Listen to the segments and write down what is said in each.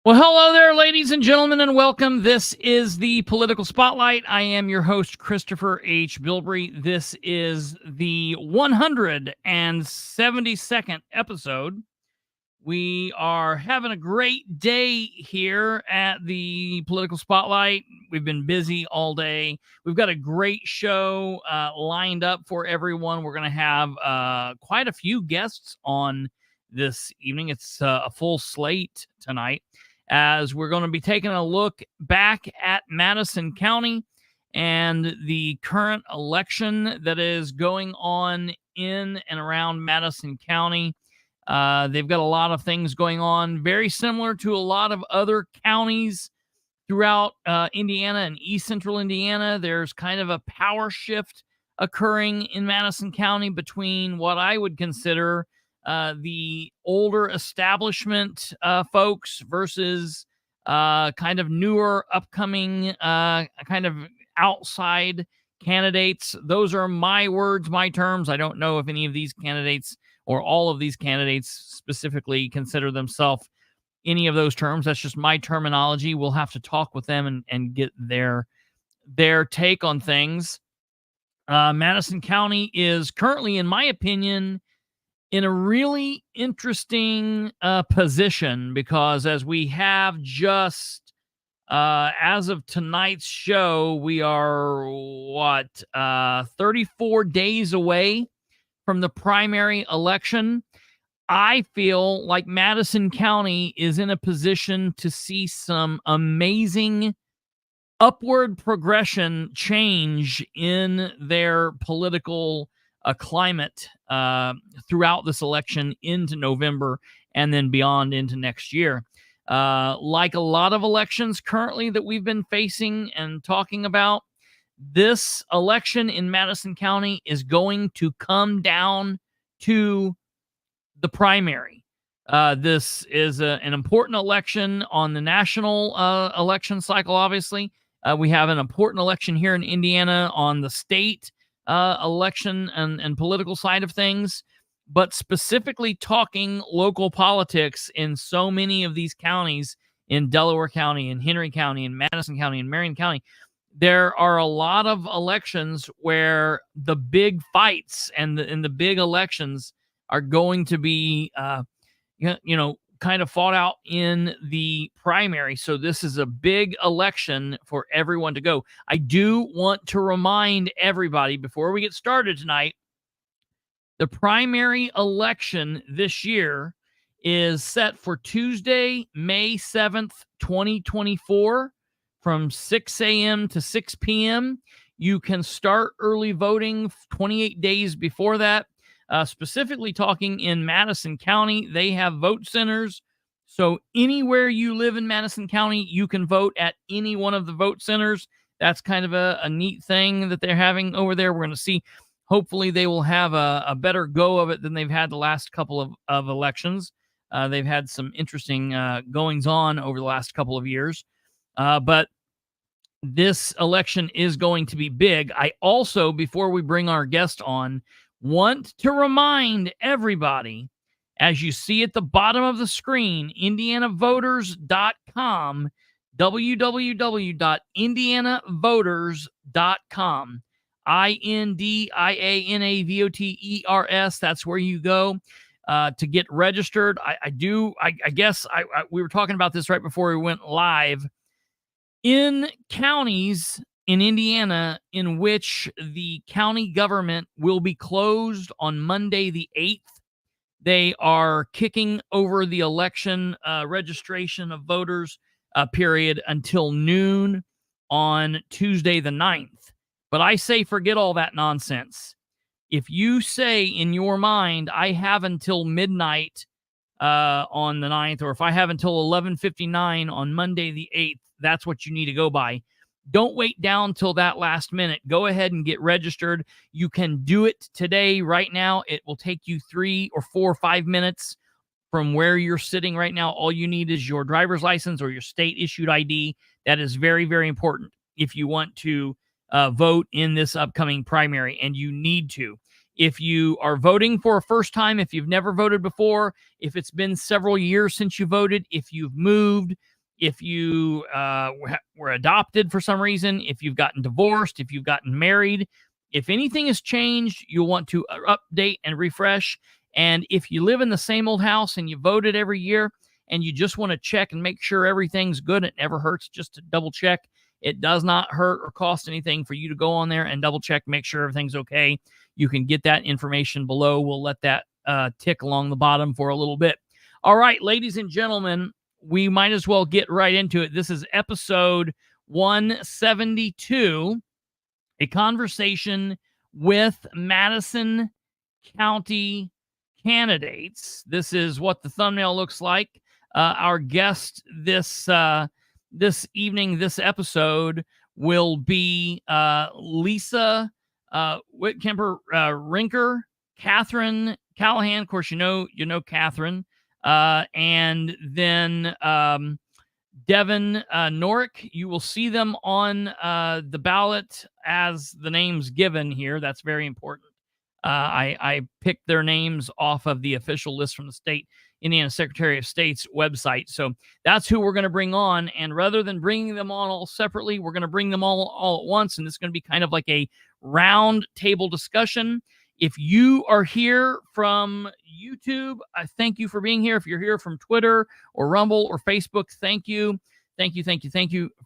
Well, hello there, ladies and gentlemen, and welcome. This is the Political Spotlight. I am your host, Christopher H. Bilbrey. This is the 172nd episode. We are having a great day here at the Political Spotlight. We've been busy all day. We've got a great show lined up for everyone. We're going to have quite a few guests on this evening. It's a full slate tonight, as we're going to be taking a look back at Madison County and the current election that is going on in and around Madison County. They've got a lot of things going on, very similar to a lot of other counties throughout Indiana and East Central Indiana. There's kind of a power shift occurring in Madison County between what I would consider the older establishment folks versus kind of newer, upcoming, kind of outside candidates. Those are my words, my terms. I don't know if any of these candidates or all of these candidates specifically consider themselves any of those terms. That's just my terminology. We'll have to talk with them and get their take on things. Madison County is currently, in my opinion, in a really interesting position, because as we have just, as of tonight's show, we are, 34 days away from the primary election. I feel like Madison County is in a position to see some amazing upward progression change in their political climate throughout this election into November and then beyond into next year. Like a lot of elections currently that we've been facing and talking about, this election in Madison County is going to come down to the primary. This is an important election on the national election cycle, obviously. We have an important election here in Indiana on the state election and political side of things, but specifically talking local politics in so many of these counties, in Delaware County, in Henry County, in Madison County, in Marion County, there are a lot of elections where the big fights and the big elections are going to be, kind of fought out in the primary. So this is a big election for everyone to go. I do want to remind everybody before we get started tonight, the primary election this year is set for Tuesday, May 7th, 2024, from 6 a.m. to 6 p.m. You can start early voting 28 days before that. Specifically talking in Madison County, they have vote centers. So anywhere you live in Madison County, you can vote at any one of the vote centers. That's kind of a neat thing that they're having over there. We're going to see hopefully they will have a better go of it than they've had the last couple of elections. They've had some interesting goings on over the last couple of years. But this election is going to be big. I also, before we bring our guest on, want to remind everybody, as you see at the bottom of the screen, indianavoters.com, www.indianavoters.com, INDIANAVOTERS. That's where you go to get registered. I guess we were talking about this right before we went live. In counties in Indiana in which the county government will be closed on Monday the 8th, they are kicking over the election registration of voters period until noon on Tuesday the 9th. But I say forget all that nonsense. If you say in your mind, I have until midnight on the 9th, or if I have until 11:59 on Monday the 8th, that's what you need to go by. Don't wait down till that last minute. Go ahead and get registered. You can do it today, right now. It will take you 3 or 4 or 5 minutes from where you're sitting right now. All you need is your driver's license or your state issued ID. That is very, very important if you want to vote in this upcoming primary, and you need to. If you are voting for a first time, if you've never voted before, if it's been several years since you voted, if you've moved, if you were adopted for some reason, if you've gotten divorced, if you've gotten married, if anything has changed, you'll want to update and refresh. And if you live in the same old house and you voted every year and you just want to check and make sure everything's good, it never hurts just to double check. It does not hurt or cost anything for you to go on there and double check, make sure everything's okay. You can get that information below. We'll let that tick along the bottom for a little bit. All right, ladies and gentlemen, we might as well get right into it. This is episode 172, a conversation with Madison County candidates. This is what the thumbnail looks like. Our guest this evening, this episode, will be Lisa Wittkamper, Rinker, Katherine, Callahan. Of course, you know Katherine. And then Devin Norrick. You will see them on the ballot as the names given here. That's very important. I picked their names off of the official list from the state Indiana Secretary of State's website. So that's who we're going to bring on. And rather than bringing them on all separately, we're going to bring them all at once. And this is going to be kind of like a round table discussion. If you are here from YouTube, I thank you for being here. If you're here from Twitter or Rumble or Facebook, thank you. Thank you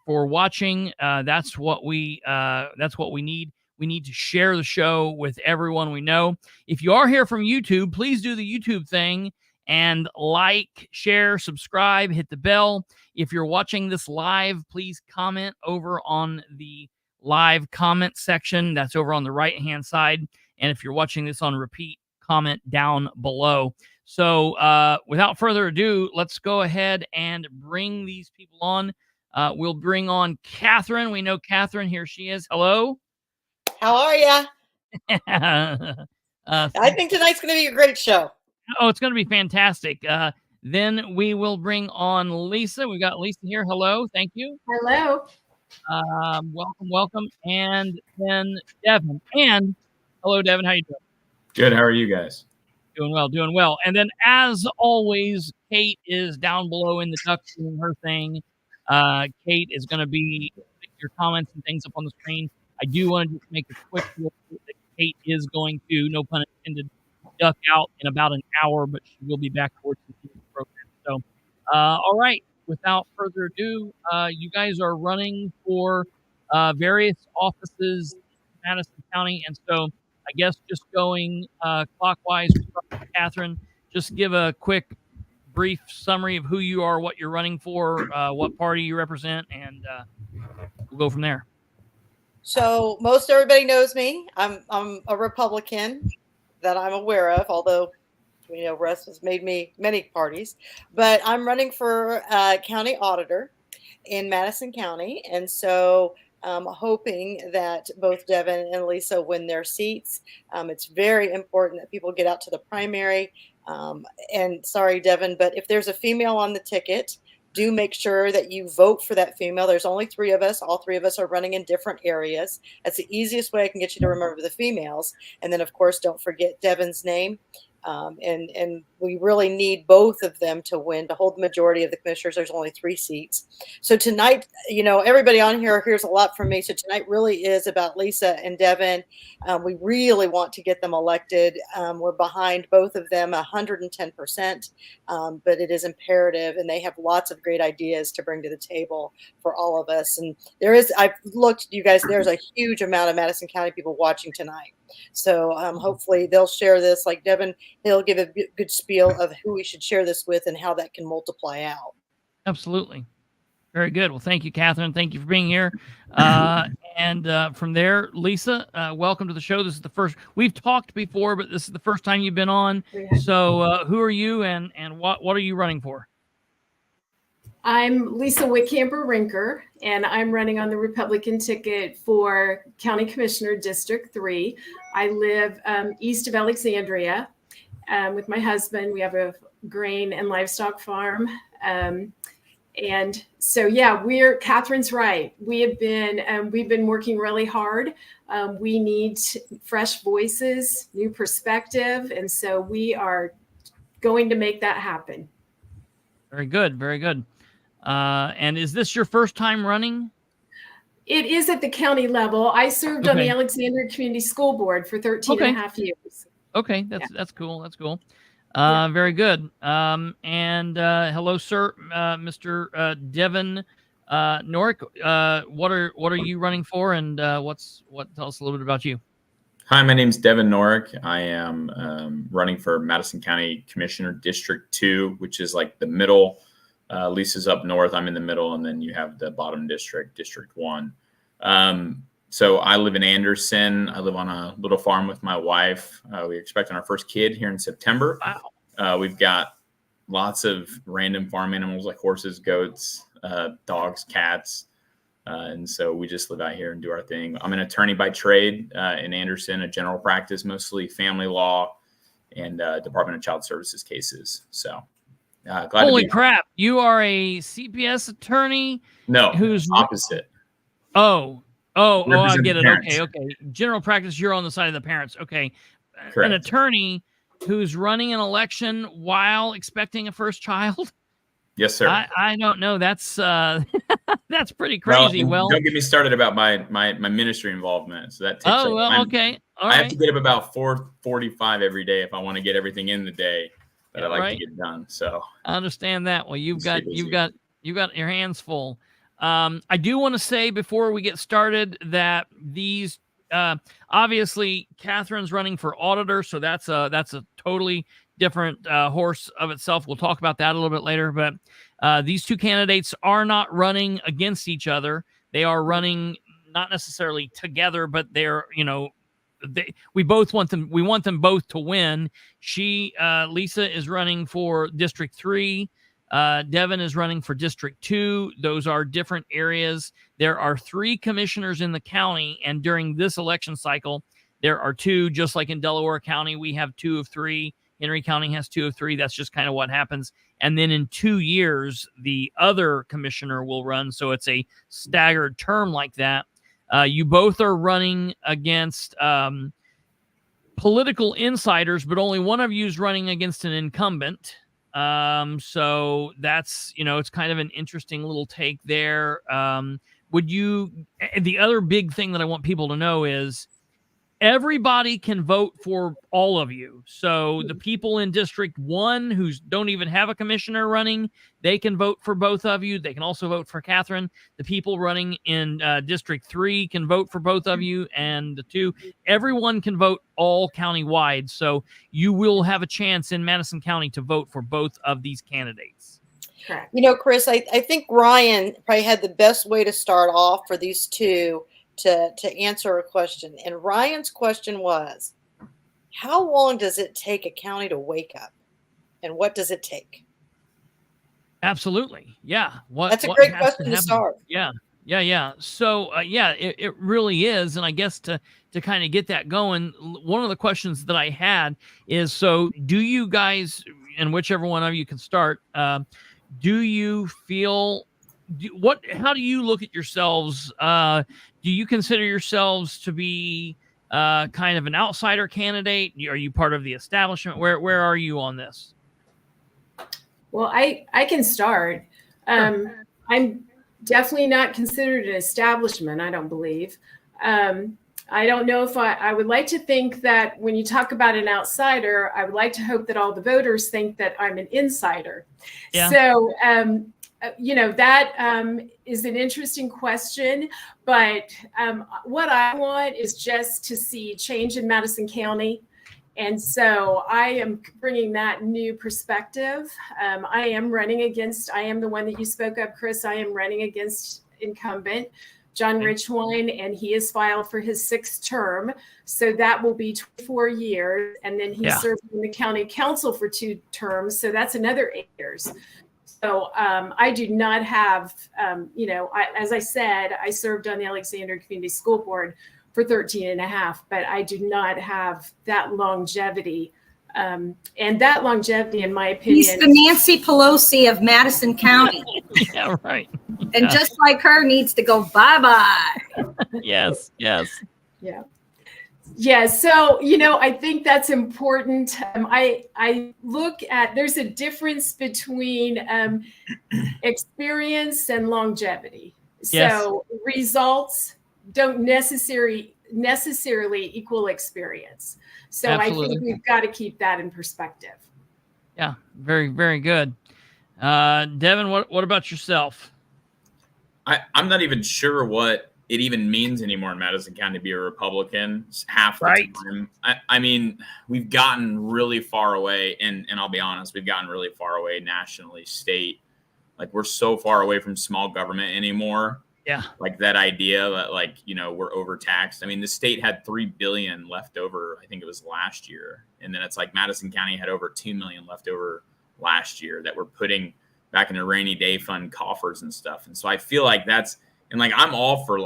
for watching. That's what we need. We need to share the show with everyone we know. If you are here from YouTube, please do the YouTube thing and like, share, subscribe, hit the bell. If you're watching this live, please comment over on the live comment section. That's over on the right-hand side. And if you're watching this on repeat, comment down below. So without further ado, let's go ahead and bring these people on. We'll bring on Katherine. We know Katherine. Here she is. Hello. How are you? I think tonight's going to be a great show. Oh, it's going to be fantastic. Then we will bring on Lisa. We've got Lisa here. Hello. Thank you. Hello. Welcome. And then Devin. And hello, Devin. How you doing? Good. How are you guys? Doing well. And then, as always, Kate is down below in the ducks doing her thing. Kate is going to be your comments and things up on the screen. I do want to just make a quick note that Kate is going to, no pun intended, duck out in about an hour, but she will be back towards the end of the program. So, all right. Without further ado, you guys are running for various offices in Madison County, and so I guess just going clockwise, Katherine, just give a quick, brief summary of who you are, what you're running for, what party you represent, and we'll go from there. So most everybody knows me. I'm a Republican that I'm aware of, although Russ has made me many parties. But I'm running for county auditor in Madison County, and so hoping that both Devin and Lisa win their seats. It's very important that people get out to the primary. And sorry, Devin, but if there's a female on the ticket, do make sure that you vote for that female. There's only 3 of us. All 3 of us are running in different areas. That's the easiest way I can get you to remember the females. And then, of course, don't forget Devin's name. And we really need both of them to win, to hold the majority of the commissioners. There's only 3 seats. So tonight, everybody on here hears a lot from me. So tonight really is about Lisa and Devin. We really want to get them elected. We're behind both of them 110%, but it is imperative, and they have lots of great ideas to bring to the table for all of us. And I've looked, you guys, there's a huge amount of Madison County people watching tonight. So hopefully they'll share this. Like Devin, he'll give a good spiel of who we should share this with and how that can multiply out. Absolutely. Very good. Well, thank you, Catherine. Thank you for being here. And from there, Lisa, welcome to the show. This is the first, we've talked before, but this is the first time you've been on. So who are you and what are you running for? I'm Lisa Wittkamper, Rinker, and I'm running on the Republican ticket for County Commissioner District 3. I live east of Alexandria with my husband. We have a grain and livestock farm. And so, yeah, Catherine's right. We've been working really hard. We need fresh voices, new perspective. And so we are going to make that happen. Very good. Very good. And is this your first time running? It is at the county level. I served on the Alexandria Community School Board for 13 and a half years. Okay, that's cool. That's cool. Very good. And hello, sir, Mr. Devin Norrick. What are you running for, and tell us a little bit about you? Hi, my name is Devin Norrick. I am running for Madison County Commissioner District 2, which is like the middle. Lisa's up north. I'm in the middle, and then you have the bottom district, District 1. So I live in Anderson. I live on a little farm with my wife. We're expecting our first kid here in September. Wow. We've got lots of random farm animals like horses, goats, dogs, cats. And so we just live out here and do our thing. I'm an attorney by trade in Anderson, a general practice, mostly family law and Department of Child Services cases. So glad Holy to be crap. You are a CPS attorney? No, who's opposite. I get it. Parents. Okay. General practice, you're on the side of the parents. Okay. Correct. An attorney who's running an election while expecting a first child? Yes, sir. I don't know. That's that's pretty crazy. Well, don't get me started about my ministry involvement. So that takes time. Okay. All I right. have to get up about 4:45 every day if I want to get everything in the day that I like to get done. So I understand that. Well, you've got your hands full. I do want to say before we get started that these obviously Catherine's running for auditor, so that's a totally different horse of itself. We'll talk about that a little bit later. But these two candidates are not running against each other. They are running not necessarily together, but they're we both want them. We want them both to win. Lisa is running for District 3. Devin is running for District 2. Those are different areas. There are 3 commissioners in the county, and during this election cycle, there are 2, just like in Delaware County, we have 2 of 3. Henry County has 2 of 3. That's just kind of what happens. And then in 2 years, the other commissioner will run. So it's a staggered term like that. You both are running against political insiders, but only one of you is running against an incumbent. So that's, it's kind of an interesting little take there. The other big thing that I want people to know is everybody can vote for all of you. So the people in District 1 who don't even have a commissioner running, they can vote for both of you. They can also vote for Catherine. The people running in District 3 can vote for both of you, and the 2. Everyone can vote all county-wide. So you will have a chance in Madison County to vote for both of these candidates. Correct. Chris, I think Ryan probably had the best way to start off for these two to answer a question. And Ryan's question was, how long does it take a county to wake up? And what does it take? Absolutely. Yeah. That's a great question to start. Yeah. Yeah. So, it really is. And I guess to kind of get that going, one of the questions that I had is, so do you guys, and whichever one of you can start, do you feel, how do you look at yourselves? Do you consider yourselves to be kind of an outsider candidate? Are you part of the establishment? Where are you on this? Well, I can start. Sure. I'm definitely not considered an establishment, I don't believe. I don't know if I would like to think that when you talk about an outsider, I would like to hope that all the voters think that I'm an insider. Yeah. So, that is an interesting question. But what I want is just to see change in Madison County. And so I am bringing that new perspective. I am the one that you spoke of, Chris. I am running against incumbent John Richwine, and he has filed for his 6th term. So that will be 24 years. And then he served in the county council for 2 terms. So that's another 8 years. So I do not have, as I said, I served on the Alexandria Community School Board for 13 and a half, but I do not have that longevity. And that longevity, in my opinion, he's the Nancy Pelosi of Madison County. Yeah, right. And just like her, needs to go bye-bye. Yes. Yeah. So, I think that's important. I look at, there's a difference between experience and longevity. So results don't necessarily equal experience. So Absolutely. I think we've got to keep that in perspective. Yeah, very, very good. Devin, what about yourself? I'm not even sure what it even means anymore in Madison County to be a Republican half the time. I mean, we've gotten really far away, and I'll be honest, we've gotten really far away nationally, state. Like, we're so far away from small government anymore. Yeah. Like that idea that, we're overtaxed. I mean, the state had $3 billion left over, I think it was last year. And then it's like Madison County had over $2 million left over last year that we're putting back in a rainy day fund coffers and stuff. And so I feel like I'm all for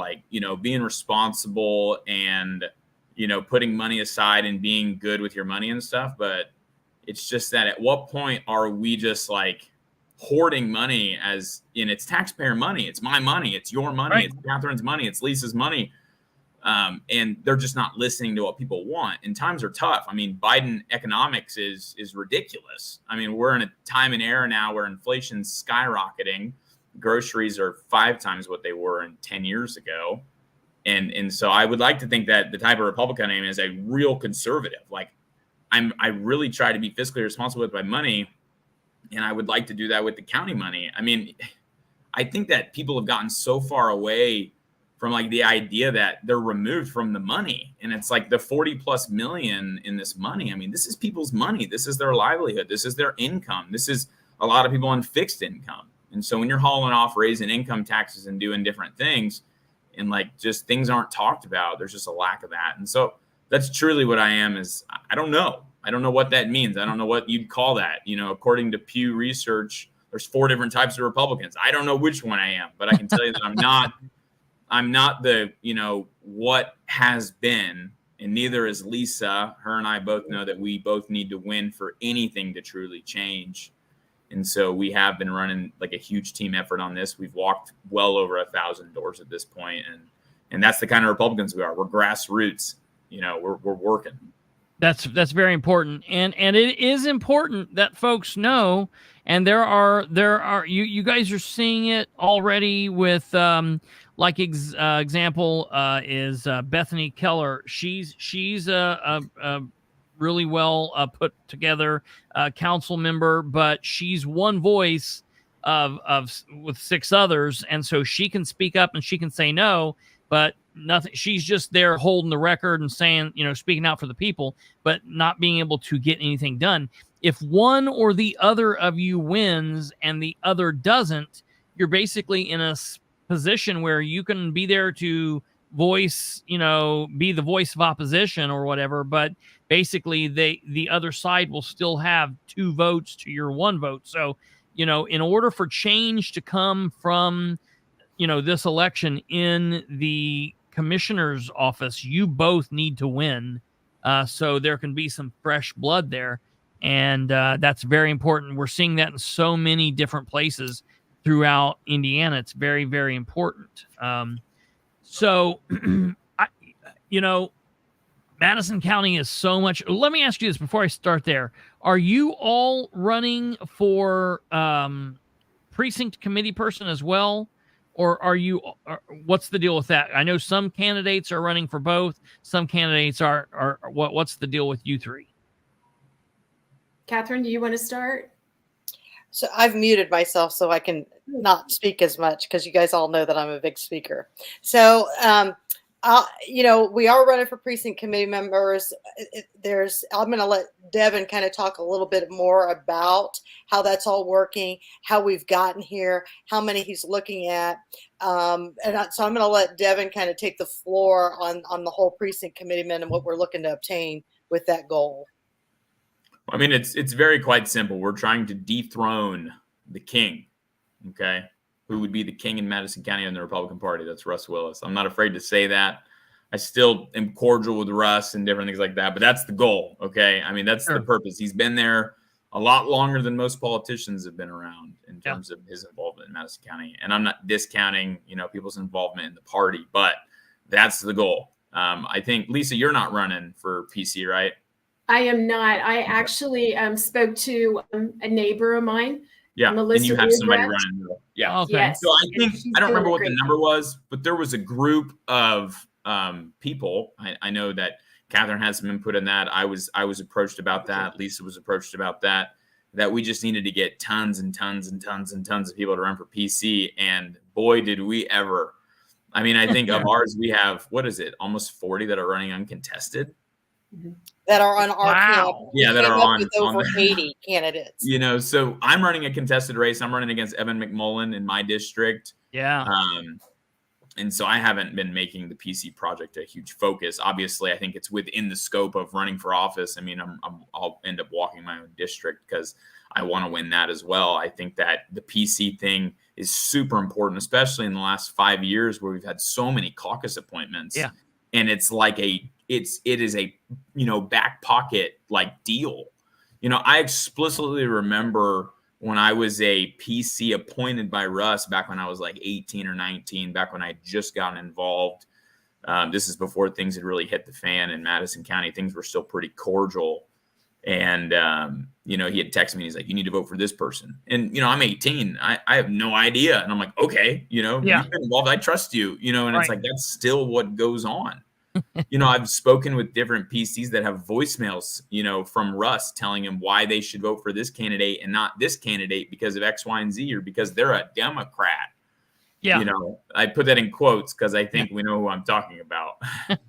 being responsible and, putting money aside and being good with your money and stuff. But it's just that at what point are we just hoarding money, as in it's taxpayer money? It's my money. It's your money. Right. It's Catherine's money. It's Lisa's money. And they're just not listening to what people want. And times are tough. I mean, Biden economics is ridiculous. I mean, we're in a time and era now where inflation's skyrocketing. Groceries are 5 times what they were 10 years ago. And so I would like to think that the type of Republican I am is a real conservative. I really try to be fiscally responsible with my money. And I would like to do that with the county money. I mean, I think that people have gotten so far away from the idea that they're removed from the money. And it's the 40+ million in this money. I mean, this is people's money. This is their livelihood. This is their income. This is a lot of people on fixed income. And so when you're hauling off, raising income taxes and doing different things, and just things aren't talked about, there's just a lack of that. And so that's truly what I am. Is I don't know. I don't know what that means. I don't know what you'd call that. According to Pew Research, there's 4 different types of Republicans. I don't know which one I am, but I can tell you that I'm not the, what has been, and neither is Lisa. Her and I both know that we both need to win for anything to truly change. And so we have been running a huge team effort on this. We've walked well over 1,000 doors at this point. And that's the kind of Republicans we are. We're grassroots, we're working. That's very important. And it is important that folks know, and there are you guys are seeing it already with example is Bethany Keller. She's a really well put together council member, but she's one voice of with 6 others, and so she can speak up and she can say no, but nothing. She's just there holding the record and saying, speaking out for the people, but not being able to get anything done. If one or the other of you wins and the other doesn't, you're basically in a position where you can be there to voice, be the voice of opposition or whatever, but basically the other side will still have 2 votes to your 1 vote. So, in order for change to come from this election in the commissioner's office, you both need to win, so there can be some fresh blood there, and that's very important. We're seeing that in so many different places throughout Indiana. It's very, very important. So, Madison County is so much. Let me ask you this before I start there. Are you all running for precinct committee person as well? Or what's the deal with that? I know some candidates are running for both. Some candidates are what's the deal with you three? Katherine, do you want to start? So I've muted myself so I can not speak as much because you guys all know that I'm a big speaker. So, we are running for precinct committee members. I'm going to let Devin kind of talk a little bit more about how that's all working, how we've gotten here, how many he's looking at. So I'm going to let Devin kind of take the floor on the whole precinct committee men and what we're looking to obtain with that goal. I mean, it's very quite simple. We're trying to dethrone the king, okay? Who would be the king in Madison County in the Republican Party? That's Russ Willis. I'm not afraid to say that. I still am cordial with Russ and different things like that, but that's the goal, okay? I mean, that's the purpose. He's been there a lot longer than most politicians have been around in terms of his involvement in Madison County. And I'm not discounting, people's involvement in the party, but that's the goal. I think, Lisa, you're not running for PC, right? I am not. I actually spoke to a neighbor of mine. Yeah, Melissa, and you have somebody running. Yeah. Okay. Yes. So I don't remember what the number was, but there was a group of people. I know that Katherine had some input in that. I was approached about that. Lisa was approached about that. That we just needed to get tons and tons and tons and tons of people to run for PC. And boy, did we ever. I mean, I think of ours, we have, what is it, almost 40 that are running uncontested. That are on our campus. Yeah, that are on over 80 candidates. So I'm running a contested race. I'm running against Evan McMullen in my district. Yeah. And so I haven't been making the PC project a huge focus. Obviously, I think it's within the scope of running for office. I mean, I'll end up walking my own district because I want to win that as well. I think that the PC thing is super important, especially in the last 5 years where we've had so many caucus appointments. Yeah. And it's like it is a back pocket like deal. I explicitly remember when I was a PC appointed by Russ back when I was like 18 or 19, back when I had just gotten involved. This is before things had really hit the fan in Madison County. Things were still pretty cordial. And, he had texted me. He's like, you need to vote for this person. And, I'm 18. I have no idea. And I'm like, okay, you've been involved. I trust you, and It's like, that's still what goes on. I've spoken with different PCs that have voicemails, from Russ telling him why they should vote for this candidate and not this candidate because of X, Y, and Z, or because they're a Democrat. Yeah. I put that in quotes because I think we know who I'm talking about.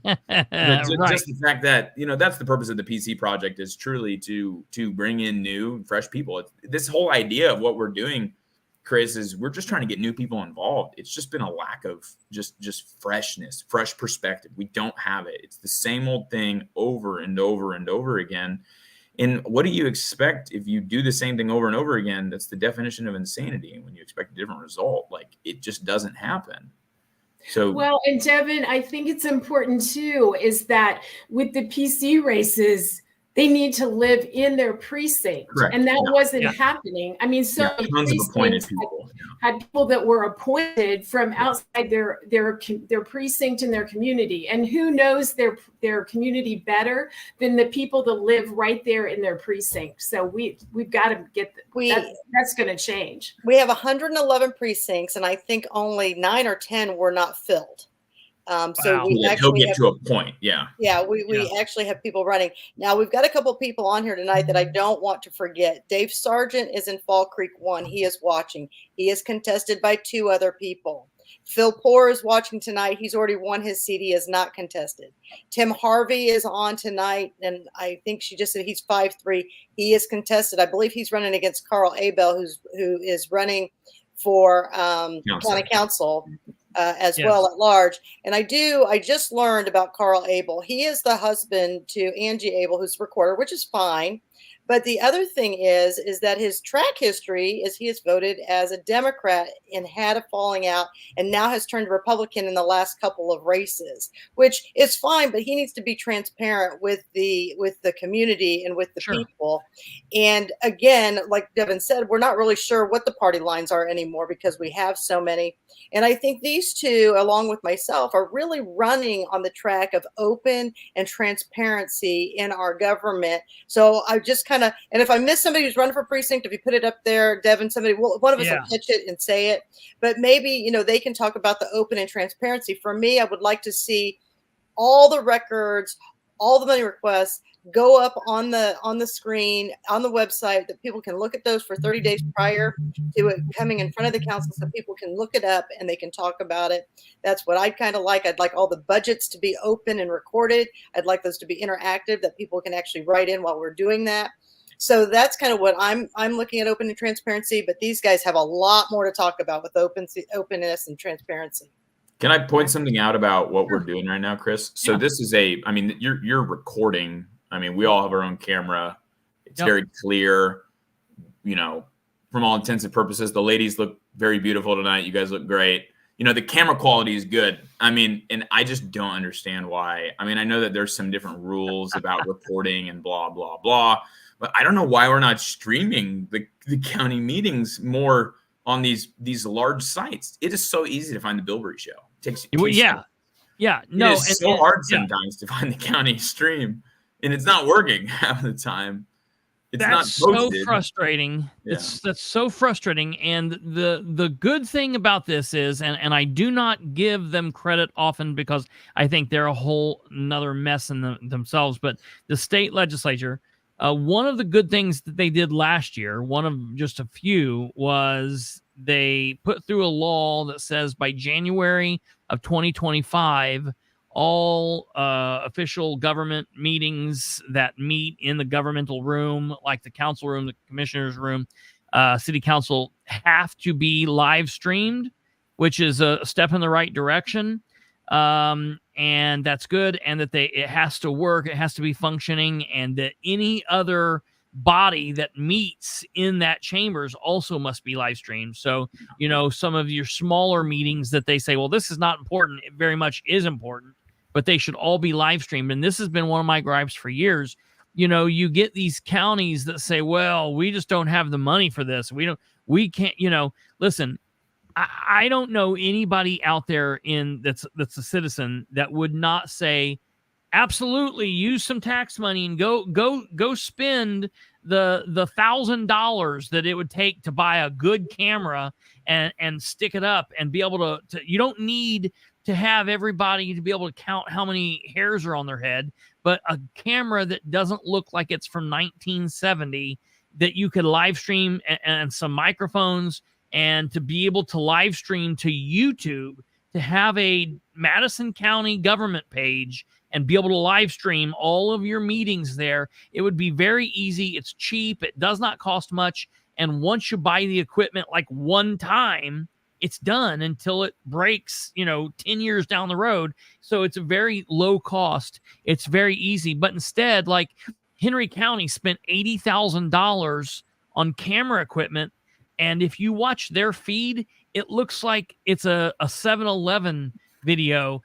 Just the fact that, that's the purpose of the PC project is truly to bring in new, fresh people. This whole idea of what we're doing, Chris, is we're just trying to get new people involved. It's just been a lack of just freshness, fresh perspective. We don't have it. It's the same old thing over and over and over again. And what do you expect if you do the same thing over and over again? That's the definition of insanity. And when you expect a different result, like it just doesn't happen. So, well, and Devin, I think it's important too, is that with the PC races, they need to live in their precinct. Correct. And that wasn't happening. I mean, so many tons of appointed people had people that were appointed from outside their precinct and their community. And who knows their community better than the people that live right there in their precinct. So we've got to get that's going to change. We have 111 precincts, and I think only 9 or 10 were not filled. So we actually get to a point. Yeah. Yeah. We actually have people running. Now we've got a couple of people on here tonight that I don't want to forget. Dave Sargent is in Fall Creek 1. He is watching. He is contested by 2 other people. Phil Poor is watching tonight. He's already won his seat. He is not contested. Tim Harvey is on tonight. And I think she just said he's 5'3". He is contested. I believe he's running against Carl Abel, who is running for county council. As well at large. And I just learned about Carl Abel. He is the husband to Angie Abel, who's a recorder, which is fine. But the other thing is that his track history is he has voted as a Democrat and had a falling out and now has turned Republican in the last couple of races, which is fine, but he needs to be transparent with the community and with the Sure. people. And again, like Devin said, we're not really sure what the party lines are anymore because we have so many. And I think these two, along with myself, are really running on the track of open and transparency in our government. So I just kind of, and if I miss somebody who's running for precinct, if you put it up there, Devin, one of us will catch it and say it. But maybe, they can talk about the open and transparency. For me, I would like to see all the records, all the money requests go up on the screen, on the website, that people can look at those for 30 days prior to it coming in front of the council, so people can look it up and they can talk about it. That's what I'd kind of like. I'd like all the budgets to be open and recorded. I'd like those to be interactive, that people can actually write in while we're doing that. So that's kind of what I'm looking at, open and transparency. But these guys have a lot more to talk about with openness and transparency. Can I point something out about what we're doing right now, Chris? So this is you're recording. I mean, we all have our own camera. It's very clear, from all intents and purposes. The ladies look very beautiful tonight. You guys look great. The camera quality is good. I mean, and I just don't understand why. I mean, I know that there's some different rules about reporting and blah, blah, blah, but I don't know why we're not streaming the county meetings more on these large sites. It is so easy to find the Bilbrey show. It takes No, it's so hard sometimes to find the county stream. And it's not working half the time. That's so frustrating. Yeah. That's so frustrating. And the good thing about this is, and I do not give them credit often because I think they're a whole another mess in themselves, but the state legislature, one of the good things that they did last year, one of just a few, was they put through a law that says by January of 2025, all official government meetings that meet in the governmental room, like the council room, the commissioner's room, city council, have to be live streamed, which is a step in the right direction. And that's good. And that it has to work. It has to be functioning. And that any other body that meets in that chambers also must be live streamed. So, some of your smaller meetings that they say, well, this is not important. It very much is important, but they should all be live streamed. And this has been one of my gripes for years. You get these counties that say, well, we just don't have the money for this. We can't, listen, I don't know anybody out there that's a citizen that would not say, absolutely, use some tax money and go spend the $1,000 that it would take to buy a good camera and stick it up and be able to you don't need to have everybody to be able to count how many hairs are on their head, but a camera that doesn't look like it's from 1970 that you could live stream and some microphones, and to be able to live stream to YouTube, to have a Madison County government page and be able to live stream all of your meetings there. It would be very easy. It's cheap. It does not cost much. And once you buy the equipment like one time, it's done until it breaks, 10 years down the road. So it's a very low cost. It's very easy. But instead, like Henry County spent $80,000 on camera equipment. And if you watch their feed, it looks like it's a 7-Eleven video.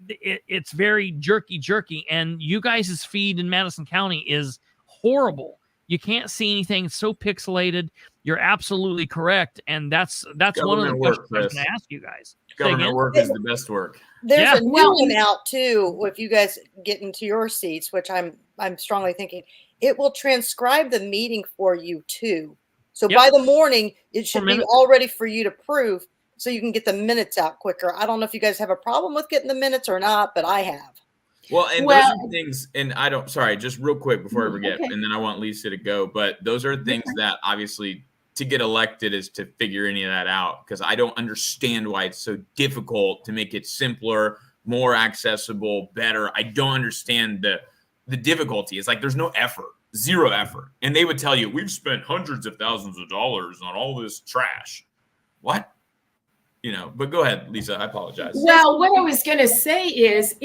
It's very jerky. And you guys' feed in Madison County is horrible. You can't see anything. It's so pixelated. You're absolutely correct. And that's one of the questions I was going to ask you guys. Government work is the best work. There's a new one out too. If you guys get into your seats, which I'm strongly thinking, it will transcribe the meeting for you too. So by the morning, it should be all ready for you to prove, so you can get the minutes out quicker. I don't know if you guys have a problem with getting the minutes or not, but I have. Well, and those are things, and just real quick before I forget, and then I want Lisa to go, but those are things that obviously to get elected is to figure any of that out, because I don't understand why it's so difficult to make it simpler, more accessible, better. I don't understand the difficulty. It's like there's no effort. Zero effort. And they would tell you, we've spent hundreds of thousands of dollars on all this trash. What? But go ahead, Lisa. I apologize. Well, what I was going to say is,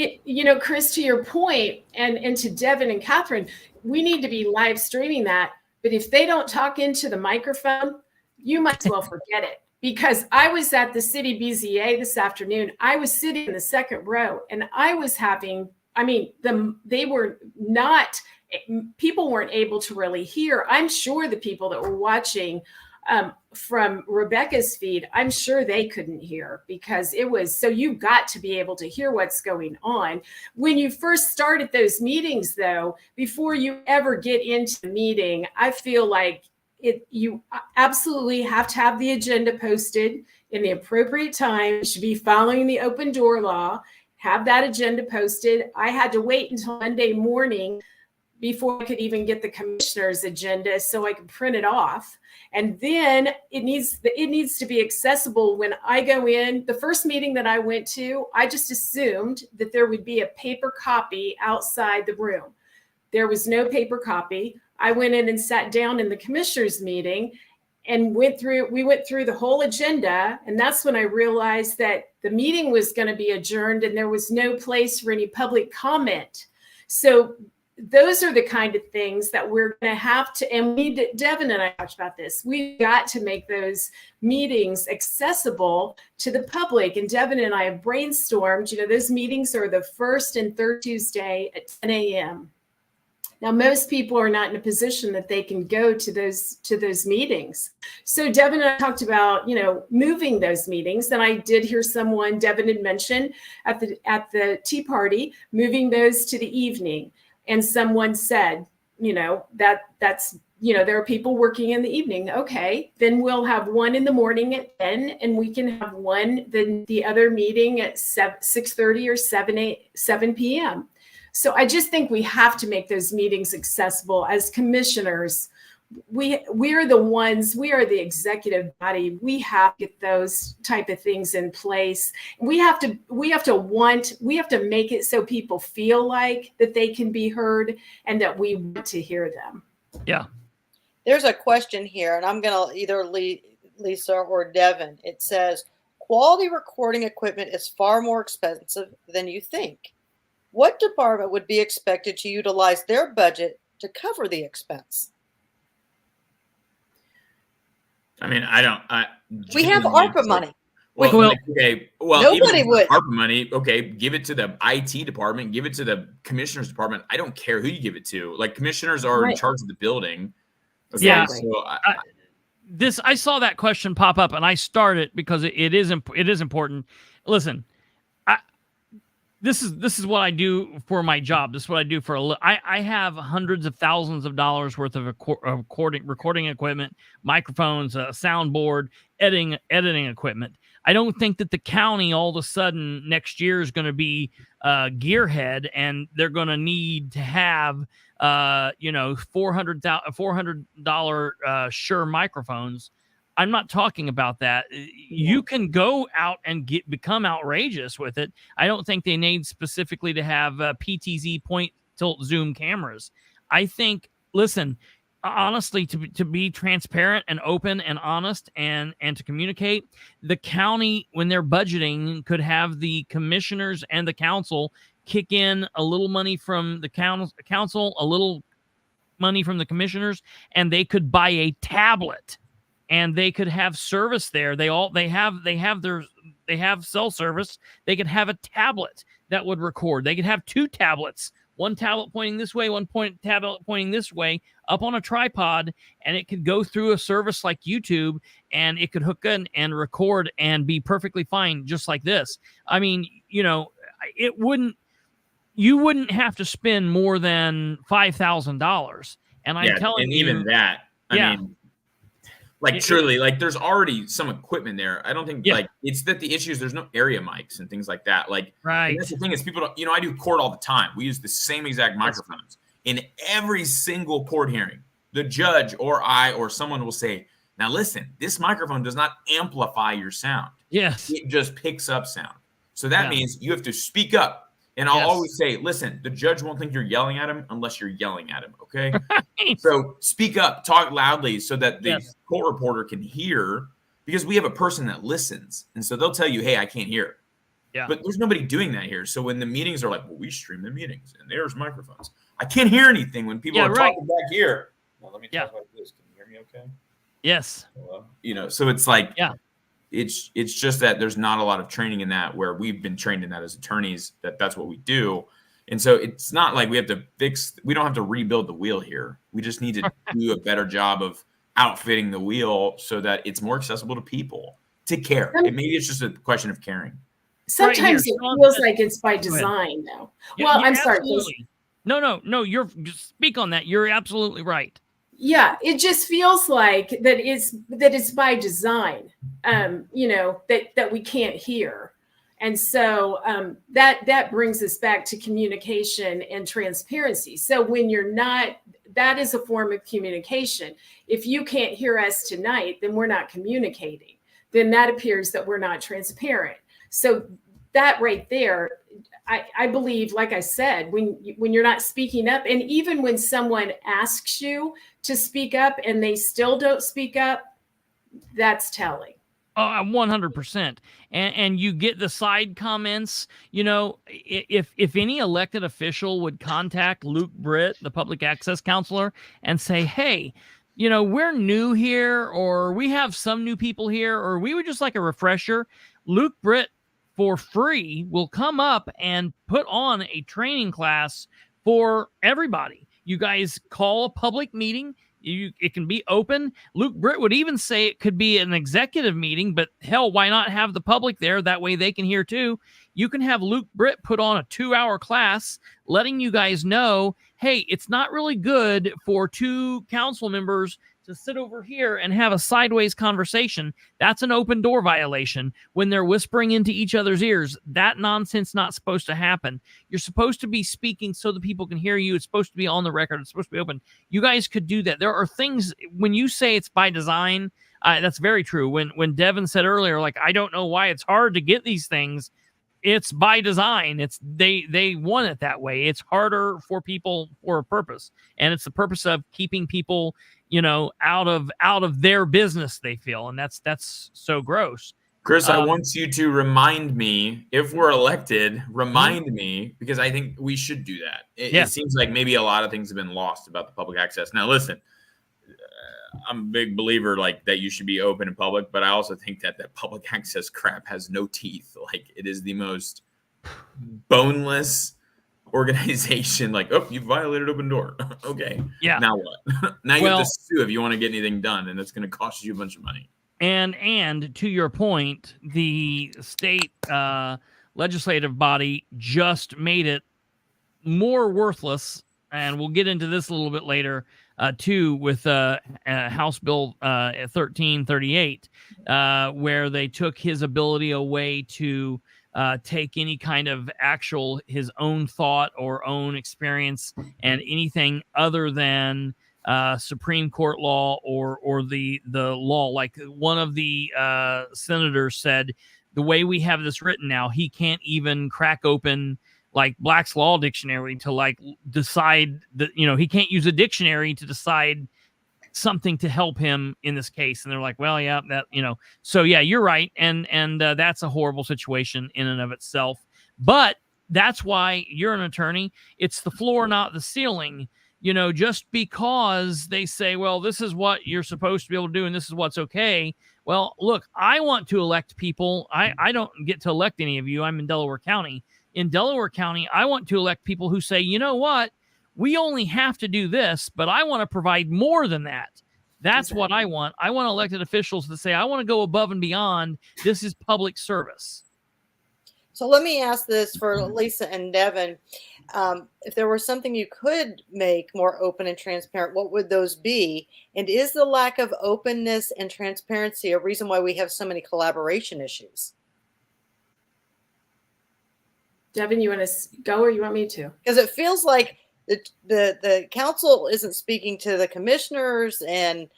Chris, to your point, and to Devin and Catherine, we need to be live streaming that. But if they don't talk into the microphone, you might as well forget it. Because I was at the city BZA this afternoon. I was sitting in the second row, and I was having, people weren't able to really hear. I'm sure the people that were watching from Rebecca's feed, I'm sure they couldn't hear, because it was, so you got to be able to hear what's going on. When you first started those meetings, though, before you ever get into the meeting, I feel like you absolutely have to have the agenda posted in the appropriate time. You should be following the open door law, have that agenda posted. I had to wait until Monday morning before I could even get the commissioner's agenda so I could print it off. And then it needs to be accessible when I go in. The first meeting that I went to, I just assumed that there would be a paper copy outside the room. There was no paper copy. I went in and sat down in the commissioners meeting and we went through the whole agenda. And that's when I realized that the meeting was going to be adjourned and there was no place for any public comment. So those are the kind of things that we're going to have to, and Devin and I talked about this, we've got to make those meetings accessible to the public. And Devin and I have brainstormed, those meetings are the first and third Tuesday at 10 a.m. Now, most people are not in a position that they can go to those meetings. So Devin and I talked about, moving those meetings. And I did hear someone, Devin had mentioned at the tea party, moving those to the evening. And someone said, that's there are people working in the evening. Okay, then we'll have one in the morning at 10, and we can have one, then the other meeting at 6:30 or 7 p.m. So I just think we have to make those meetings accessible. As commissioners, we are the executive body. We have to get those type of things in place. We have to make it so people feel like that they can be heard and that we want to hear them. Yeah. There's a question here, and I'm going to either Lisa or Devin. It says, quality recording equipment is far more expensive than you think. What department would be expected to utilize their budget to cover the expense? We have ARPA money. Nobody would. ARPA money, okay, give it to the IT department, give it to the commissioner's department. I don't care who you give it to. Like, commissioners are in charge of the building. Okay, yeah. So I saw that question pop up, and I started because it is important. Listen, this is what I do for my job. This is what I do for I have hundreds of thousands of dollars worth of recording equipment, microphones, a soundboard, editing equipment. I don't think that the county all of a sudden next year is going to be gearhead and they're going to need to have $400 Shure microphones. I'm not talking about that. You can go out and become outrageous with it. I don't think they need specifically to have PTZ point tilt zoom cameras. I think, listen, honestly, to be transparent and open and honest and to communicate, the county, when they're budgeting, could have the commissioners and the council kick in a little money from the council, a little money from the commissioners, and they could buy a tablet. And they could have service there. They have cell service. They could have a tablet that would record. They could have two tablets, one tablet pointing this way, tablet pointing this way, up on a tripod, and it could go through a service like YouTube, and it could hook in and record and be perfectly fine, just like this. I mean, you wouldn't have to spend more than $5,000. And I'm telling you, even that, I mean. Like, surely, like, there's already some equipment there. I don't think, it's that the issue is there's no area mics and things like that. Like, right. That's the thing is people don't, I do court all the time. We use the same exact microphones. In every single court hearing, the judge or I or someone will say, now listen, this microphone does not amplify your sound. Yes. It just picks up sound. So that means you have to speak up. And I'll always say, listen, the judge won't think you're yelling at him unless you're yelling at him, okay? Right. So speak up, talk loudly so that the court reporter can hear, because we have a person that listens. And so they'll tell you, hey, I can't hear. Yeah. But there's nobody doing that here. So when the meetings are like, well, we stream the meetings and there's microphones. I can't hear anything when people are talking back here. Now let me Yeah. talk like this. Can you hear me okay? Yes. Hello? You know, so it's like, Yeah. it's just that there's not a lot of training in that, where we've been trained in that as attorneys, that's what we do. And so it's not like we don't have to rebuild the wheel here. We just need to do a better job of outfitting the wheel so that it's more accessible to people to care. Maybe it's just a question of caring. Sometimes it feels like it's by design, though. Well, I'm sorry. Absolutely. No. You're just speak on that. You're absolutely right. Yeah, it just feels like that it's by design. That we can't hear, and so that brings us back to communication and transparency. So when you're not, that is a form of communication. If you can't hear us tonight, then we're not communicating. Then that appears that we're not transparent. So that right there, I believe, like I said, when you're not speaking up, and even when someone asks you to speak up and they still don't speak up, that's telling. 100%. And you get the side comments. You know, if any elected official would contact Luke Britt, the public access counselor, and say, hey, you know, we're new here, or we have some new people here, or we would just like a refresher, Luke Britt for free will come up and put on a training class for everybody. You guys call a public meeting. It can be open. Luke Britt would even say it could be an executive meeting, but hell, why not have the public there? That way they can hear too. You can have Luke Britt put on a 2-hour class letting you guys know, hey, it's not really good for 2 council members to sit over here and have a sideways conversation. That's an open door violation when they're whispering into each other's ears. That nonsense not supposed to happen. You're supposed to be speaking so that people can hear you. It's supposed to be on the record. It's supposed to be open. You guys could do that. There are things, when you say it's by design, that's very true. When Devin said earlier, like, I don't know why it's hard to get these things. It's by design. It's they want it that way. It's harder for people for a purpose, and it's the purpose of keeping people, you know, out of their business, they feel, and that's so gross. Chris, I want you to remind me, if we're elected, remind me, because I think we should do that. It seems like maybe a lot of things have been lost about the public access. Now, listen, I'm a big believer like that you should be open and public, but I also think that public access crap has no teeth. Like, it is the most boneless organization. Like, oh, you violated open door. Okay. Yeah. Now what? Now you have to sue if you want to get anything done, and it's going to cost you a bunch of money. And to your point, the state legislative body just made it more worthless, and we'll get into this a little bit later, too, with House Bill 1338, where they took his ability away to take any kind of his own thought or own experience and anything other than Supreme Court law or the law. Like one of the senators said, the way we have this written now, he can't even crack open like Black's Law Dictionary to like decide that, you know, he can't use a dictionary to decide something to help him in this case. And they're like, well, yeah, that, you know, so yeah, you're right. And that's a horrible situation in and of itself. But that's why you're an attorney. It's the floor, not the ceiling. You know, just because they say, well, this is what you're supposed to be able to do and this is what's okay. Well, look, I want to elect people. I don't get to elect any of you. I'm in Delaware County. In Delaware County, I want to elect people who say, you know what? We only have to do this, but I want to provide more than that. That's what I want. I want elected officials to say, I want to go above and beyond. This is public service. So let me ask this for Lisa and Devin. If there was something you could make more open and transparent, what would those be? And is the lack of openness and transparency a reason why we have so many collaboration issues? Devin, you want to go or you want me to? Because it feels like the council isn't speaking to the commissioners, and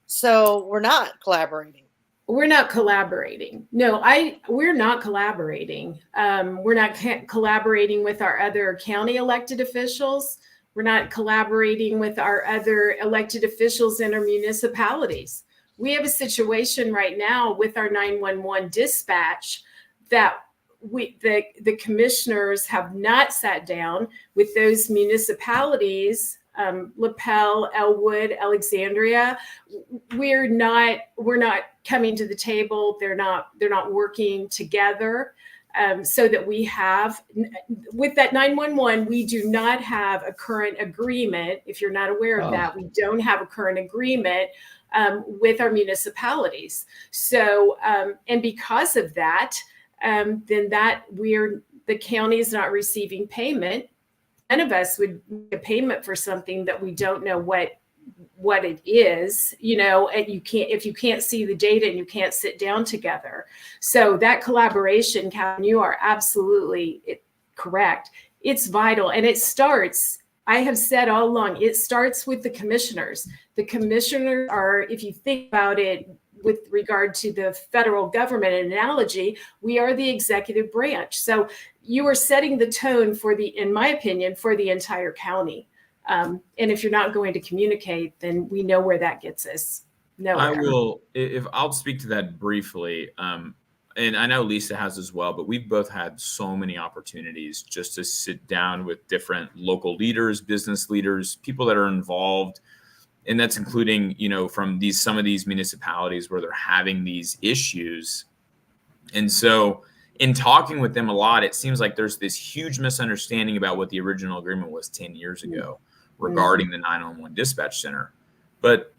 so we're not collaborating. We're not collaborating. No, we're not collaborating. We're not collaborating with our other county elected officials. We're not collaborating with our other elected officials in our municipalities. We have a situation right now with our 911 dispatch that the commissioners have not sat down with those municipalities LaPel, Elwood, Alexandria, we're not coming to the table. They're not working together. So that we have, with that 911, we do not have a current agreement. If you're not aware of that, we don't have a current agreement with our municipalities. So, and because of that, then the county is not receiving payment. None of us would make a payment for something that we don't know what it is, and if you can't see the data and you can't sit down together. So that collaboration, Katherine, you are absolutely correct. It's vital. And it starts, I have said all along, it starts with the commissioners. The commissioners are, if you think about it with regard to the federal government analogy, we are the executive branch. So you are setting the tone in my opinion, for the entire county. And if you're not going to communicate, then we know where that gets us. Nowhere. I'll speak to that briefly. And I know Lisa has as well, but we've both had so many opportunities just to sit down with different local leaders, business leaders, people that are involved. And that's including, from some of these municipalities where they're having these issues. And so in talking with them a lot, it seems like there's this huge misunderstanding about what the original agreement was 10 years ago regarding the 911 dispatch center. But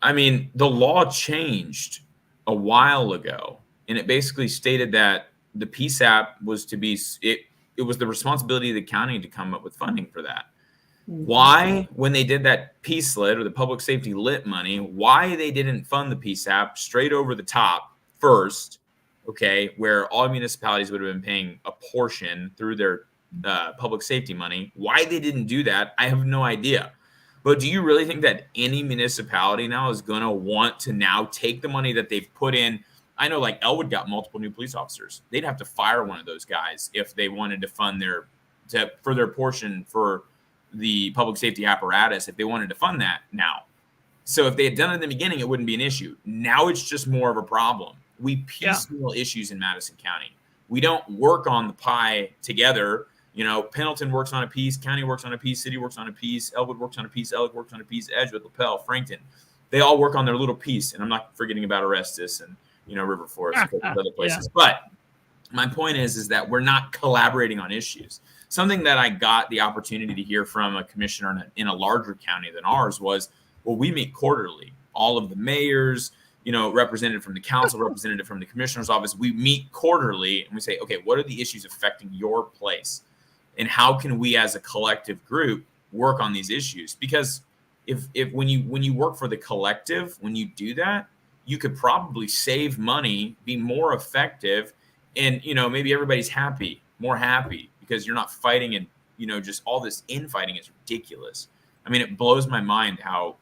I mean, the law changed a while ago, and it basically stated that the PSAP was it was the responsibility of the county to come up with funding for that. Why, when they did that PSLIT or the public safety lit money, why they didn't fund the PSAP straight over the top first, okay, where all municipalities would have been paying a portion through their public safety money. Why they didn't do that, I have no idea. But do you really think that any municipality now is going to want to now take the money that they've put in? I know like Elwood got multiple new police officers. They'd have to fire one of those guys if they wanted to fund their portion for the public safety apparatus, if they wanted to fund that now. So if they had done it in the beginning, it wouldn't be an issue. Now it's just more of a problem. We piecemeal issues in Madison County. We don't work on the pie together. Pendleton works on a piece, county works on a piece, city works on a piece, Elwood works on a piece, Ellick works on a piece, Edgewood, LaPel, Frankton. They all work on their little piece. And I'm not forgetting about Orestes and, River Forest and other places. Yeah. But my point is that we're not collaborating on issues. Something that I got the opportunity to hear from a commissioner in a larger county than ours was, well, we meet quarterly. All of the mayors, representative from the council, representative from the commissioner's office, we meet quarterly and we say, okay, what are the issues affecting your place? And how can we as a collective group work on these issues? Because if when you work for the collective, when you do that, you could probably save money, be more effective, and maybe everybody's more happy because you're not fighting and just all this infighting is ridiculous. I mean, it blows my mind how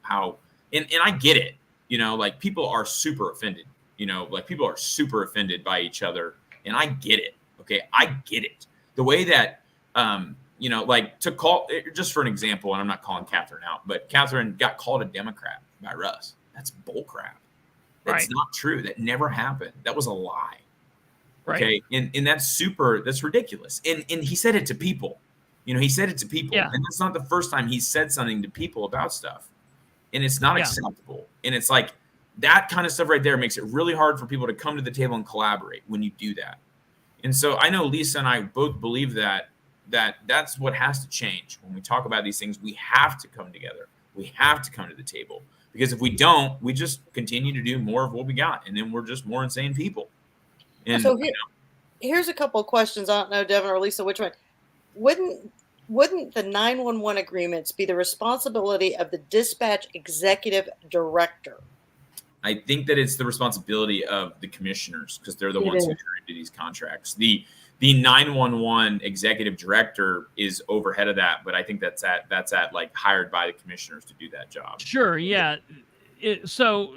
and I get it. Like people are super offended. People are super offended by each other, and I get it. Okay, I get it. The way that like to call, just for an example, and I'm not calling Katherine out, but Katherine got called a Democrat by Russ. That's bullcrap. That's not true. That never happened. That was a lie. Right. Okay. And that's ridiculous. And he said it to people. He said it to people. Yeah. And that's not the first time he said something to people about stuff. And it's not acceptable. And it's like that kind of stuff right there makes it really hard for people to come to the table and collaborate when you do that. And so I know Lisa and I both believe that's what has to change. When we talk about these things, we have to come together. We have to come to the table. Because if we don't, we just continue to do more of what we got. And then we're just more insane people. And so here's a couple of questions. I don't know, Devin or Lisa, which one. Wouldn't the 911 agreements be the responsibility of the dispatch executive director? I think that it's the responsibility of the commissioners because they're the ones who enter into these contracts. The 911 executive director is overhead of that, but I think that's like hired by the commissioners to do that job. Sure, yeah. So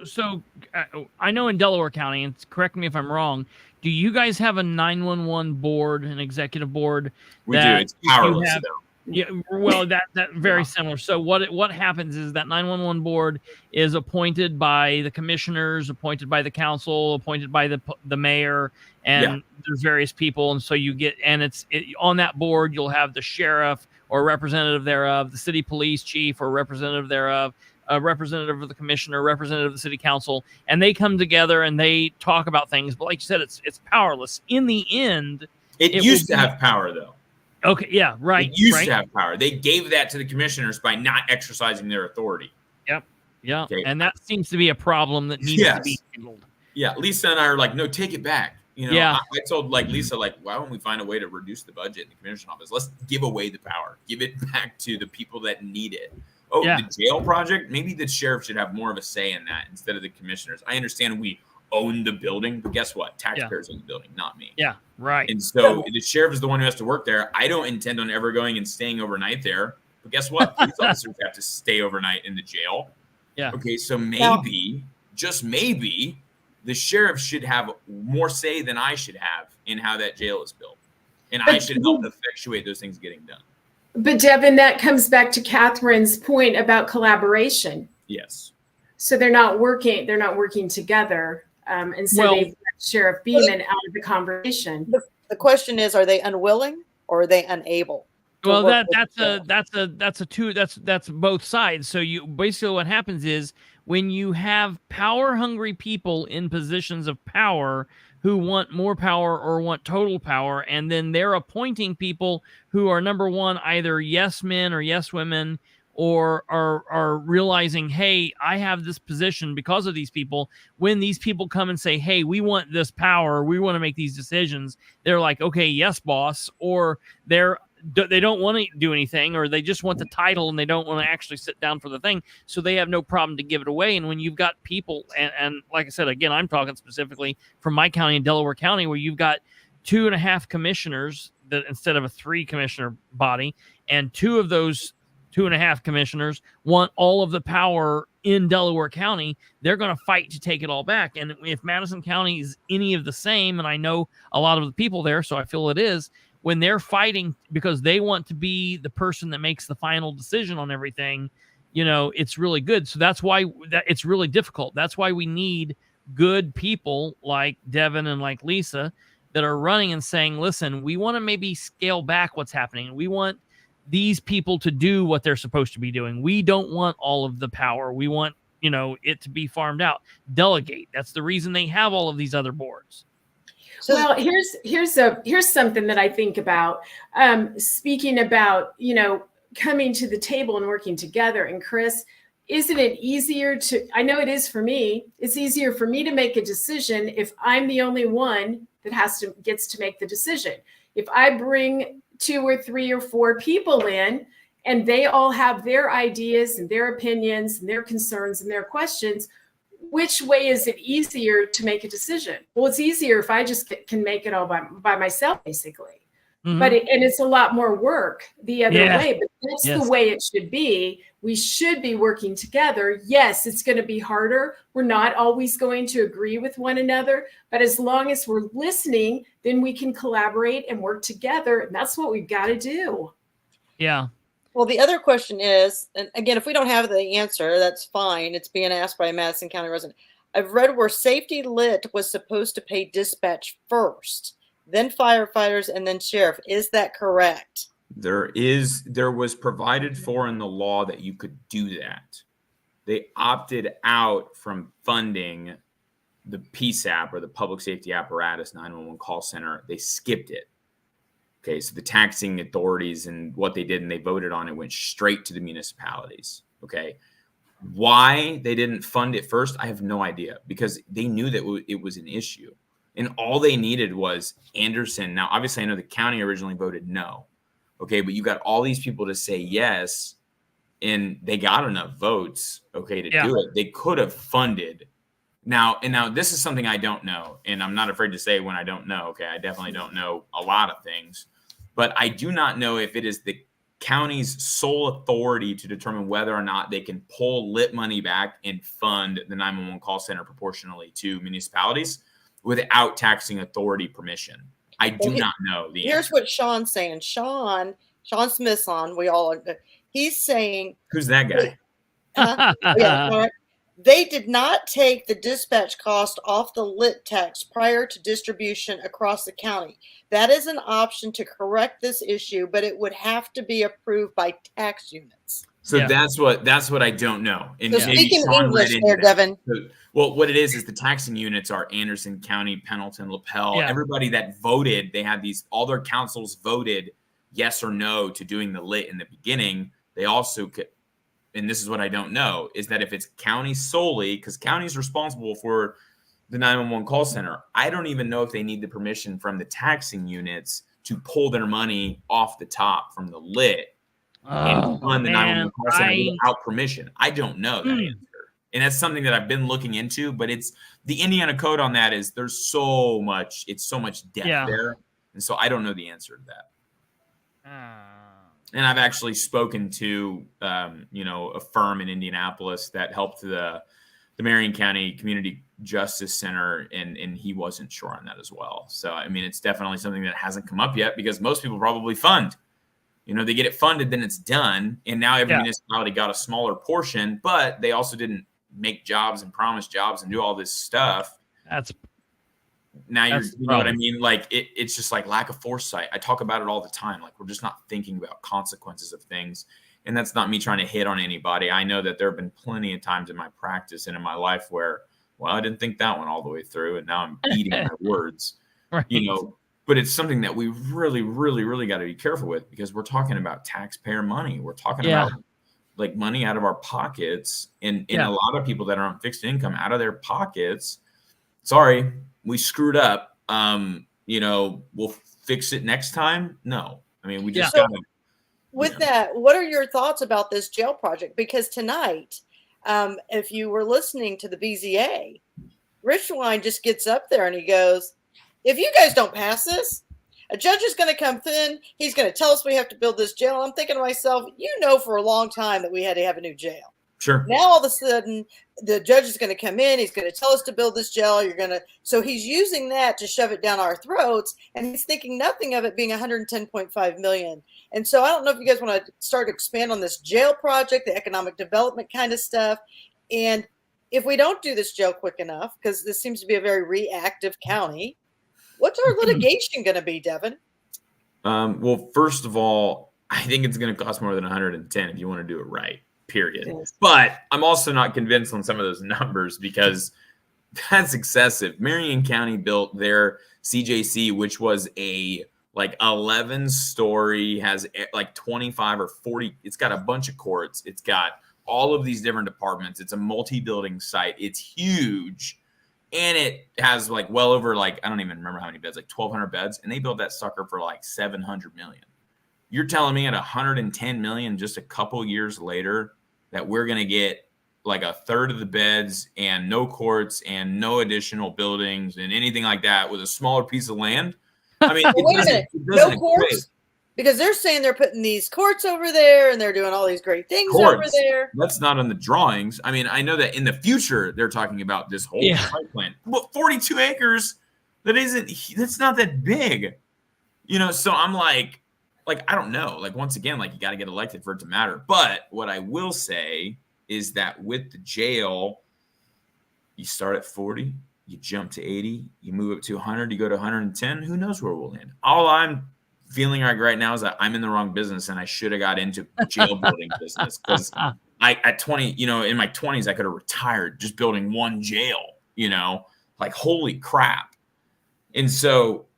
I know in Delaware County, and correct me if I'm wrong, do you guys have a 911 board, an executive board? We do. It's powerless. Yeah, well, that very similar. So what happens is that 911 board is appointed by the commissioners, appointed by the council, appointed by the mayor, and there's various people. And so you get, and on that board, you'll have the sheriff, or a representative thereof, the city police chief or representative thereof, a representative of the commissioner, representative of the city council, and they come together and they talk about things. But like you said, it's powerless. In the end, it used to have power, though. Okay, yeah, right. It used to have power. They gave that to the commissioners by not exercising their authority. Yep. Yeah. Okay. And that seems to be a problem that needs to be handled. Yeah. Lisa and I are like, no, take it back. You know, yeah. I told like Lisa, like, why don't we find a way to reduce the budget in the commissioner's office? Let's give away the power. Give it back to the people that need it. Oh, yeah. The jail project? Maybe the sheriff should have more of a say in that instead of the commissioners. I understand we own the building, but guess what? Taxpayers own the building, not me. Yeah, right. And so the sheriff is the one who has to work there. I don't intend on ever going and staying overnight there. But guess what? Police officers have to stay overnight in the jail. Yeah. Okay, so maybe, just maybe, the sheriff should have more say than I should have in how that jail is built. And I should help effectuate those things getting done. But Devin, that comes back to Catherine's point about collaboration. Yes. So they're not working together. And so they've let Sheriff Beeman out of the conversation. The question is, are they unwilling or are they unable? Well, that's both sides. So you basically what happens is when you have power hungry people in positions of power who want more power or want total power, and then they're appointing people who are, number one, either yes men or yes women, or are realizing, hey, I have this position because of these people. When these people come and say, hey, we want this power, we want to make these decisions, they're like, okay, yes, boss. Or they don't want to do anything, or they just want the title and they don't want to actually sit down for the thing. So they have no problem to give it away. And when you've got people, and like I said, again, I'm talking specifically from my county in Delaware County, where you've got 2.5 commissioners that instead of a 3 commissioner body, and 2 of those 2.5 commissioners want all of the power in Delaware County, they're going to fight to take it all back. And if Madison County is any of the same, and I know a lot of the people there, so I feel it is, when they're fighting because they want to be the person that makes the final decision on everything, you know, it's really good. So that's why it's really difficult. That's why we need good people like Devin and like Lisa that are running and saying, listen, we want to maybe scale back what's happening. We want these people to do what they're supposed to be doing. We don't want all of the power. We want, you know, it to be farmed out. Delegate. That's the reason they have all of these other boards. Well, here's something that I think about. Speaking about, you know, coming to the table and working together. And Chris, isn't it easier to? I know it is for me. It's easier for me to make a decision if I'm the only one that gets to make the decision. If I bring 2 or 3 or 4 people in, and they all have their ideas and their opinions and their concerns and their questions, which way is it easier to make a decision? Well, it's easier if I just can make it all by myself, basically. Mm-hmm. But it's a lot more work the other way. But that's the way it should be. We should be working together. Yes, it's going to be harder. We're not always going to agree with one another. But as long as we're listening, then we can collaborate and work together. And that's what we've got to do. Yeah. Well, the other question is, and again, if we don't have the answer, that's fine. It's being asked by a Madison County resident. I've read where Safety Lit was supposed to pay dispatch first, then firefighters, and then sheriff. Is that correct? There was provided for in the law that you could do that. They opted out from funding the PSAP, or the Public Safety Apparatus 911 call center. They skipped it. Okay, so the taxing authorities and what they did, and they voted on it, went straight to the municipalities. Okay, why they didn't fund it first, I have no idea, because they knew that it was an issue. And all they needed was Anderson. Now, obviously, I know the county originally voted no. Okay, but you got all these people to say yes, and they got enough votes, okay, to do it. They could have funded. Now this is something I don't know, and I'm not afraid to say when I don't know. Okay, I definitely don't know a lot of things. But I do not know if it is the county's sole authority to determine whether or not they can pull lit money back and fund the 911 call center proportionally to municipalities without taxing authority permission. I do not know the Here's answer. what Sean's saying. Sean Smith's on. He's saying. Who's that guy? Yeah, They did not take the dispatch cost off the lit tax prior to distribution across the county. That is an option to correct this issue, but it would have to be approved by tax units. So that's what I don't know. And So maybe speaking Sean English read into there, that. Devin. So, well, what it is the taxing units are Anderson County, Pendleton, LaPel. Yeah. Everybody that voted, they had all their councils voted yes or no to doing the lit in the beginning. They also could, and this is what I don't know, is that if it's county solely, because county's responsible for the 911 call center, I don't even know if they need the permission from the taxing units to pull their money off the top from the lit and run the 911 call center without permission. I don't know that answer. And that's something that I've been looking into, but it's the Indiana code on that is there's so much depth there. And so I don't know the answer to that. And I've actually spoken to, a firm in Indianapolis that helped the Marion County Community Justice Center, and he wasn't sure on that as well. So, I mean, it's definitely something that hasn't come up yet because most people probably fund. They get it funded, then it's done. And now every municipality got a smaller portion, but they also didn't make jobs and promise jobs and do all this stuff. Now you know what I mean? Like it's just like lack of foresight. I talk about it all the time. Like we're just not thinking about consequences of things. And that's not me trying to hit on anybody. I know that there have been plenty of times in my practice and in my life where, well, I didn't think that one all the way through. And now I'm eating my words, but it's something that we really, really, really got to be careful with because we're talking about taxpayer money. We're talking about like money out of our pockets and a lot of people that are on fixed income out of their pockets. Sorry, we screwed up. We'll fix it next time. No, I mean, we just got to. With that, what are your thoughts about this jail project? Because tonight, if you were listening to the BZA, Richline just gets up there and he goes, if you guys don't pass this, a judge is going to come in. He's going to tell us we have to build this jail. I'm thinking to myself, for a long time that we had to have a new jail. Sure. Now all of a sudden, the judge is going to come in. He's going to tell us to build this jail. So he's using that to shove it down our throats, and he's thinking nothing of it being $110.5 million. And so I don't know if you guys want to start to expand on this jail project, the economic development kind of stuff, and if we don't do this jail quick enough, because this seems to be a very reactive county, what's our litigation going to be, Devin? Well, first of all, I think it's going to cost more than 110 if you want to do it right. Period. Yes. But I'm also not convinced on some of those numbers because that's excessive. Marion County built their CJC, which was a 11-story, has like 25 or 40. It's got a bunch of courts. It's got all of these different departments. It's a multi-building site. It's huge. And it has well over I don't even remember how many beds, 1,200 beds. And they built that sucker for $700 million. You're telling me at $110 million just a couple years later that we're going to get a third of the beds and no courts and no additional buildings and anything like that with a smaller piece of land? I mean, wait a minute, no courts? Because they're saying they're putting these courts over there and they're doing all these great things over there. That's not on the drawings. I mean, I know that in the future they're talking about this whole site plan. Well, 42 acres, that's not that big. So I'm I don't know. Once again, you got to get elected for it to matter. But what I will say is that with the jail, you start at 40, you jump to 80, you move up to 100, you go to 110. Who knows where we'll land? All I'm feeling right now is that I'm in the wrong business and I should have got into jail building business because at 20, in my 20s, I could have retired just building one jail, holy crap. And so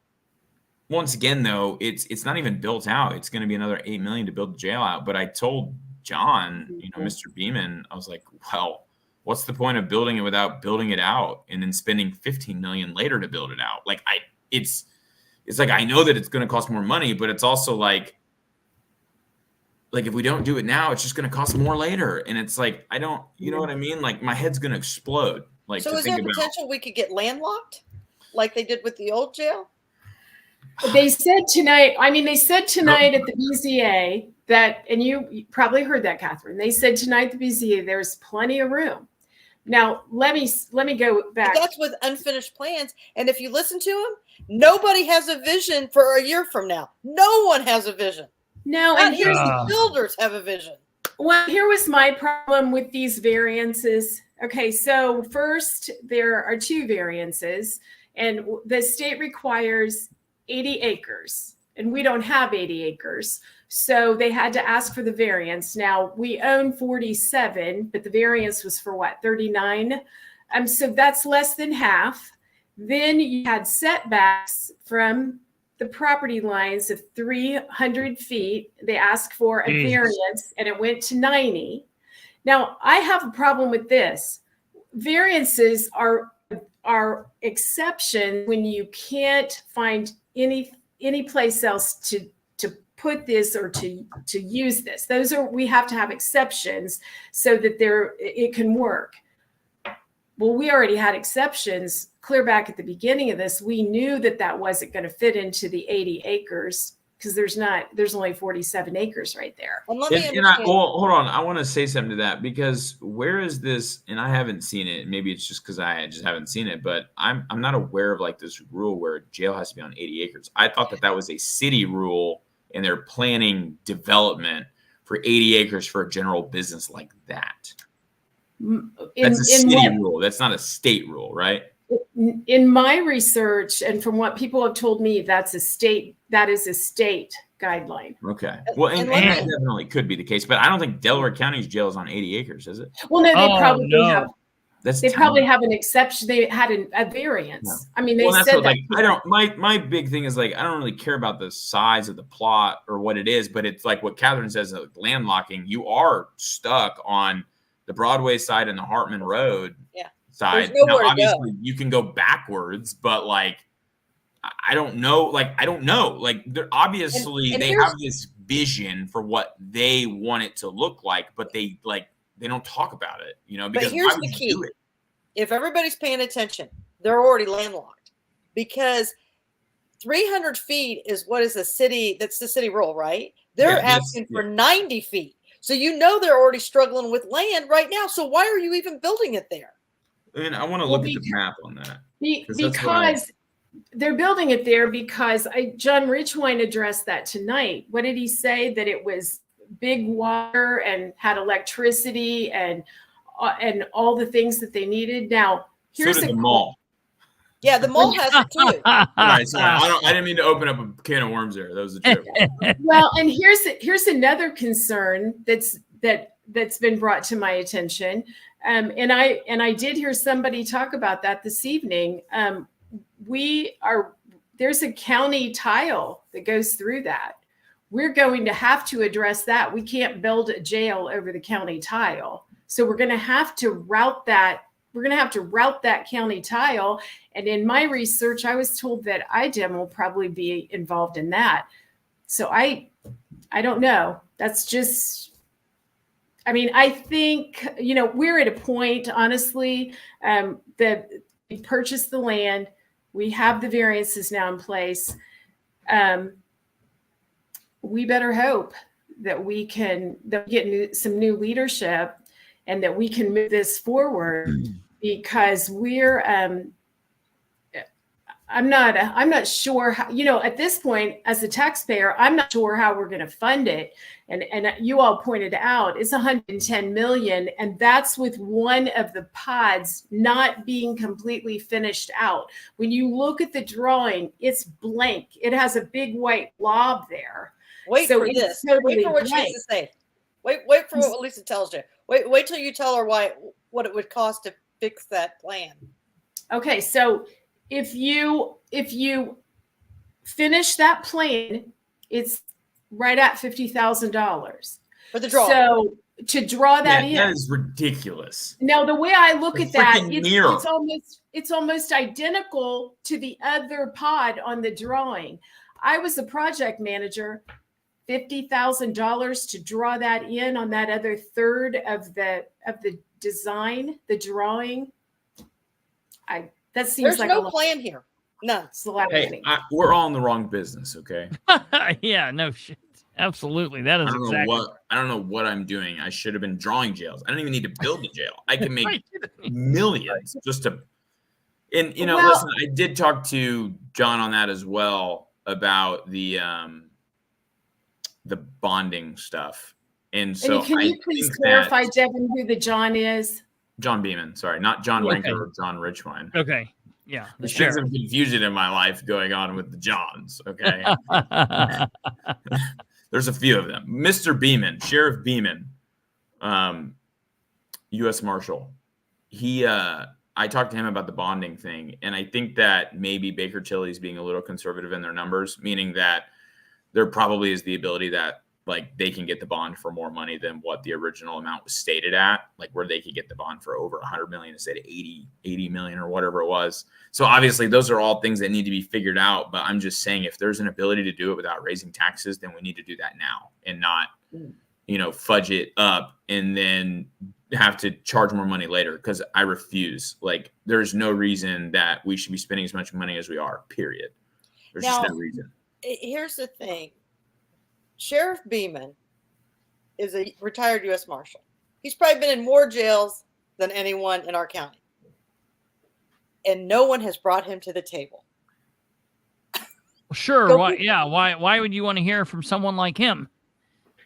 once again, though, it's not even built out. It's going to be another $8 million to build the jail out. But I told John, Mr. Beeman, I was like, well, what's the point of building it without building it out and then spending $15 million later to build it out? It's I know that it's going to cost more money, but it's also if we don't do it now, it's just going to cost more later. And it's I don't, you know what I mean? My head's going to explode. So is there potential we could get landlocked like they did with the old jail? They said tonight at the BZA that, and you probably heard that, Catherine. They said tonight at the BZA there's plenty of room. Now let me go back. But that's with unfinished plans, and if you listen to them, nobody has a vision for a year from now. No one has a vision. No, and here's the builders have a vision. Well, here was my problem with these variances. Okay, so first, there are 2 variances, and the state requires 80 acres, and we don't have 80 acres. So they had to ask for the variance. Now, we own 47, but the variance was for what, 39? So that's less than half. Then you had setbacks from the property lines of 300 feet. They asked for a variance, and it went to 90. Now, I have a problem with this. Variances are exception when you can't find any place else to put this or to use this. We have to have exceptions so that it can work. Well, we already had exceptions clear back at the beginning of this. We knew that wasn't going to fit into the 80 acres because there's only 47 acres right there. And hold on. I want to say something to that, because where is this? And I haven't seen it. Maybe it's just because I just haven't seen it, but I'm not aware of like this rule where jail has to be on 80 acres. I thought that was a city rule, and they're planning development for 80 acres for a general business like that. That's a city rule. That's not a state rule, right? In my research, and from what people have told me, that is a state guideline. Okay. Well, and that definitely could be the case, but I don't think Delaware County's jail is on 80 acres, is it? Well, no, they probably have. They probably have an exception. They had a variance. No. I mean, they said that. I don't. My big thing is like I don't really care about the size of the plot or what it is, but it's like what Catherine says, like landlocking. You are stuck on the Broadway side and the Hartman Road side. Now, obviously, you can go backwards, but like I don't know. Like they're obviously they have this vision for what they want it to look like, but they don't talk about it, because but here's the key. If everybody's paying attention, they're already landlocked, because 300 feet is what is that's the city rule, right? They're asking for 90 feet. So they're already struggling with land right now. So why are you even building it there? And I want to look at the map on that. Because they're building it there because John Richwine addressed that tonight. What did he say? That it was big water and had electricity and all the things that they needed. Now, here's the mall. Yeah, the mall has it too. All right, sorry. I didn't mean to open up a can of worms there. That was a joke. Well, and here's another concern that's been brought to my attention. And I did hear somebody talk about that this evening. There's a county tile that goes through that. We're going to have to address that. We can't build a jail over the county tile. So we're going to have to route that. We're going to have to route that county tile. And in my research, I was told that IDEM will probably be involved in that. So I don't know. That's just, I think, we're at a point, honestly, that we purchased the land. We have the variances now in place. We better hope that we get some new leadership and that we can move this forward, because I'm not sure how, at this point as a taxpayer, I'm not sure how we're going to fund it. And you all pointed out it's 110 million. And that's with one of the pods not being completely finished out. When you look at the drawing, it's blank. It has a big white blob there. Wait for this. Wait for what she has to say. Wait for what Lisa tells you. Wait till you tell her what it would cost to fix that plan. Okay, so if you finish that plan, it's right at $50,000 for the draw. So to draw that in, that is ridiculous. Now the way I look at that, it's almost identical to the other pod on the drawing. I was a project manager. $50,000 to draw that in on that other third of the design, the drawing. That seems there's like no plan here. None. Hey, we're all in the wrong business, okay? Yeah, no shit. Absolutely. That is I don't know what I'm doing. I should have been drawing jails. I don't even need to build a jail. I can make millions just to. And listen, I did talk to John on that as well about the bonding stuff. And so can you please clarify, Devin, who the John is? John Beeman. Sorry, not John Okay. Rinker or John Richwine. Okay. Yeah. The There's sheriff. some confusion in my life going on with the Johns. Okay. There's a few of them. Mr. Beeman, Sheriff Beeman, U.S. Marshal. I talked to him about the bonding thing, and I think that maybe Baker Tilly is being a little conservative in their numbers, meaning that there probably is the ability that like they can get the bond for more money than what the original amount was stated at, like where they could get the bond for over 100 million instead of 80 million or whatever it was. So obviously those are all things that need to be figured out. But I'm just saying, if there's an ability to do it without raising taxes, then we need to do that now and not, fudge it up and then have to charge more money later. Cause I refuse. Like there's no reason that we should be spending as much money as we are, period. There's just no reason. Here's the thing. Sheriff Beeman is a retired U.S. Marshal. He's probably been in more jails than anyone in our county. And no one has brought him to the table. Sure. Why would you want to hear from someone like him?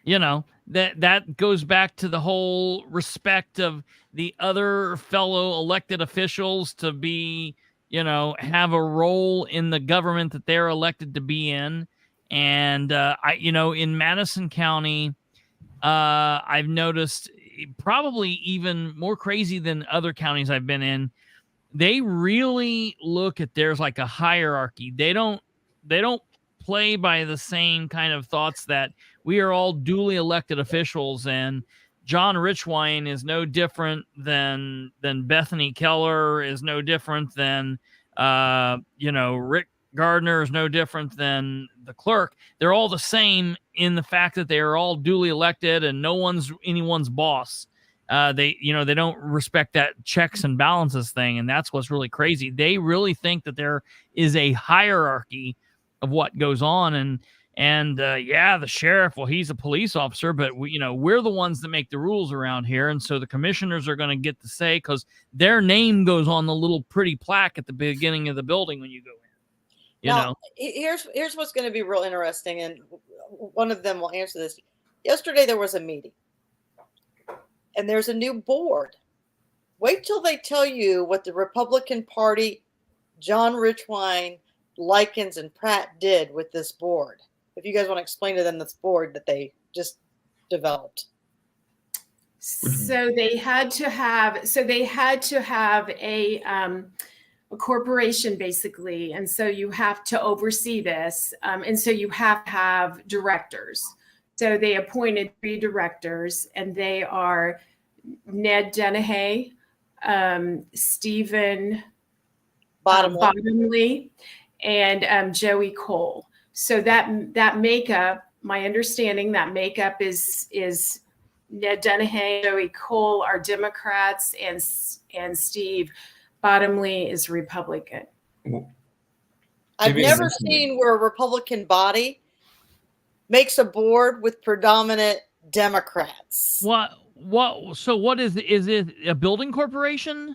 That goes back to the whole respect of the other fellow elected officials to be, have a role in the government that they're elected to be in. And, in Madison County, I've noticed probably even more crazy than other counties I've been in. They really look at there's like a hierarchy. They don't play by the same kind of thoughts that we are all duly elected officials, and John Richwine is no different than Bethany Keller is no different than, Rick Gardner is no different than the clerk. They're all the same in the fact that they are all duly elected and no one's anyone's boss. They don't respect that checks and balances thing. And that's what's really crazy. They really think that there is a hierarchy of what goes on. And the sheriff, well, he's a police officer, but we're the ones that make the rules around here. And so the commissioners are going to get to say, because their name goes on the little pretty plaque at the beginning of the building when you go in. Here's what's going to be real interesting, and one of them will answer this. Yesterday there was a meeting, and there's a new board. Wait till they tell you what the Republican Party, John Richwine, Likens, and Pratt did with this board. If you guys want to explain to them this board that they just developed. So they had to have a corporation, basically. And so you have to oversee this. And so you have to have directors. So they appointed 3 directors, and they are Ned Dennehy, Stephen Bottomley, and Joey Cole. So that makeup, my understanding, that makeup is Ned Dennehy, Joey Cole are Democrats, and Steve Bottomley is Republican. I've never seen where a Republican body makes a board with predominant Democrats. So what is it a building corporation?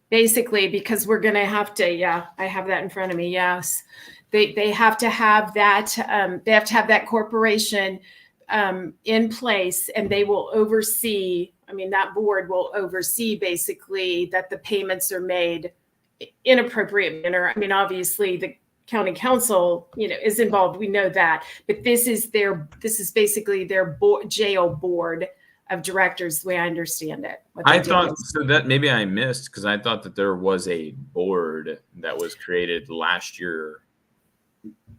Basically, because we're going to have to, I have that in front of me. Yes. They have to have that, that corporation in place, and they will oversee, that board will oversee basically that the payments are made in appropriate manner. Obviously the county council, is involved. We know that, but this is basically their jail board of directors, the way I understand it. I thought so that maybe I missed, because I thought that there was a board that was created last year.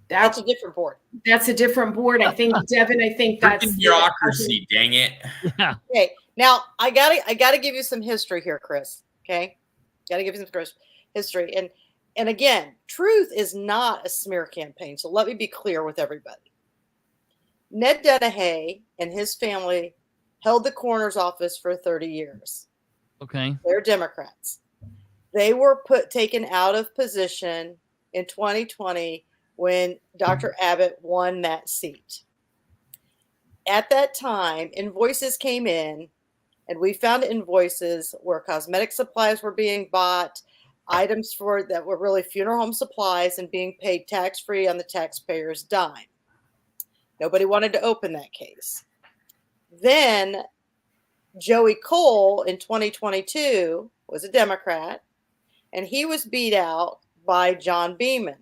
That's a different board. That's a different board. I think, Devin, that's bureaucracy. Dang it. Yeah. Okay. Now I gotta give you some history here, Chris. Okay. Gotta give you some history. And again, truth is not a smear campaign. So let me be clear with everybody. Ned Dennehy and his family held the coroner's office for 30 years. Okay. They're Democrats. They were taken out of position in 2020 when Dr. Abbott won that seat. At that time, invoices came in, and we found invoices where cosmetic supplies were being bought, items that were really funeral home supplies, and being paid tax-free on the taxpayer's dime. Nobody wanted to open that case. Then Joey Cole in 2022 was a Democrat, and he was beat out by John Beeman,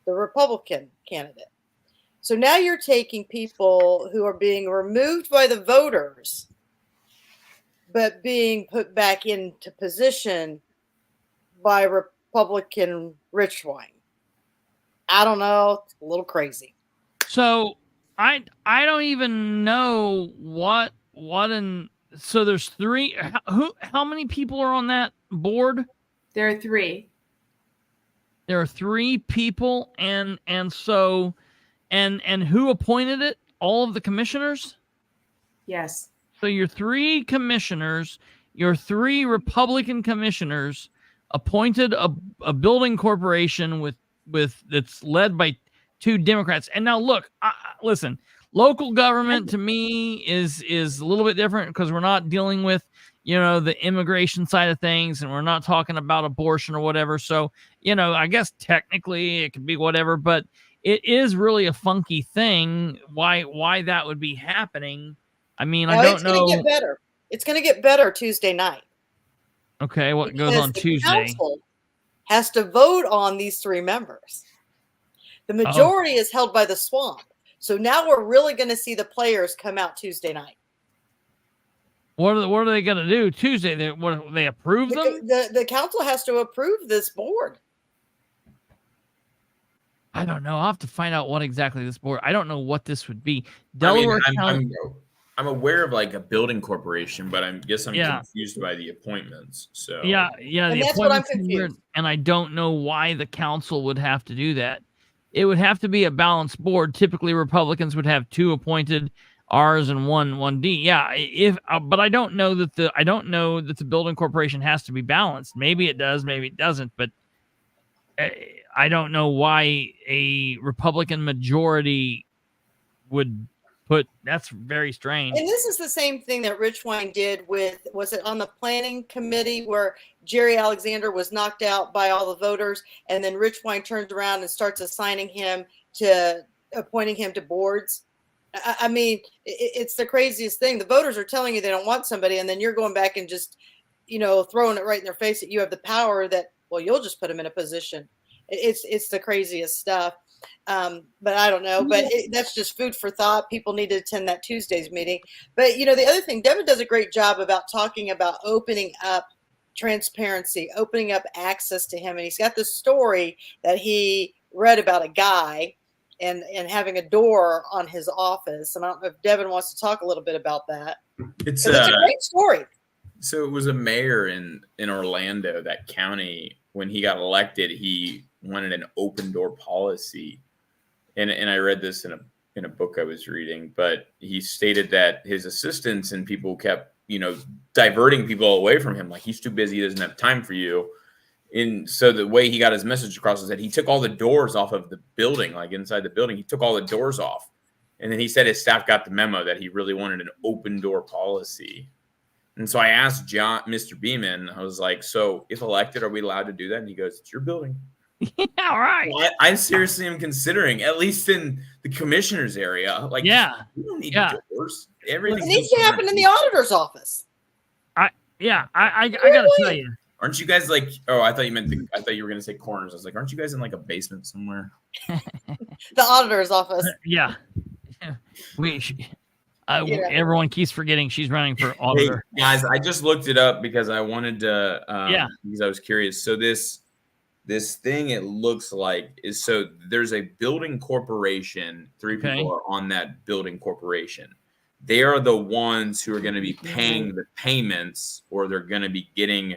the Republican candidate. So now you're taking people who are being removed by the voters, but being put back into position by Republican Richwine. I don't know. It's a little crazy. So I don't even know what so there's three. How many people are on that board? There are three. There are three people, and so who appointed it? All of the commissioners? Yes. So your three commissioners, your three Republican commissioners appointed a building corporation with that's led by two Democrats. And now look, listen, local government to me is a little bit different because we're not dealing with, the immigration side of things, and we're not talking about abortion or whatever. So, I guess technically it could be whatever, but it is really a funky thing why that would be happening. I mean, I don't know. It's going to get better. It's going to get better Tuesday night. Okay, what goes on Tuesday? The council has to vote on these three members. The majority is held by the swamp. So now we're really going to see the players come out Tuesday night. What are they going to do Tuesday? They approve them? The council has to approve this board. I don't know. I'll have to find out what exactly this board. I don't know what this would be. Delaware County. I'm aware of like a building corporation, but I guess I'm confused by the appointments. So yeah, and that's what I'm confused. And I don't know why the council would have to do that. It would have to be a balanced board. Typically, Republicans would have two appointed R's and one D. Yeah, but I don't know that the building corporation has to be balanced. Maybe it does, maybe it doesn't. But I don't know why a Republican majority would put. That's very strange. And this is the same thing that Richwine did was it on the planning committee where Jerry Alexander was knocked out by all the voters, and then Richwine turns around and starts appointing him to boards. I mean, it's the craziest thing. The voters are telling you they don't want somebody, and then you're going back and just, throwing it right in their face that you have the power that, well, you'll just put them in a position. It's the craziest stuff. But I don't know. But that's just food for thought. People need to attend that Tuesday's meeting. But, the other thing, Devin does a great job about talking about opening up transparency, opening up access to him. And he's got this story that he read about a guy and having a door on his office. And I don't know if Devin wants to talk a little bit about that. It's a great story. So it was a mayor in Orlando, that county, when he got elected, he wanted an open door policy. And I read this in a book I was reading, but he stated that his assistants and people kept, diverting people away from him. Like, he's too busy. He doesn't have time for you. And so the way he got his message across is that he took all the doors off of the building, like inside the building, he took all the doors off. And then he said his staff got the memo that he really wanted an open door policy. And so I asked Mr. Beeman, I was like, so if elected, are we allowed to do that? And he goes, it's your building. Yeah, right. Well, I seriously am considering, at least in the commissioner's area, like, we don't need doors. Everything needs to happen in the auditor's office. I gotta tell you. Aren't you guys like? Oh, I thought you were gonna say corners. I was like, aren't you guys in like a basement somewhere? The auditor's office. Yeah. Everyone keeps forgetting she's running for auditor. Hey, guys, I just looked it up because I wanted to. Because I was curious. So this thing, it looks like, is so there's a building corporation. Three people are on that building corporation. They are the ones who are going to be paying the payments, or they're going to be getting.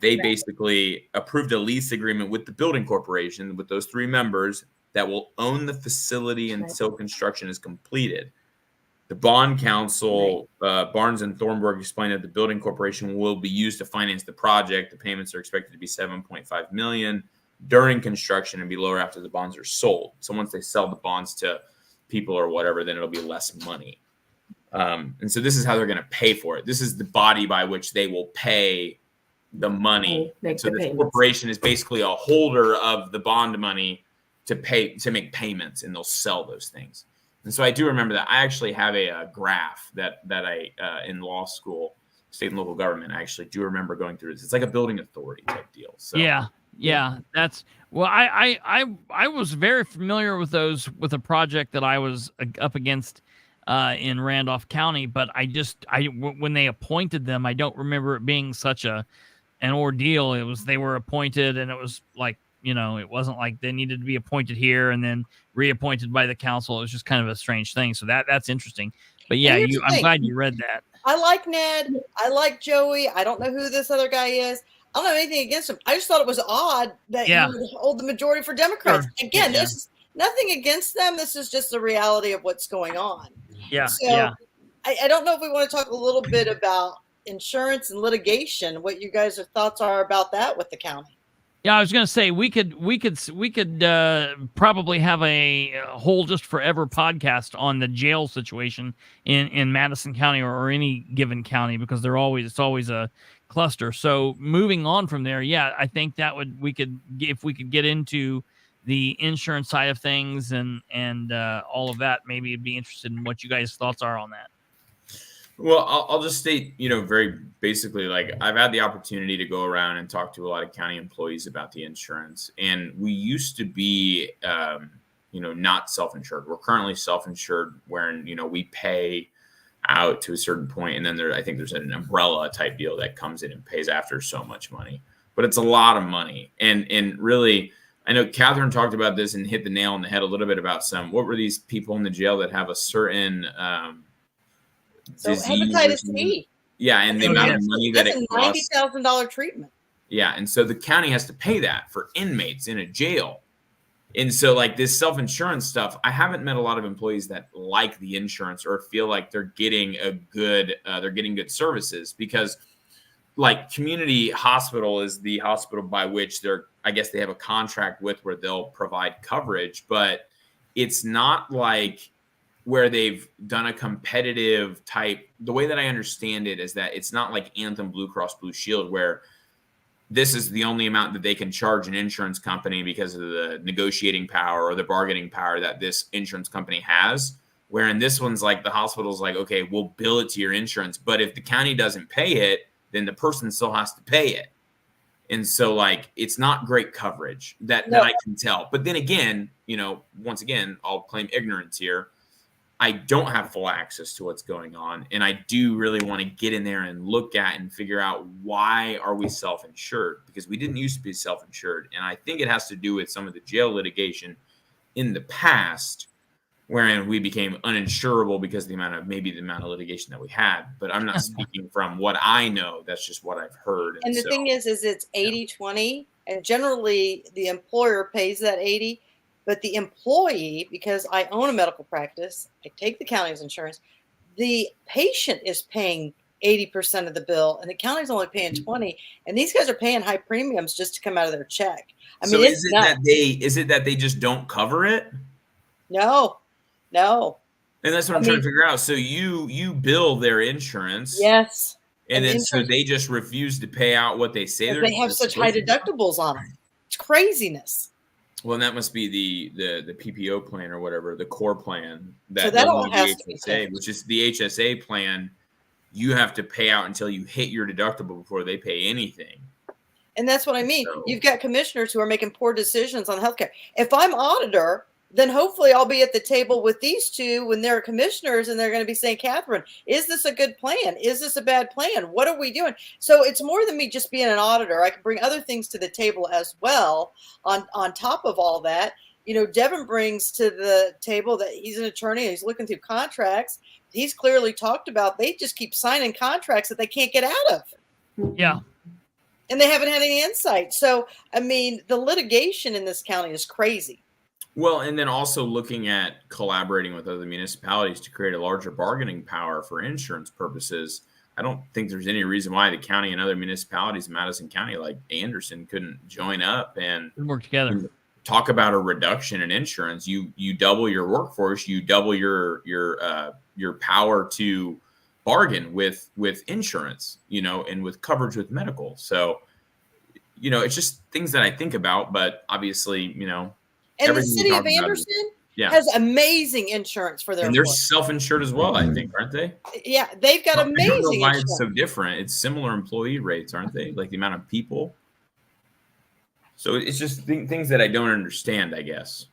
They basically approved a lease agreement with the building corporation with those three members that will own the facility until construction is completed. The bond counsel, Barnes and Thornburg, explained that the building corporation will be used to finance the project. The payments are expected to be $7.5 million during construction and be lower after the bonds are sold. So once they sell the bonds to people or whatever, then it'll be less money. And so this is how they're going to pay for it. This is the body by which they will pay the money. So this corporation is basically a holder of the bond money to make payments, and they'll sell those things. And so I do remember that. I actually have a graph that I in law school, state and local government, I actually do remember going through this. It's like a building authority type deal. So yeah, that's well. I was very familiar with those with a project that I was up against in Randolph County, but when they appointed them, I don't remember it being such an ordeal. It was they were appointed, and it was like, it wasn't like they needed to be appointed here and then reappointed by the council. It was just kind of a strange thing. So that's interesting. But yeah, I'm glad you read that. I like Ned. I like Joey. I don't know who this other guy is. I don't have anything against him. I just thought it was odd that you would hold the majority for Democrats. Sure. Again, there's nothing against them. This is just the reality of what's going on. Yeah. So I don't know if we want to talk a little bit about insurance and litigation, what you guys' thoughts are about that with the county. Yeah, I was going to say we could probably have a whole just forever podcast on the jail situation in Madison County or any given county, because it's always a cluster. So moving on from there, I think that if we could get into the insurance side of things and all of that, maybe it'd be interested in what you guys' thoughts are on that. Well, I'll just state, very basically, like, I've had the opportunity to go around and talk to a lot of county employees about the insurance. And we used to be, not self-insured. We're currently self-insured, wherein, we pay out to a certain point, and then I think there's an umbrella type deal that comes in and pays after so much money. But it's a lot of money. And really, I know Katherine talked about this and hit the nail on the head a little bit about what were these people in the jail that have a certain so hepatitis C. Yeah, and the amount of money that it costs. $90,000 treatment. Yeah, and so the county has to pay that for inmates in a jail. And so, like, this self-insurance stuff, I haven't met a lot of employees that like the insurance or feel like they're getting good services, because, like, community hospital is the hospital by which I guess they have a contract with where they'll provide coverage, but it's not like where they've done a competitive type. The way that I understand it is that it's not like Anthem, Blue Cross Blue Shield, where this is the only amount that they can charge an insurance company because of the negotiating power or the bargaining power that this insurance company has. Wherein this one's like, the hospital's like, okay, we'll bill it to your insurance, but if the county doesn't pay it, then the person still has to pay it. And so, like, it's not great coverage that I can tell. But then again, once again, I'll claim ignorance here. I don't have full access to what's going on. And I do really want to get in there and look at and figure out, why are we self-insured? Because we didn't used to be self-insured. And I think it has to do with some of the jail litigation in the past, wherein we became uninsurable because of the amount of litigation that we had. But I'm not speaking from what I know. That's just what I've heard. And the thing is it's 80-20, and generally the employer pays that 80. But the employee, because I own a medical practice, I take the county's insurance, the patient is paying 80% of the bill, and the county's only paying 20. And these guys are paying high premiums just to come out of their check. I mean, is it that they just don't cover it? No. And that's what I'm trying to figure out. So you bill their insurance. Yes. And then so they just refuse to pay out what they say. They have such high deductibles on them. It's craziness. Well, and that must be the PPO plan or whatever, the core plan that all has to be HSA, which is the HSA plan. You have to pay out until you hit your deductible before they pay anything. And that's what I mean. So, you've got commissioners who are making poor decisions on healthcare. If I'm auditor, then hopefully I'll be at the table with these two when they're commissioners, and they're going to be saying, Katherine, is this a good plan? Is this a bad plan? What are we doing? So it's more than me just being an auditor. I can bring other things to the table as well on top of all that. Devin brings to the table that he's an attorney and he's looking through contracts. He's clearly talked about they just keep signing contracts that they can't get out of. Yeah. And they haven't had any insight. So, I mean, the litigation in this county is crazy. Well, and then also looking at collaborating with other municipalities to create a larger bargaining power for insurance purposes. I don't think there's any reason why the county and other municipalities in Madison County, like Anderson, couldn't join up and work together. Talk about a reduction in insurance. You double your workforce, you double your power to bargain with insurance, and with coverage with medical. So, it's just things that I think about, but obviously, And the city of Anderson, Yeah. has amazing insurance for their And they're employees. self-insured as well, I think, aren't they? Yeah, they've got I don't know amazing why insurance. it's so different. It's similar employee rates, aren't they? Like the amount of people. So it's just things that I don't understand, I guess.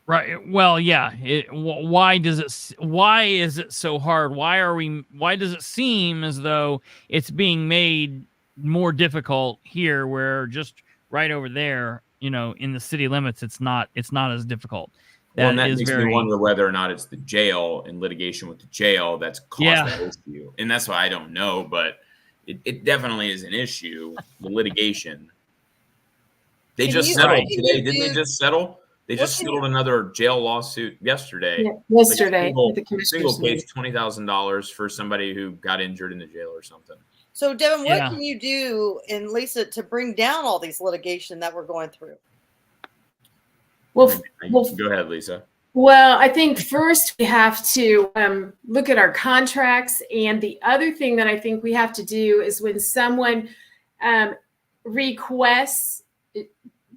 Right. Well, yeah. Why is it so hard? Why does it seem as though it's being made more difficult here, where just right over there, in the city limits, it's not as difficult. And that makes me wonder whether or not it's the jail and litigation with the jail that's caused that issue. And that's why I don't know, but it definitely is an issue, the litigation. They just settled today. Didn't they just settle? They just settled another jail lawsuit yesterday. Yeah, yesterday, like the single case, $20,000 for somebody who got injured in the jail or something. So, Devin, what can you do, and Lisa, to bring down all these litigation that we're going through? Well, go ahead, Lisa. Well, I think first we have to look at our contracts. And the other thing that I think we have to do is when someone requests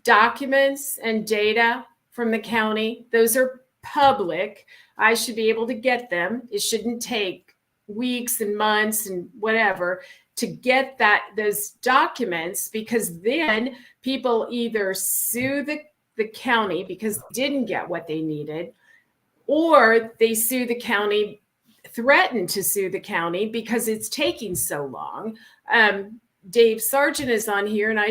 documents and data from the county, those are public. I should be able to get them. It shouldn't take weeks and months and whatever to get those documents, because then people either sue the county because they didn't get what they needed, or they sue the county, threaten to sue the county because it's taking so long. Dave Sargent is on here, and I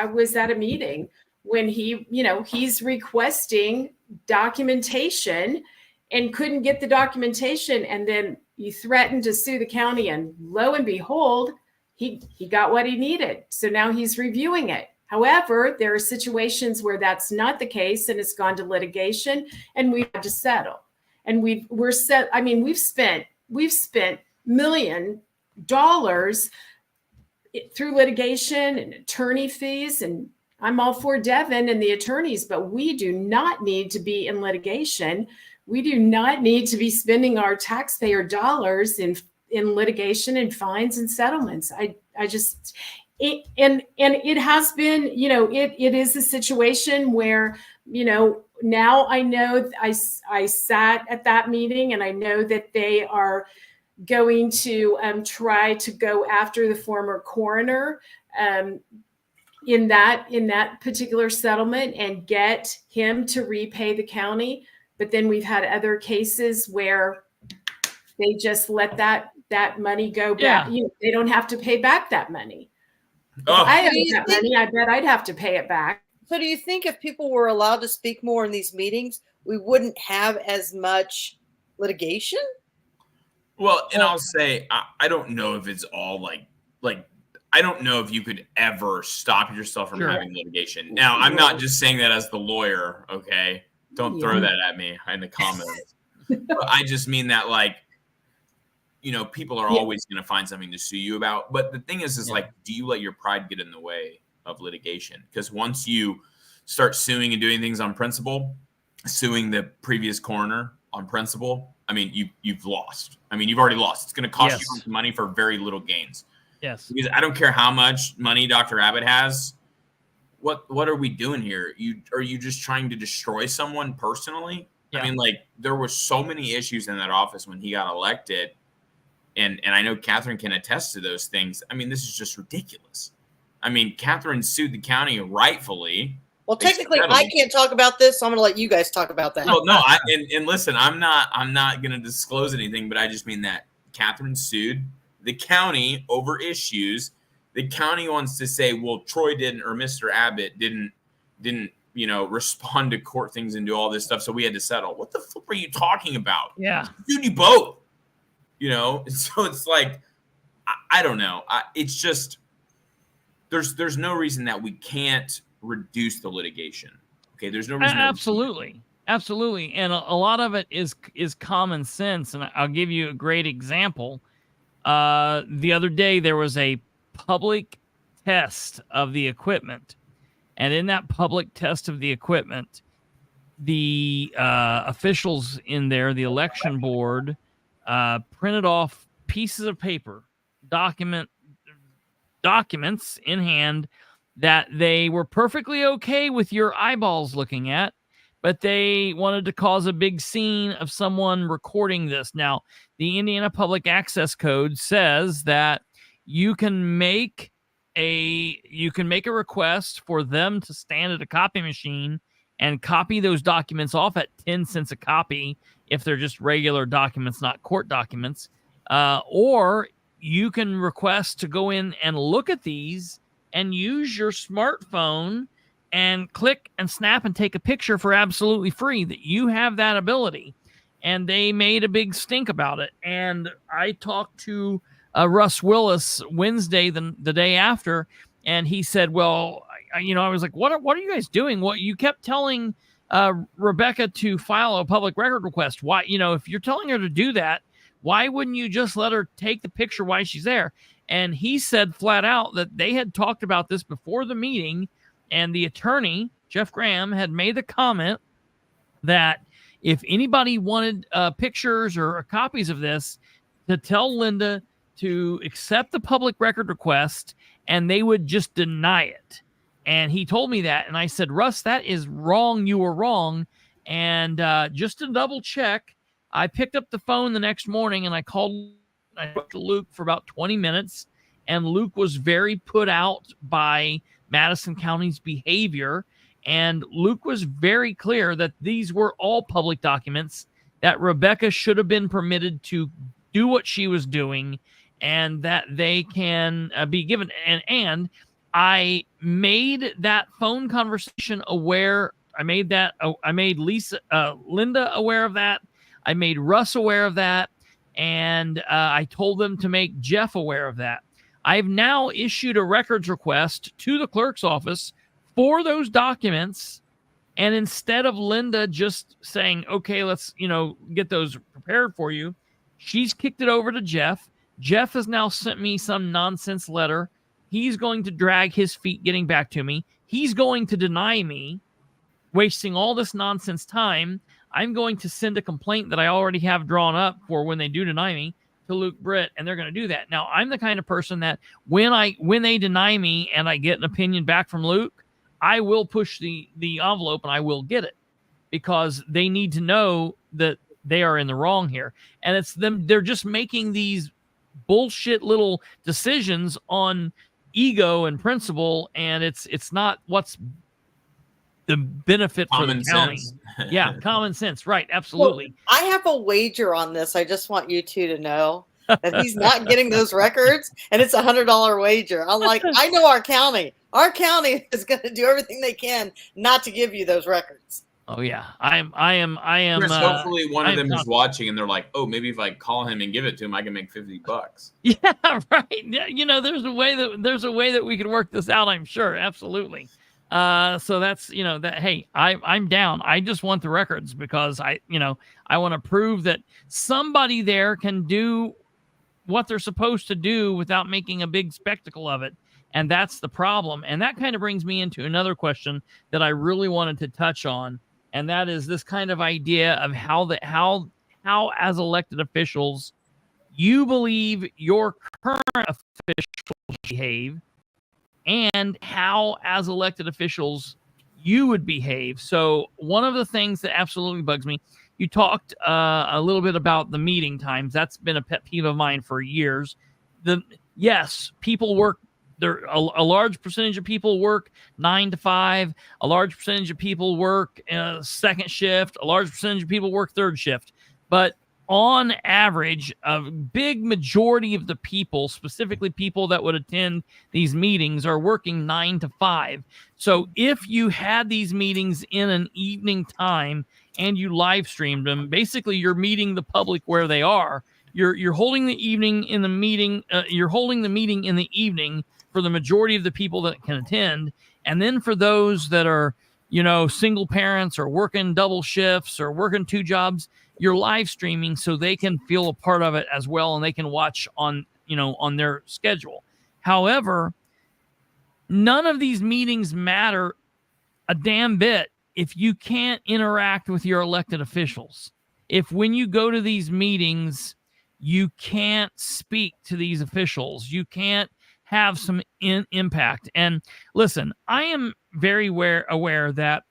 was at a meeting when he's requesting documentation and couldn't get the documentation, and then you threatened to sue the county, and lo and behold, he got what he needed. So now he's reviewing it. However, there are situations where that's not the case, and it's gone to litigation, and we've had to settle. And we've spent $1 million through litigation and attorney fees, and I'm all for Devin and the attorneys, but we do not need to be in litigation. We do not need to be spending our taxpayer dollars in litigation and fines and settlements. It has been, it is a situation where, now I know I sat at that meeting, and I know that they are going to try to go after the former coroner in that particular settlement and get him to repay the county. But then we've had other cases where they just let that money go back. Yeah. They don't have to pay back that money. Oh. If I had that money, I bet I'd have to pay it back. So do you think if people were allowed to speak more in these meetings, we wouldn't have as much litigation? Well, and I'll say, I don't know if it's all like I don't know if you could ever stop yourself from having litigation. Now, I'm not just saying that as the lawyer, okay? Don't throw that at me in the comments. But I just mean that, people are always going to find something to sue you about. But the thing is do you let your pride get in the way of litigation? Because once you start suing and doing things on principle, suing the previous coroner on principle, you've lost. You've already lost. It's going to cost you some money for very little gains. Yes. Because I don't care how much money Dr. Abbott has. What are we doing here? Are you just trying to destroy someone personally? Yeah. There were so many issues in that office when he got elected. And I know Katherine can attest to those things. This is just ridiculous. Katherine sued the county rightfully. Well, technically, I can't talk about this, so I'm going to let you guys talk about that. Well, no, and listen, I'm not going to disclose anything, but I just mean that Katherine sued the county over issues. The county wants to say, well, Troy didn't, or Mr. Abbott didn't, respond to court things and do all this stuff, so we had to settle. What the flip are you talking about? Yeah. Dude, you both. So it's I don't know. It's just there's no reason that we can't reduce the litigation. Okay, there's no reason. Absolutely, and a lot of it is common sense. And I'll give you a great example. The other day there was a public test of the equipment, and in that public test of the equipment, the officials in there, the election board, printed off pieces of paper, documents in hand that they were perfectly okay with your eyeballs looking at, but they wanted to cause a big scene of someone recording this. Now, the Indiana Public Access Code says that you can make a request for them to stand at a copy machine and copy those documents off at 10 cents a copy if they're just regular documents, not court documents. Or you can request to go in and look at these and use your smartphone and click and snap and take a picture for absolutely free. That you have that ability. And they made a big stink about it. And I talked to Russ Willis Wednesday, the day after, and he said, well, I was like, what are you guys doing? What you kept telling Rebecca to file a public record request. Why, if you're telling her to do that, why wouldn't you just let her take the picture while she's there? And he said flat out that they had talked about this before the meeting, and the attorney, Jeff Graham, had made the comment that if anybody wanted pictures or copies of this, to tell Linda to accept the public record request, and they would just deny it. And he told me that, and I said, Russ, that is wrong. You were wrong. And just to double check, I picked up the phone the next morning and I talked to Luke for about 20 minutes, and Luke was very put out by Madison County's behavior. And Luke was very clear that these were all public documents, that Rebecca should have been permitted to do what she was doing, and that they can be given. And I made that phone conversation aware. I made Linda aware of that. I made Russ aware of that. And I told them to make Jeff aware of that. I've now issued a records request to the clerk's office for those documents. And instead of Linda just saying, okay, let's, get those prepared for you, she's kicked it over to Jeff. Jeff has now sent me some nonsense letter. He's going to drag his feet getting back to me. He's going to deny me, wasting all this nonsense time. I'm going to send a complaint that I already have drawn up for when they do deny me to Luke Britt, and they're going to do that. Now, I'm the kind of person that when they deny me and I get an opinion back from Luke, I will push the envelope and I will get it, because they need to know that they are in the wrong here. And it's them. They're just making these bullshit little decisions on ego and principle, and it's not what's the benefit for the county. Yeah, common sense, right? Absolutely. Well, I have a wager on this. I just want you two to know that he's not getting those records, and it's $100 wager. I'm like, I know our county. Our county is going to do everything they can not to give you those records. Oh yeah, I am. Chris, hopefully one of them is watching, and they're like, "Oh, maybe if I call him and give it to him, I can make $50." Yeah, right. Yeah, there's a way that we can work this out. I'm sure, absolutely. So that's that. Hey, I'm down. I just want the records, because I want to prove that somebody there can do what they're supposed to do without making a big spectacle of it. And that's the problem. And that kind of brings me into another question that I really wanted to touch on. And that is this kind of idea of how as elected officials, you believe your current officials behave, and how as elected officials you would behave. So one of the things that absolutely bugs me, you talked a little bit about the meeting times. That's been a pet peeve of mine for years. Yes, people work. A large percentage of people work 9 to 5. A large percentage of people work second shift. A large percentage of people work third shift. But on average, a big majority of the people, specifically people that would attend these meetings, are working 9 to 5. So if you had these meetings in an evening time and you live streamed them, basically you're meeting the public where they are. You're holding the evening in the meeting. You're holding the meeting in the evening for the majority of the people that can attend. And then for those that are, single parents or working double shifts or working 2 jobs, you're live streaming so they can feel a part of it as well, and they can watch on their schedule. However, none of these meetings matter a damn bit if you can't interact with your elected officials. If when you go to these meetings, you can't speak to these officials, you can't have some impact. And listen, I am very aware that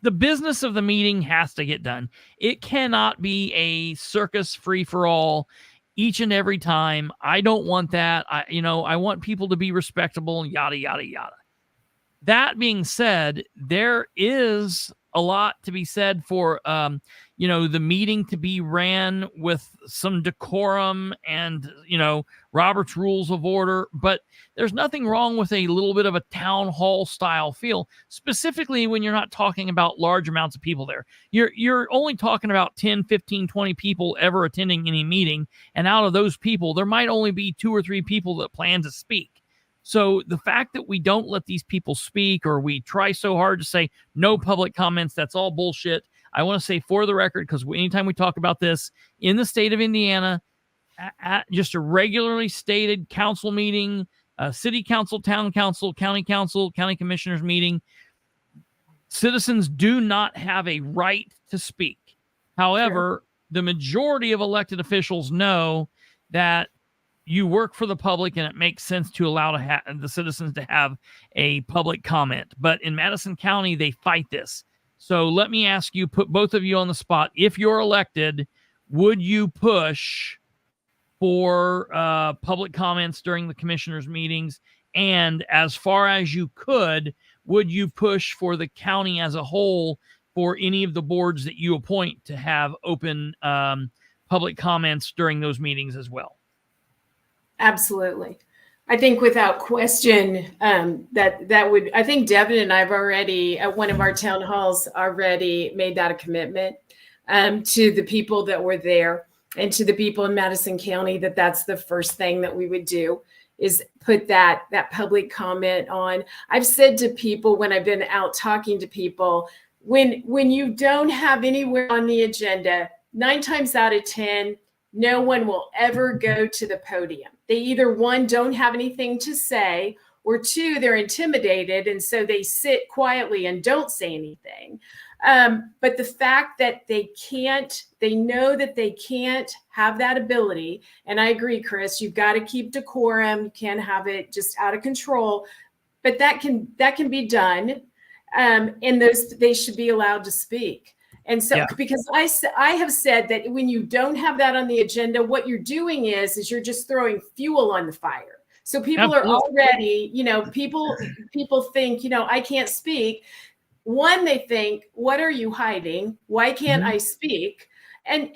the business of the meeting has to get done. It cannot be a circus free for all each and every time. I don't want that. I want people to be respectable and yada, yada, yada. That being said, there is a lot to be said for, the meeting to be ran with some decorum and, Robert's Rules of Order. But there's nothing wrong with a little bit of a town hall style feel, specifically when you're not talking about large amounts of people there. You're only talking about 10, 15, 20 people ever attending any meeting. And out of those people, there might only be 2 or 3 people that plan to speak. So the fact that we don't let these people speak, or we try so hard to say no public comments, that's all bullshit. I want to say for the record, because anytime we talk about this in the state of Indiana, at just a regularly stated council meeting, city council, town council, county commissioners meeting, citizens do not have a right to speak. However, the majority of elected officials know that you work for the public, and it makes sense to allow the citizens to have a public comment. But in Madison County, they fight this. So let me ask you, put both of you on the spot. If you're elected, would you push for public comments during the commissioners' meetings? And as far as you could, would you push for the county as a whole for any of the boards that you appoint to have open public comments during those meetings as well? Absolutely. I think without question that would, I think Devin and I've already at one of our town halls already made that a commitment to the people that were there and to the people in Madison County, that's the first thing that we would do is put that public comment on. I've said to people when I've been out talking to people, when you don't have anywhere on the agenda, 9 times out of 10, no one will ever go to the podium. They either, 1, don't have anything to say, or 2, they're intimidated. And so they sit quietly and don't say anything. But the fact that they know that they can't have that ability. And I agree, Chris, you've got to keep decorum. You can't have it just out of control, but that can be done. And they should be allowed to speak. And so, because I have said that when you don't have that on the agenda, what you're doing is you're just throwing fuel on the fire. So people are already, people think, I can't speak. 1, they think, what are you hiding? Why can't I speak? And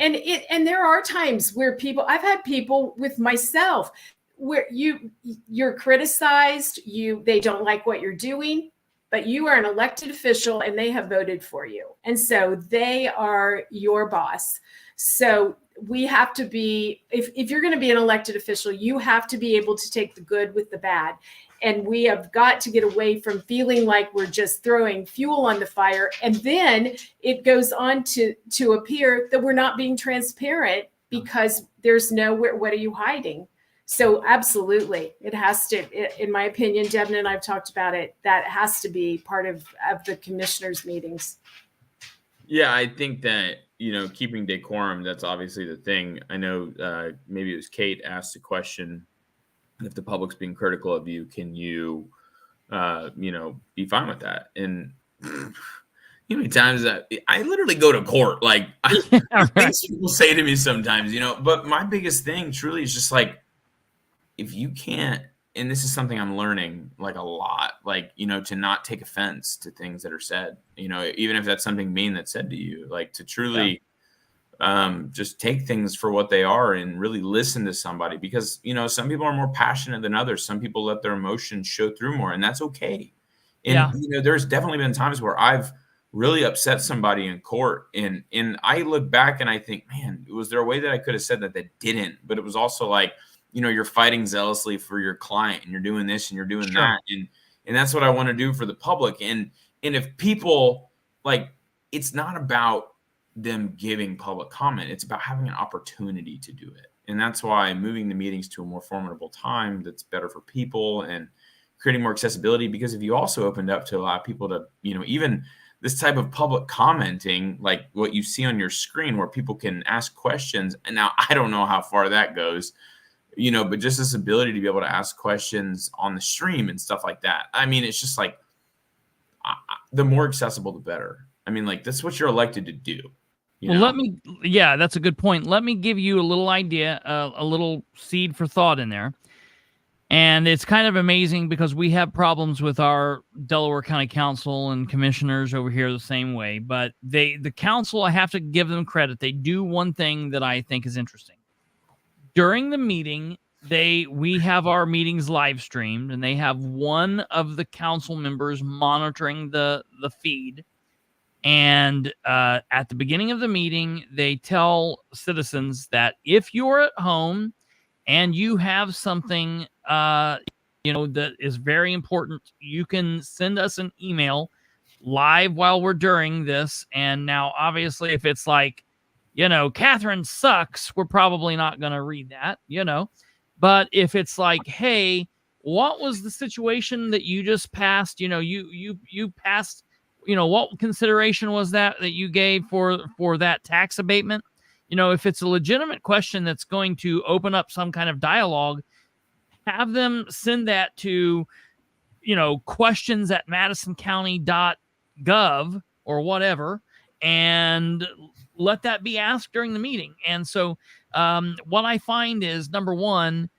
there are times where I've had people with myself where you're criticized, they don't like what you're doing, but you are an elected official and they have voted for you. And so they are your boss. So we have to be, if you're going to be an elected official, you have to be able to take the good with the bad. And we have got to get away from feeling like we're just throwing fuel on the fire. And then it goes on to appear that we're not being transparent because there's what are you hiding? So absolutely, it has to, in my opinion, Devin and I've talked about it, that has to be part of the commissioners' meetings. Yeah, I think that, keeping decorum, that's obviously the thing. I know maybe it was Kate asked a question, if the public's being critical of you, can you, be fine with that? And how many times that I literally go to court, like things people say to me sometimes, but my biggest thing truly is just like, if you can't, and this is something I'm learning like a lot, like, to not take offense to things that are said, even if that's something mean that's said to you, like to truly just take things for what they are and really listen to somebody, because, some people are more passionate than others. Some people let their emotions show through more, and that's okay. And, there's definitely been times where I've really upset somebody in court, and I look back and I think, man, was there a way that I could have said that didn't? But it was also like, you're fighting zealously for your client and you're doing this and you're doing that. And that's what I want to do for the public. And if people like, it's not about them giving public comment. It's about having an opportunity to do it. And that's why moving the meetings to a more formidable time that's better for people and creating more accessibility. Because if you also opened up to allow people to, even this type of public commenting, like what you see on your screen where people can ask questions. And now I don't know how far that goes, but just this ability to be able to ask questions on the stream and stuff like that. I mean, it's just like the more accessible, the better. I mean, like, that's what you're elected to do. Well, that's a good point. Let me give you a little idea, a little seed for thought in there. And it's kind of amazing because we have problems with our Delaware County Council and commissioners over here the same way. But the council, I have to give them credit. They do one thing that I think is interesting. During the meeting, we have our meetings live streamed, and they have one of the council members monitoring the feed. And at the beginning of the meeting, they tell citizens that if you're at home and you have something that is very important, you can send us an email live while we're doing this. And now, obviously, if it's like, Katherine sucks, we're probably not going to read that, But if it's like, hey, what was the situation that you just passed? You passed, what consideration was that you gave for that tax abatement? If it's a legitimate question that's going to open up some kind of dialogue, have them send that to, questions at madisoncounty.gov or whatever, and let that be asked during the meeting. And so what I find is, number one,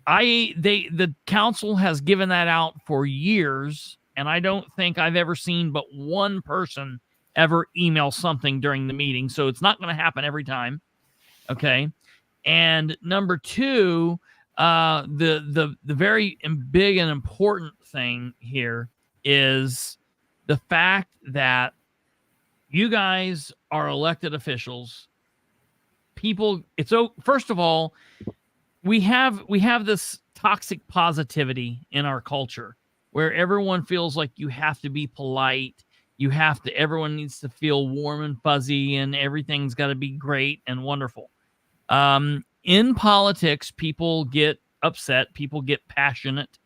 the council has given that out for years, and I don't think I've ever seen but one person ever email something during the meeting. So it's not going to happen every time. Okay. And number two, the very big and important thing here is the fact that you guys are elected officials. First of all, we have this toxic positivity in our culture where everyone feels like you have to be polite. Everyone needs to feel warm and fuzzy, and everything's got to be great and wonderful. In politics, people get upset. People get passionate.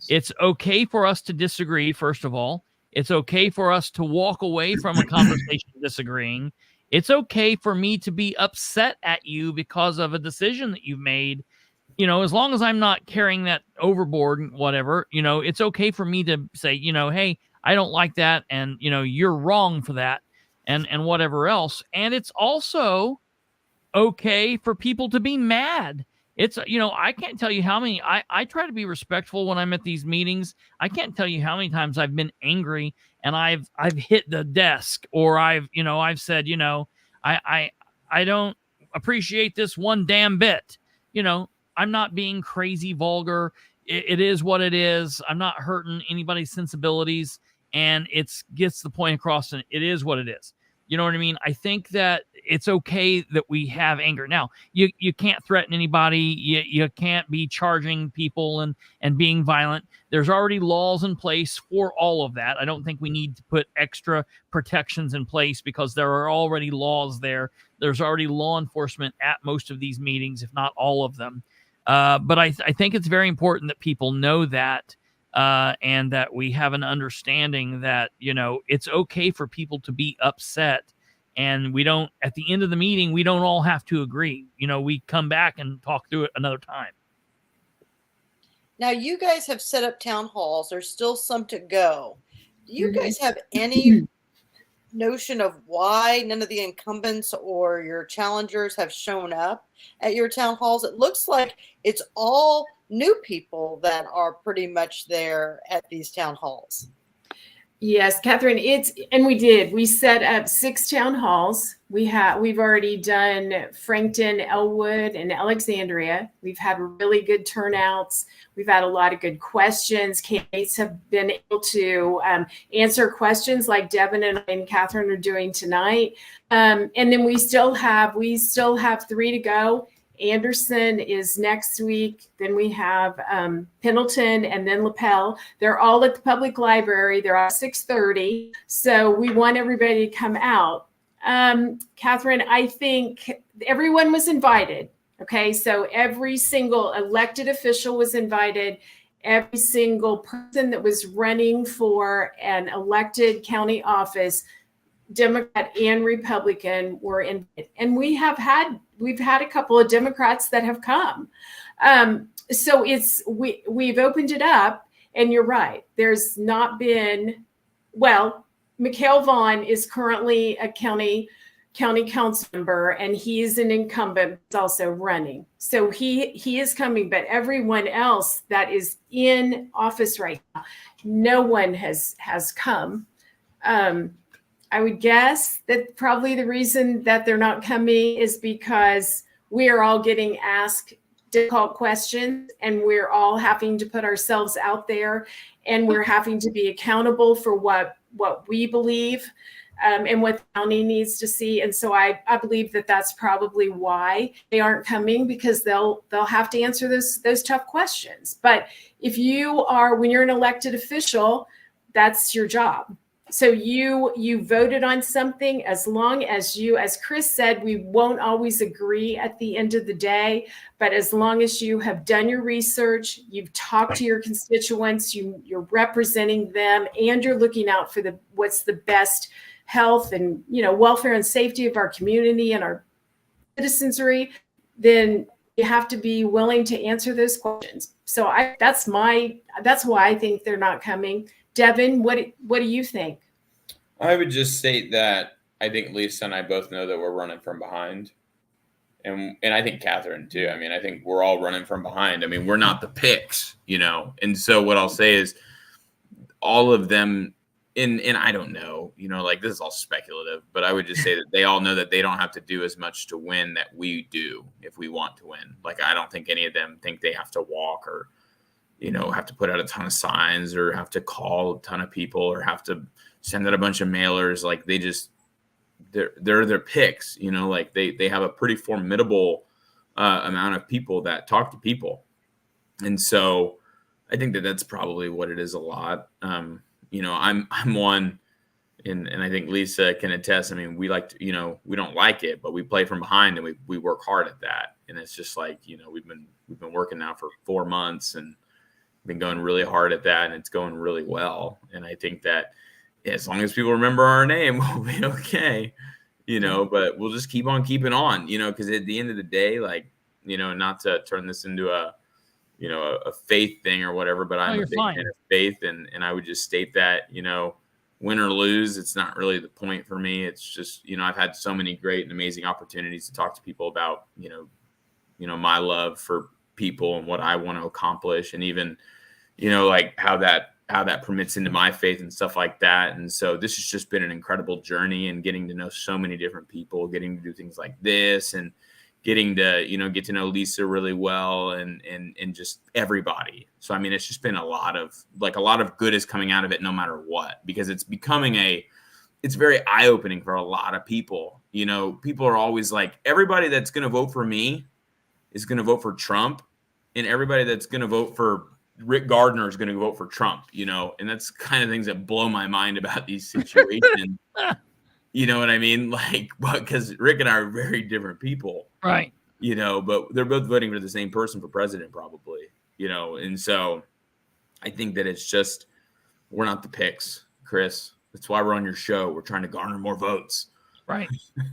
It's okay for us to disagree, first of all. It's okay for us to walk away from a conversation disagreeing. It's okay for me to be upset at you because of a decision that you've made. As long as I'm not carrying that overboard, whatever, it's okay for me to say, hey, I don't like that. And, you're wrong for that and whatever else. And it's also okay for people to be mad. It's, I can't tell you how many, I try to be respectful when I'm at these meetings. I can't tell you how many times I've been angry and I've hit the desk, or I've said, I don't appreciate this one damn bit. I'm not being crazy vulgar. It is what it is. I'm not hurting anybody's sensibilities, and it gets the point across, and it is what it is. You know what I mean? I think that it's okay that we have anger. Now, you can't threaten anybody. You can't be charging people and being violent. There's already laws in place for all of that. I don't think we need to put extra protections in place because there are already laws there. There's already law enforcement at most of these meetings, if not all of them. But I think it's very important that people know that, and that we have an understanding that, it's okay for people to be upset. And we don't, at the end of the meeting, we don't all have to agree. We come back and talk through it another time. Now, you guys have set up town halls. There's still some to go. Do you guys have any notion of why none of the incumbents or your challengers have shown up at your town halls? It looks like it's all new people that are pretty much there at these town halls. Yes, Catherine, we set up 6 town halls. We've already done Frankton, Elwood, and Alexandria. We've had really good turnouts. We've had a lot of good questions. Candidates have been able to answer questions like Devin and Katherine are doing tonight. And then we still have 3 to go. Anderson is next week. Then we have Pendleton and then LaPel. They're all at the public library. They're all 6:30. So we want everybody to come out. Katherine, I think everyone was invited. Okay. So every single elected official was invited. Every single person that was running for an elected county office, Democrat and Republican, were invited. And we've had a couple of Democrats that have come. So we've opened it up, and you're right. There's not been, Mikhail Vaughn is currently a county council member, and he is an incumbent, also running. So he is coming, but everyone else that is in office right now, no one has come. I would guess that probably the reason that they're not coming is because we are all getting asked difficult questions, and we're all having to put ourselves out there, and we're having to be accountable for what we believe and what the county needs to see. And so I believe that that's probably why they aren't coming, because they'll have to answer those tough questions. But if when you're an elected official, that's your job. So you voted on something, as long as as Chris said, we won't always agree at the end of the day, but as long as you have done your research, you've talked to your constituents, you're representing them, and you're looking out for what's the best health and welfare and safety of our community and our citizenry, then you have to be willing to answer those questions. So that's why I think they're not coming. Devin, what do you think? I would just state that I think Lisa and I both know that we're running from behind. And I think Katherine too. I mean, I think we're all running from behind. I mean, we're not the picks, And so what I'll say is all of them, and I don't know, like this is all speculative, but I would just say that they all know that they don't have to do as much to win that we do if we want to win. Like, I don't think any of them think they have to walk or have to put out a ton of signs or have to call a ton of people or have to send out a bunch of mailers. Like they're their picks, like they have a pretty formidable amount of people that talk to people. And so I think that that's probably what it is a lot. I'm one, and I think Lisa can attest. I mean, we like to, we don't like it, but we play from behind and we work hard at that. And it's just like, we've been working now for 4 months and been going really hard at that, and it's going really well. And I think that as long as people remember our name, we'll be okay, but we'll just keep on keeping on, because at the end of the day, like, not to turn this into a faith thing or whatever, but I'm a big fan of faith. And I would just state that, win or lose, it's not really the point for me. It's just, I've had so many great and amazing opportunities to talk to people about, my love for people and what I want to accomplish, and even, like how that permits into my faith and stuff like that. And so this has just been an incredible journey, and getting to know so many different people, getting to do things like this, and getting to, get to know Lisa really well, and just everybody. So, I mean, it's just been a lot of good is coming out of it, no matter what, because it's becoming it's very eye-opening for a lot of people. People are always like, everybody that's going to vote for me is going to vote for Trump, and everybody that's going to vote for Rick Gardner is going to vote for Trump, and that's kind of things that blow my mind about these situations. You know what I mean? Like, because Rick and I are very different people, right? But they're both voting for the same person for president, probably, and so I think that it's just, we're not the picks, Chris. That's why we're on your show. We're trying to garner more votes. Right.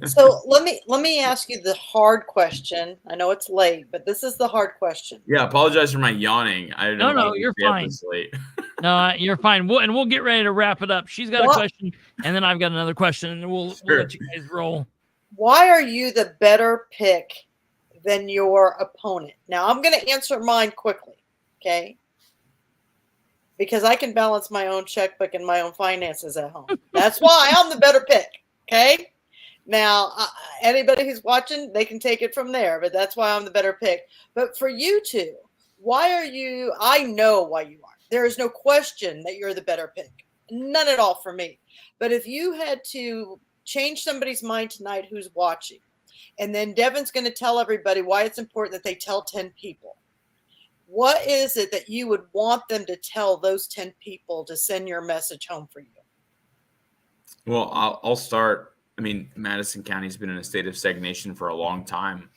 So let me ask you the hard question. I know it's late, but this is the hard question. Yeah, apologize for my yawning. No, you're fine. No, you're fine. We'll get ready to wrap it up. She's got a question, and then I've got another question, and we'll let you guys roll. Why are you the better pick than your opponent? Now, I'm going to answer mine quickly, okay? Because I can balance my own checkbook and my own finances at home. That's why I'm the better pick, okay? Now, anybody who's watching, they can take it from there, but that's why I'm the better pick. But for you two, why are you? I know why you are. There is no question that you're the better pick. None at all for me. But if you had to change somebody's mind tonight who's watching, and then Devin's going to tell everybody why it's important that they tell 10 people, what is it that you would want them to tell those 10 people to send your message home for you? Well, I'll start. I mean, Madison County has been in a state of stagnation for a long time.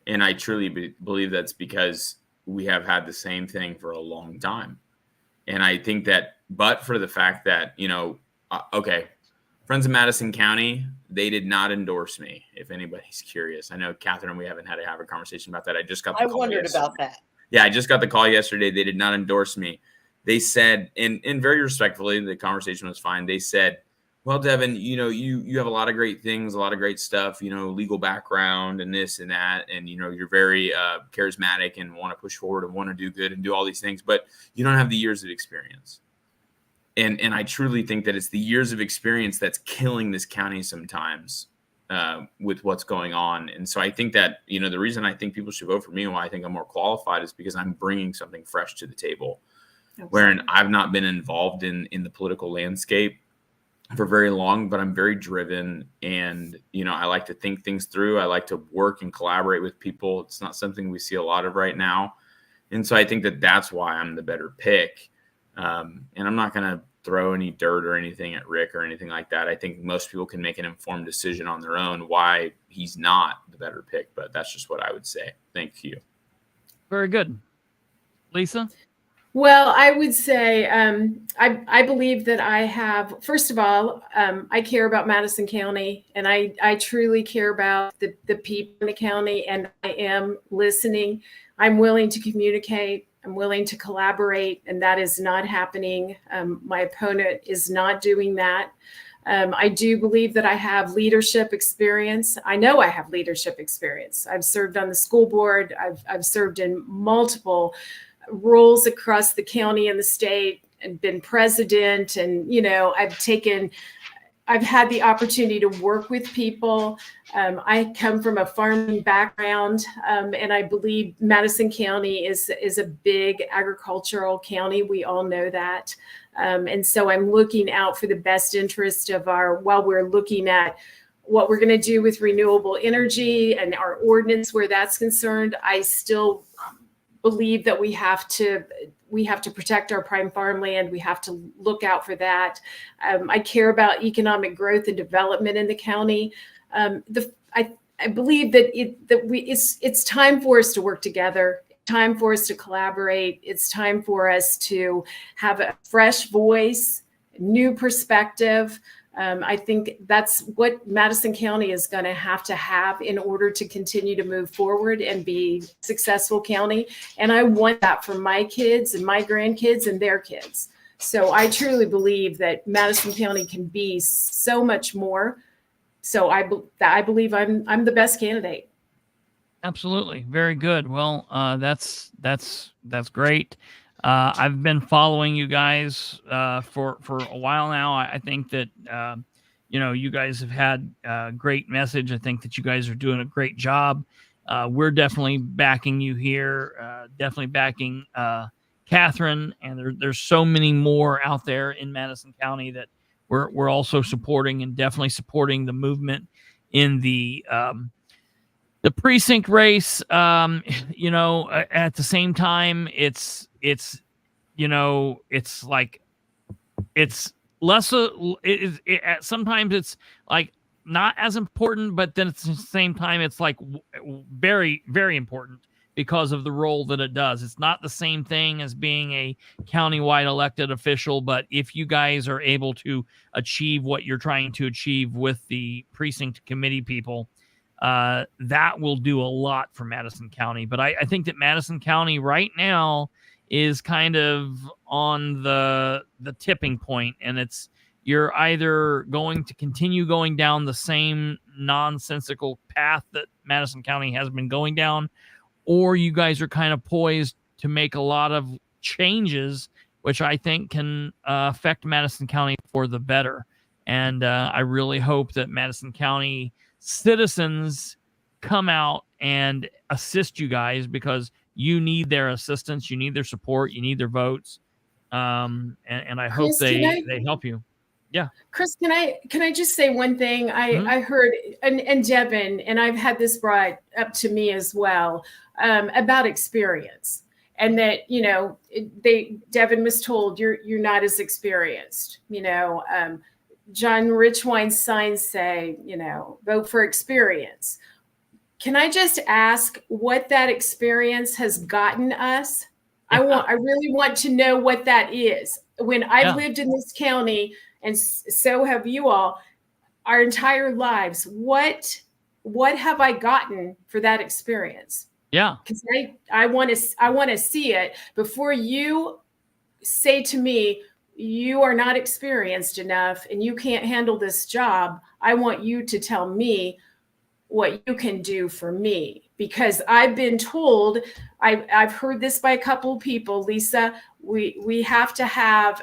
And I truly believe that's because we have had the same thing for a long time. And I think that, but for the fact that, Friends of Madison County, they did not endorse me, if anybody's curious. I know, Katherine, we haven't had to have a conversation about that. I just got the call. I wondered yesterday. about that. Yeah, I just got the call yesterday. They did not endorse me. They said, and very respectfully, the conversation was fine. They said, Well, Devin, you have a lot of great things, a lot of great stuff, legal background and this and that. And, you're very charismatic and want to push forward and want to do good and do all these things, but you don't have the years of experience. And I truly think that it's the years of experience that's killing this county sometimes with what's going on. And so I think that, the reason I think people should vote for me and why I think I'm more qualified is because I'm bringing something fresh to the table. Wherein I've not been involved in the political landscape for very long, but I'm very driven and, I like to think things through. I like to work and collaborate with people. It's not something we see a lot of right now. And so I think that that's why I'm the better pick. And I'm not going to throw any dirt or anything at Rick or anything like that. I think most people can make an informed decision on their own why he's not the better pick, but that's just what I would say. Thank you. Very good. Lisa? Well, I would say I believe that I have, first of all, I care about Madison County, and I truly care about the people in the county, and I am listening. I'm willing to communicate. I'm willing to collaborate, and that is not happening. My opponent is not doing that. I do believe that I have leadership experience. I know I have leadership experience. I've served on the school board. I've served in multiple roles across the county and the state and been president. And, I've had the opportunity to work with people. I come from a farming background, and I believe Madison County is a big agricultural county. We all know that. And so I'm looking out for the best interest of while we're looking at what we're going to do with renewable energy and our ordinance where that's concerned, I still believe that we have to protect our prime farmland. We have to look out for that. I care about economic growth and development in the county. I believe that it's time for us to work together. Time for us to collaborate. It's time for us to have a fresh voice, new perspective. I think that's what Madison County is going to have in order to continue to move forward and be a successful county. And I want that for my kids and my grandkids and their kids. So I truly believe that Madison County can be so much more. So I believe I'm the best candidate. Absolutely. Very good. Well, that's great. I've been following you guys for a while now. I think that you guys have had a great message. I think that you guys are doing a great job. We're definitely backing you here. Definitely backing Katherine, and there's so many more out there in Madison County that we're also supporting, and definitely supporting the movement in the precinct race. At the same time, it's like it's less sometimes it's like not as important, but then at the same time it's like very, very important because of the role that it does. It's not the same thing as being a countywide elected official, but if you guys are able to achieve what you're trying to achieve with the precinct committee people, that will do a lot for Madison County. But I think that Madison County right now is kind of on the tipping point, and you're either going to continue going down the same nonsensical path that Madison County has been going down, or you guys are kind of poised to make a lot of changes, which I think can affect Madison County for the better. And I really hope that Madison County citizens come out and assist you guys, because you need their assistance, you need their support, you need their votes, and I hope Chris, they help you. Yeah, Chris, can I just say one thing? I heard and Devin, and I've had this brought up to me as well, about experience, and that Devin was told you're not as experienced. John Richwine's signs say, vote for experience. Can I just ask what that experience has gotten us? I really want to know what that is. When I've lived in this county, and so have you all, our entire lives, what have I gotten for that experience? Yeah. Because I want to see it before you say to me, you are not experienced enough and you can't handle this job. I want you to tell me what you can do for me, because I've been told, I've heard this by a couple of people, Lisa, we have to have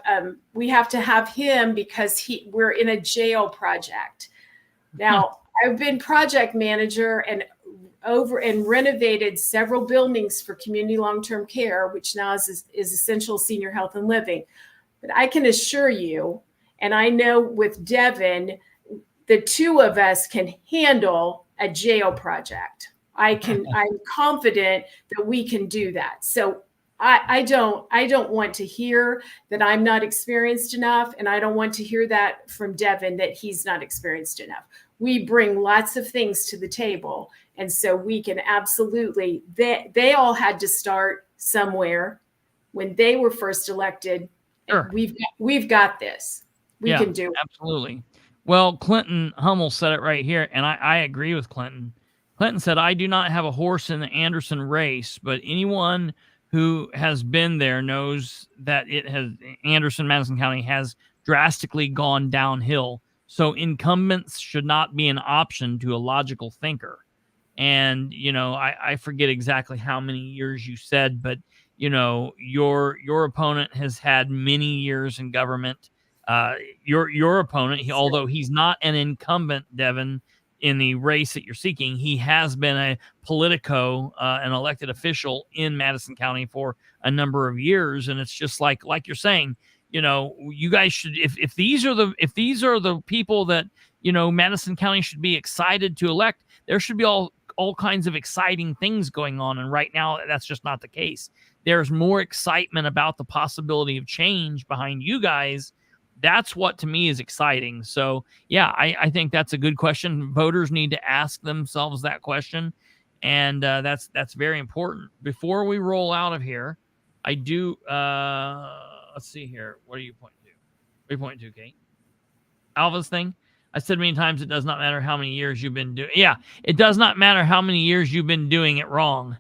him because we're in a jail project. Now, I've been project manager and renovated several buildings for community long-term care, which now is essential senior health and living. But I can assure you, and I know with Devin, the two of us can handle a jail project. I'm confident that we can do that. So I don't want to hear that I'm not experienced enough, and I don't want to hear that from Devin that he's not experienced enough. We bring lots of things to the table, and so we can absolutely. They all had to start somewhere when they were first elected. Sure. We've got this. We can do it. Absolutely. Well, Clinton Hummel said it right here, and I agree with Clinton. Clinton said, I do not have a horse in the Anderson race, but anyone who has been there knows that Madison County has drastically gone downhill. So incumbents should not be an option to a logical thinker. And, I forget exactly how many years you said, but, your opponent has had many years in government. Your opponent, although he's not an incumbent, Devin, in the race that you're seeking, he has been a politico, an elected official in Madison County for a number of years. And it's just like you're saying, you guys should, if these are the people that, Madison County should be excited to elect, there should be all kinds of exciting things going on. And right now, that's just not the case. There's more excitement about the possibility of change behind you guys. That's what to me is exciting. So yeah, I think that's a good question. Voters need to ask themselves that question. And that's very important. Before we roll out of here, I do, let's see here. What are you pointing to? What are you pointing to, Kate? Alva's thing? I said many times, it does not matter how many years you've been doing. Yeah, it does not matter how many years you've been doing it wrong.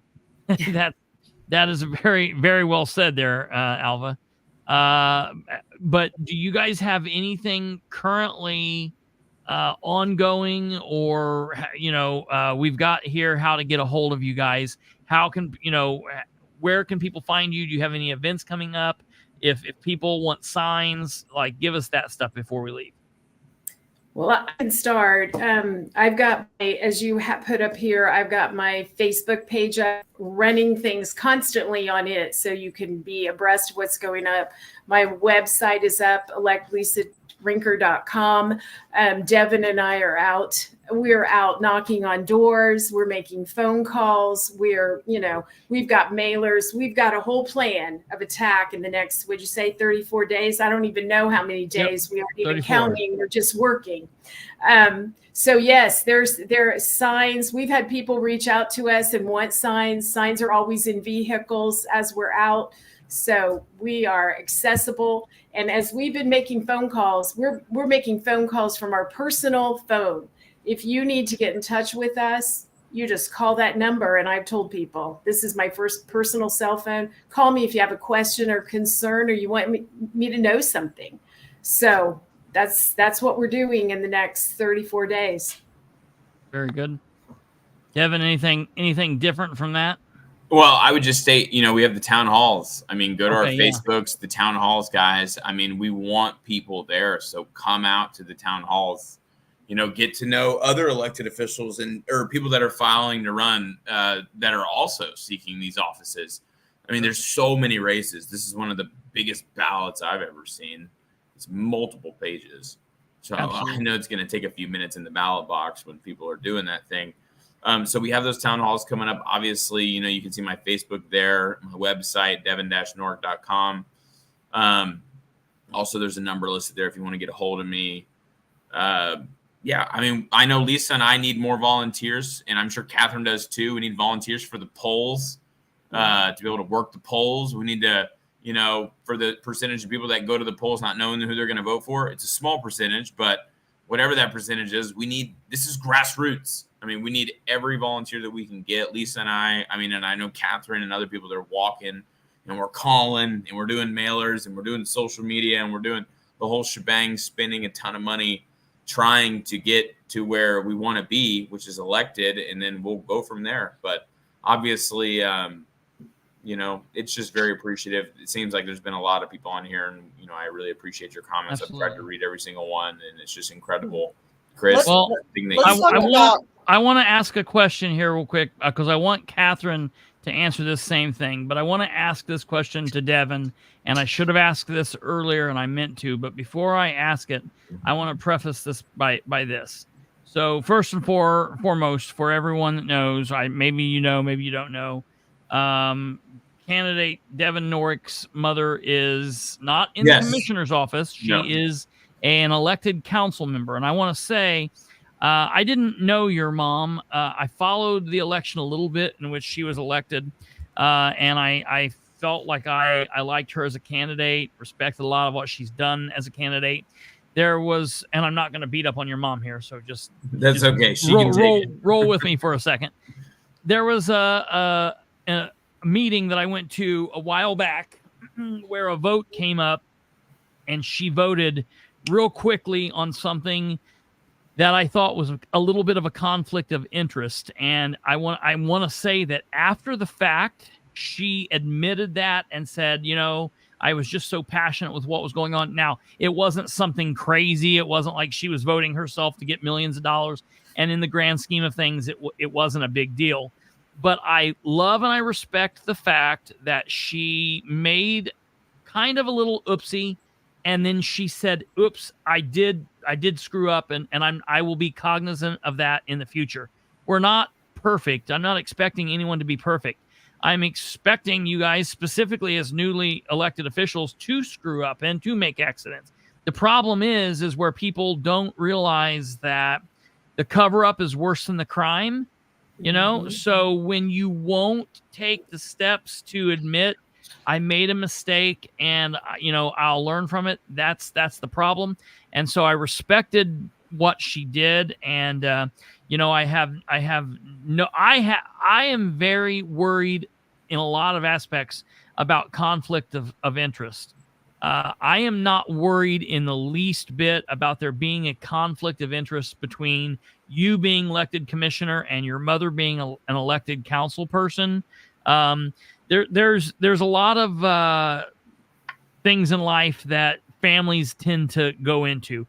That is very, very well said there, Alva. But do you guys have anything currently ongoing, or we've got here how to get a hold of you guys? How can where can people find you? Do you have any events coming up? If people want signs, give us that stuff before we leave. Well, I can start. I've got, as you put up here, I've got my Facebook page up, running things constantly on it, so you can be abreast of what's going up. My website is up, electlisarinker.com. Devin and I are out. We're out knocking on doors. We're making phone calls. We've got mailers. We've got a whole plan of attack in the next, 34 days? I don't even know how many days. We aren't even counting. We're just working. So yes, there are signs. We've had people reach out to us and want signs. Signs are always in vehicles as we're out. So we are accessible. And as we've been making phone calls, we're making phone calls from our personal phone. If you need to get in touch with us, you just call that number. And I've told people, this is my first personal cell phone. Call me if you have a question or concern, or you want me to know something. So that's what we're doing in the next 34 days. Very good. Devin, anything different from that? Well, I would just state, we have the town halls. I mean, go to our Facebooks, the town halls, guys. I mean, we want people there. So come out to the town halls, get to know other elected officials or people that are filing to run that are also seeking these offices. I mean, there's so many races. This is one of the biggest ballots I've ever seen. It's multiple pages. So I know it's going to take a few minutes in the ballot box when people are doing that thing. So we have those town halls coming up. Obviously, you can see my Facebook there, my website, devin-norrick.com. Also, there's a number listed there if you want to get a hold of me. Yeah, I mean, I know Lisa and I need more volunteers, and I'm sure Katherine does too. We need volunteers for the polls to be able to work the polls. We need to, for the percentage of people that go to the polls not knowing who they're going to vote for. It's a small percentage, but whatever that percentage is, this is grassroots. I mean, we need every volunteer that we can get. Lisa and I mean, and I know Katherine and other people that are walking, and we're calling and we're doing mailers and we're doing social media and we're doing the whole shebang, spending a ton of money trying to get to where we want to be, which is elected, and then we'll go from there. But obviously, you know, it's just very appreciative. It seems like there's been a lot of people on here, and, you know, I really appreciate your comments. Absolutely. I've tried to read every single one, and it's just incredible. Chris, Well, let's I want to ask a question here real quick because I want Katherine to answer this same thing, but I want to ask this question to Devin, and I should have asked this earlier, and I meant to, but before I ask it, I want to preface this by this. So first and foremost, for everyone that knows, maybe you know, maybe you don't know, candidate Devin Norrick's mother is not in the commissioner's office. She is an elected council member, and I want to say, I didn't know your mom. I followed the election a little bit in which she was elected, and I felt like I liked her as a candidate, respected a lot of what she's done as a candidate. There was, and I'm not going to beat up on your mom here, so just okay. She roll with me for a second. There was a meeting that I went to a while back where a vote came up, and she voted real quickly on something that I thought was a little bit of a conflict of interest. And I want to say that after the fact, she admitted that and said, you know, I was just so passionate with what was going on. Now, it wasn't something crazy. It wasn't like she was voting herself to get millions of dollars. And in the grand scheme of things, it wasn't a big deal. But I love and I respect the fact that she made kind of a little oopsie. And then she said, oops, I did screw up, and I will be cognizant of that in the future. We're not perfect. I'm not expecting anyone to be perfect. I'm expecting you guys, specifically as newly elected officials, to screw up and to make accidents. The problem is where people don't realize that the cover-up is worse than the crime, you know? Mm-hmm. So when you won't take the steps to admit, I made a mistake, and you know, I'll learn from it. That's the problem. And so I respected what she did, and you know, I am very worried in a lot of aspects about conflict of interest. I am not worried in the least bit about there being a conflict of interest between you being elected commissioner and your mother being an elected council person. There's a lot of things in life that families tend to go into.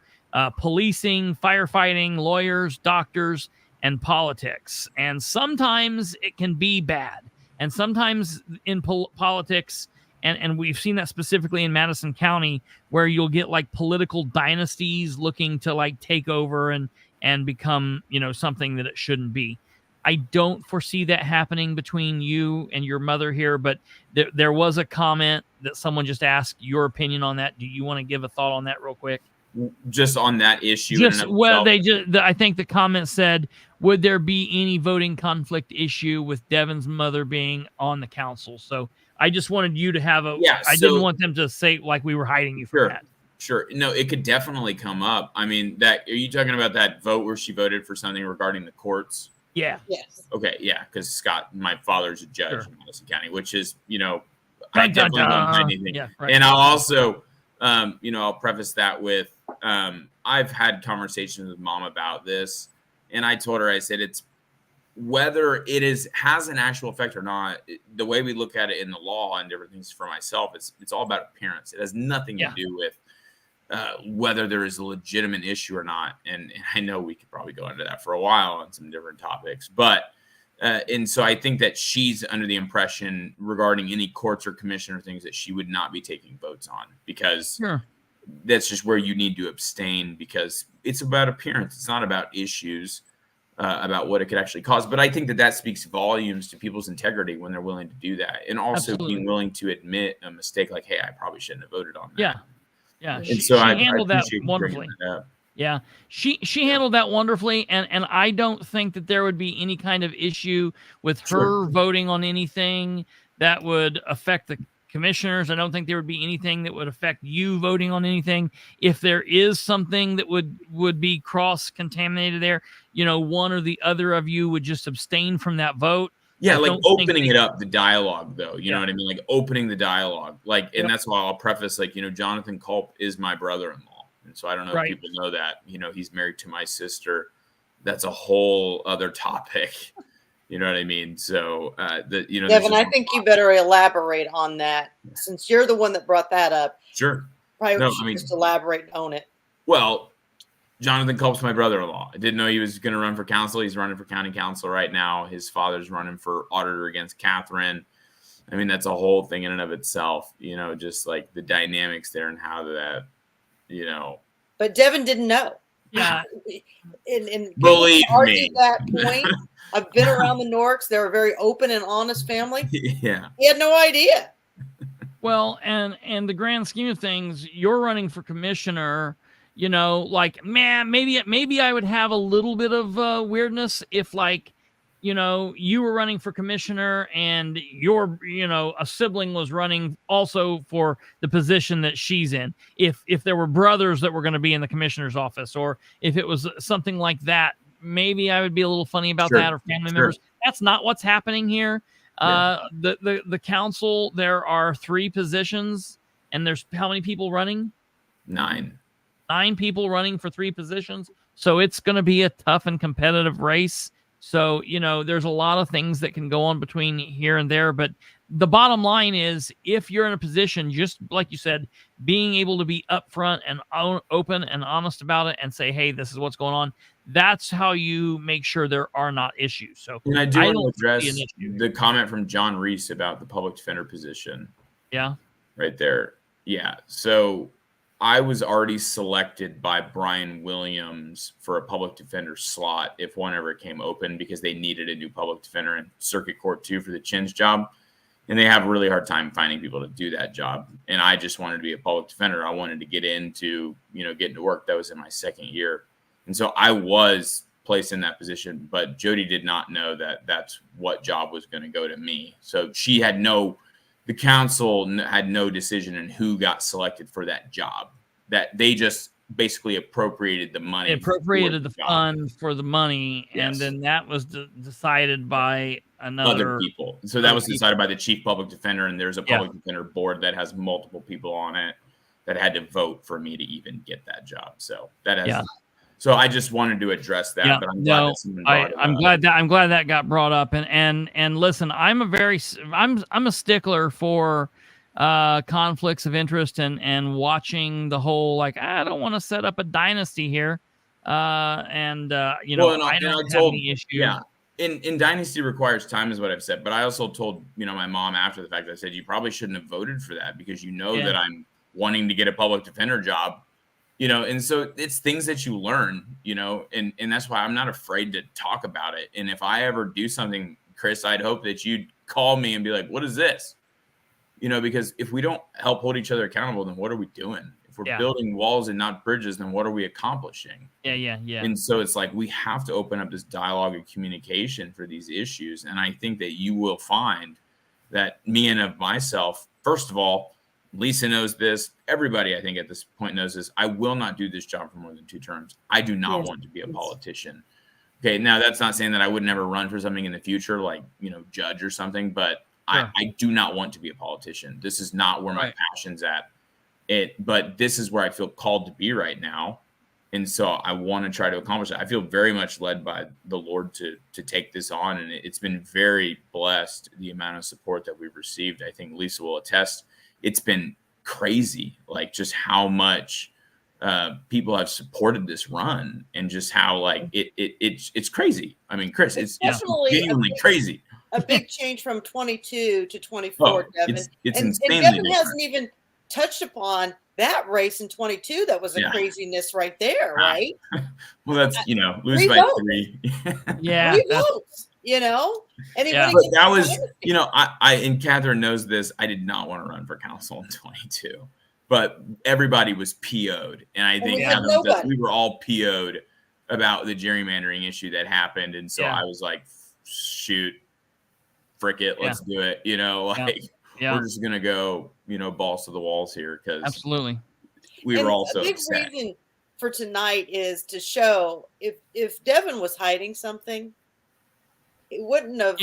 Policing, firefighting, lawyers, doctors, and politics. And sometimes it can be bad. And sometimes in politics, and we've seen that specifically in Madison County, where you'll get like political dynasties looking to like take over and become, you know, something that it shouldn't be. I don't foresee that happening between you and your mother here, but there was a comment that someone just asked your opinion on that. Do you want to give a thought on that real quick? Just on that issue? I think the comment said, would there be any voting conflict issue with Devin's mother being on the council? So I just wanted you to have I didn't want them to say like we were hiding you from that. Sure. No, it could definitely come up. I mean, are you talking about that vote where she voted for something regarding the courts? Yeah. Yes. Okay. Yeah. Because Scott, my father's a judge in Madison County, which is, you know, I definitely don't hide anything. Yeah, right. And I'll also, you know, I'll preface that with, I've had conversations with mom about this, and I told her, I said, it's whether it has an actual effect or not. The way we look at it in the law and different things for myself, it's all about appearance. It has nothing to do with whether there is a legitimate issue or not. And I know we could probably go into that for a while on some different topics, but and so I think that she's under the impression regarding any courts or commissioner things that she would not be taking votes on, because that's just where you need to abstain, because it's about appearance. It's not about issues, about what it could actually cause. But I think that speaks volumes to people's integrity when they're willing to do that, and also being willing to admit a mistake, like, hey, I probably shouldn't have voted on that. Yeah. Yeah, and she so handled that appreciate wonderfully. that. Yeah, she handled that wonderfully, and I don't think that there would be any kind of issue with her voting on anything that would affect the commissioners. I don't think there would be anything that would affect you voting on anything. If there is something that would be cross-contaminated there, you know, one or the other of you would just abstain from that vote. Yeah, I like don't think opening they- it up, the dialogue, though. You know Yeah. what I mean? Like opening the dialogue. Like, and Yep. that's why I'll preface, like, Jonathan Culp is my brother-in-law. And so I don't know Right. if people know that. He's married to my sister. That's a whole other topic. You know what I mean? So, Devin, I think you better elaborate on that since you're the one that brought that up. Sure. Probably No, should I mean- just elaborate on it. Well, Jonathan Culp's my brother-in-law. I didn't know he was going to run for council. He's running for county council right now. His father's running for auditor against Catherine. I mean, that's a whole thing in and of itself, just like the dynamics there and how that, But Devin didn't know. Yeah. And Believe argue me. that point. I've been around the Norricks. They're a very open and honest family. Yeah. He had no idea. Well, and the grand scheme of things, you're running for commissioner. Like, man, maybe I would have a little bit of weirdness if, like, you were running for commissioner and your, a sibling was running also for the position that she's in. If there were brothers that were going to be in the commissioner's office, or if it was something like that, maybe I would be a little funny about that, or family members. That's not what's happening here. Yeah. The council, there are 3 positions, and there's how many people running? 9 people running for 3 positions. So it's going to be a tough and competitive race. So, there's a lot of things that can go on between here and there. But the bottom line is, if you're in a position, just like you said, being able to be upfront and open and honest about it and say, hey, this is what's going on. That's how you make sure there are not issues. So, and I do want don't to address see an issue. the comment from John Reese about the public defender position. Yeah. Right there. Yeah. So I was already selected by Brian Williams for a public defender slot if one ever came open, because they needed a new public defender in circuit court too for the Chin's job. And they have a really hard time finding people to do that job. And I just wanted to be a public defender. I wanted to get into, getting to work. That was in my 2nd year. And so I was placed in that position, but Jody did not know that that's what job was going to go to me. So the council had no decision in who got selected for that job. That they just basically appropriated the money. They appropriated the job. fund for the money, Yes. and then that was decided by Other people. So that was decided by the chief public defender, and there's a public defender board that has multiple people on it that had to vote for me to even get that job. So that has. So I just wanted to address that, but I'm glad that someone brought it up. I'm glad that got brought up. And listen, I'm a stickler for conflicts of interest and watching the whole, like, I don't want to set up a dynasty here. I don't have any issue. Yeah. In dynasty requires time is what I've said. But I also told, my mom after the fact, I said, you probably shouldn't have voted for that because that I'm wanting to get a public defender job. And so it's things that you learn, and that's why I'm not afraid to talk about it. And if I ever do something, Chris, I'd hope that you'd call me and be like, what is this? Because if we don't help hold each other accountable, then what are we doing? If we're building walls and not bridges, then what are we accomplishing? Yeah. And so it's like, we have to open up this dialogue and communication for these issues. And I think that you will find that me and of myself, first of all, Lisa knows this. Everybody, I think, at this point knows this. I will not do this job for more than 2 terms. I do not want to be a politician. Okay, now that's not saying that I would never run for something in the future, like, judge or something, but I do not want to be a politician. This is not where my passion's at. But this is where I feel called to be right now. And so I want to try to accomplish it. I feel very much led by the Lord to take this on. And it's been very blessed, the amount of support that we've received. I think Lisa will attest. It's been crazy, like just how much people have supported this run, and just how like it's crazy. I mean, Chris, it's definitely genuinely crazy. A big change from 22 to 24, Devin. It's and insanely Devin different. hasn't even touched upon that race in 22. That was a craziness right there, right? Well, that's lose 3 by votes. 3. 3 votes. Anybody? But that was, I and Catherine knows this. I did not want to run for council in 22, but everybody was PO'd, and I think we were all PO'd about the gerrymandering issue that happened, and so I was like, shoot, frick it, let's do it. We're just gonna go, balls to the walls here, because absolutely we were also a big upset. reason for tonight is to show if Devin was hiding something, it wouldn't have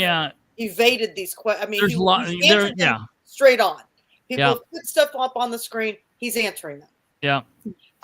evaded these questions. I mean, There's a lot. he's answered them Yeah. straight on. People Yeah. put stuff up on the screen. He's answering them. Yeah.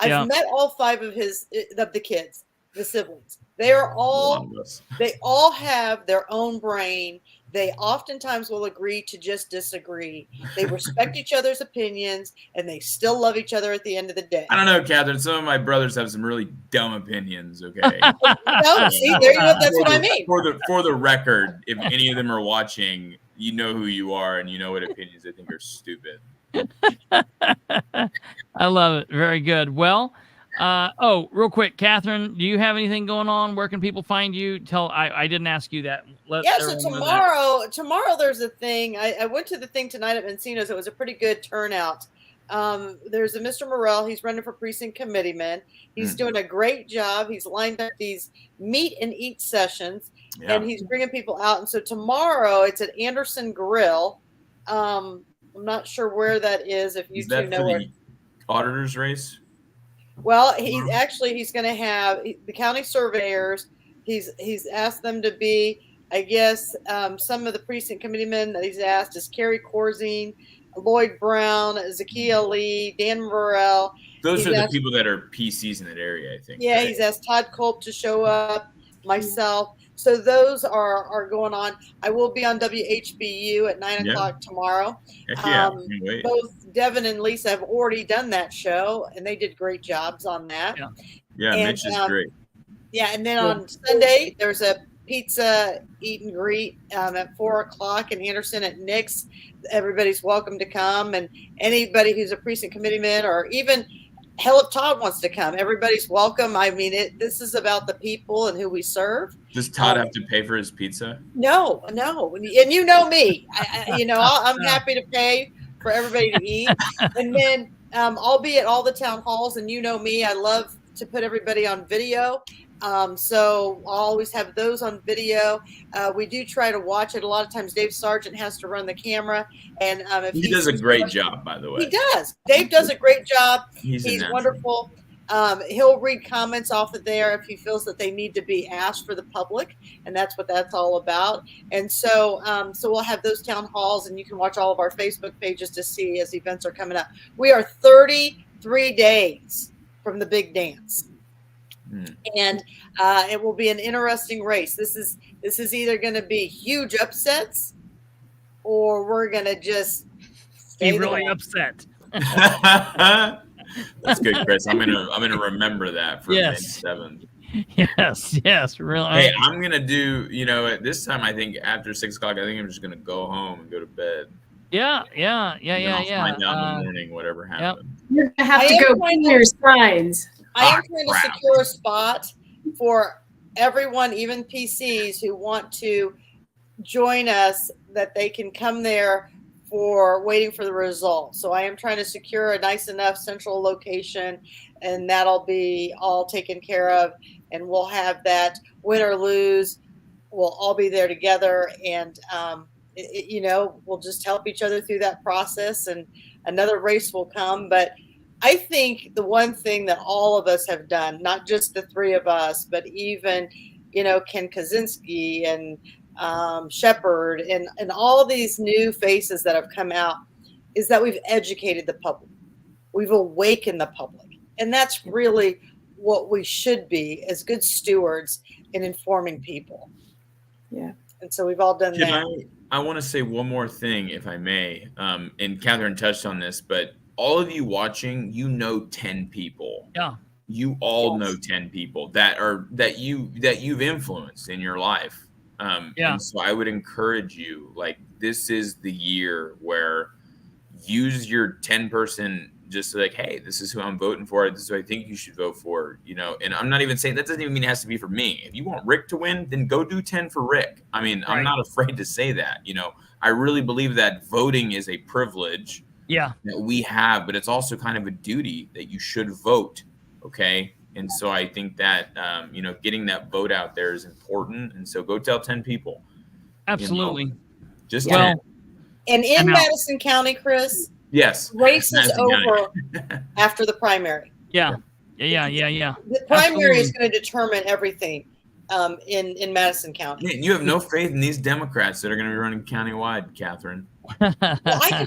I've met all 5 of the kids, the siblings. They all have their own brain. They oftentimes will agree to just disagree. They respect each other's opinions, and they still love each other at the end of the day. I don't know, Catherine. Some of my brothers have some really dumb opinions. Okay. No, see, there you go. That's what I mean. For the record, if any of them are watching, you know who you are, and you know what opinions they think are stupid. I love it. Very good. Well, real quick, Catherine, do you have anything going on? Where can people find you? I didn't ask you that. So tomorrow there's a thing. I went to the thing tonight at Mancino's. It was a pretty good turnout. There's a Mr. Morrell. He's running for precinct committeeman. He's doing a great job. He's lined up these meet and eat sessions, and he's bringing people out. And so tomorrow it's at Anderson Grill. I'm not sure where that is. If you two know where. Auditor's race. Well, he's going to have the county surveyors. He's asked them to be, I guess, some of the precinct committeemen that he's asked is Kerry Corzine, Lloyd Brown, Zakiya Lee, Dan Morrell. Those are the people that are PCs in that area, I think. Yeah, right? He's asked Todd Culp to show up, myself. So those are going on. I will be on WHBU at 9 o'clock tomorrow. Heck yeah. Both Devin and Lisa have already done that show, and they did great jobs on that. Yeah, Mitch is great. Yeah, and then on Sunday, there's a pizza eat and greet at 4 o'clock in Anderson at Nick's. Everybody's welcome to come, and anybody who's a precinct committeeman, or even hell, if Todd wants to come, everybody's welcome. I mean, this is about the people and who we serve. Does Todd have to pay for his pizza? No. And you know me. I'm happy to pay for everybody to eat. And then I'll be at all the town halls, and you know me. I love to put everybody on video. So I'll always have those on video. We do try to watch it. A lot of times Dave Sargent has to run the camera. And if he does a great job, by the way. He does. Dave does a great job. He's wonderful. He'll read comments off of there if he feels that they need to be asked for the public. And that's what that's all about. And so we'll have those town halls, and you can watch all of our Facebook pages to see as events are coming up. We are 33 days from the big dance. And it will be an interesting race. This is either going to be huge upsets, or we're going to just be really upset. That's good, Chris. I'm gonna remember that for May 7th. Yes, really. Hey, I'm gonna do. At this time, I think after 6 o'clock, I think I'm just gonna go home and go to bed. Yeah. Find out in the morning whatever happened. You're gonna have to go clean your signs. I am trying to secure a spot for everyone, even PCs who want to join us, that they can come there for waiting for the results. So I am trying to secure a nice enough central location, and that'll be all taken care of. And we'll have that, win or lose, we'll all be there together. And, we'll just help each other through that process, and another race will come. But I think the one thing that all of us have done, not just the 3 of us, but even, Ken Kaczynski and Shepard and all these new faces that have come out, is that we've educated the public. We've awakened the public. And that's really what we should be as good stewards in informing people. Yeah. And so we've all done that. I want to say one more thing, if I may. And Catherine touched on this, but all of you watching, 10 people. Yeah. You all know 10 people that you've influenced in your life. And so I would encourage you, this is the year where use your 10-person, just like, hey, this is who I'm voting for. This is who I think you should vote for, and I'm not even saying that doesn't even mean it has to be for me. If you want Rick to win, then go do 10 for Rick. I mean, right. I'm not afraid to say that, I really believe that voting is a privilege that we have, but it's also kind of a duty that you should vote. Okay. And so I think that, getting that vote out there is important. And so go tell 10 people. Absolutely. Just 10. And in Madison County, Chris, yes, race is over after the primary. Yeah. The primary is going to determine everything. in Madison County. Man, you have no faith in these Democrats that are going to be running countywide, Catherine. Well, I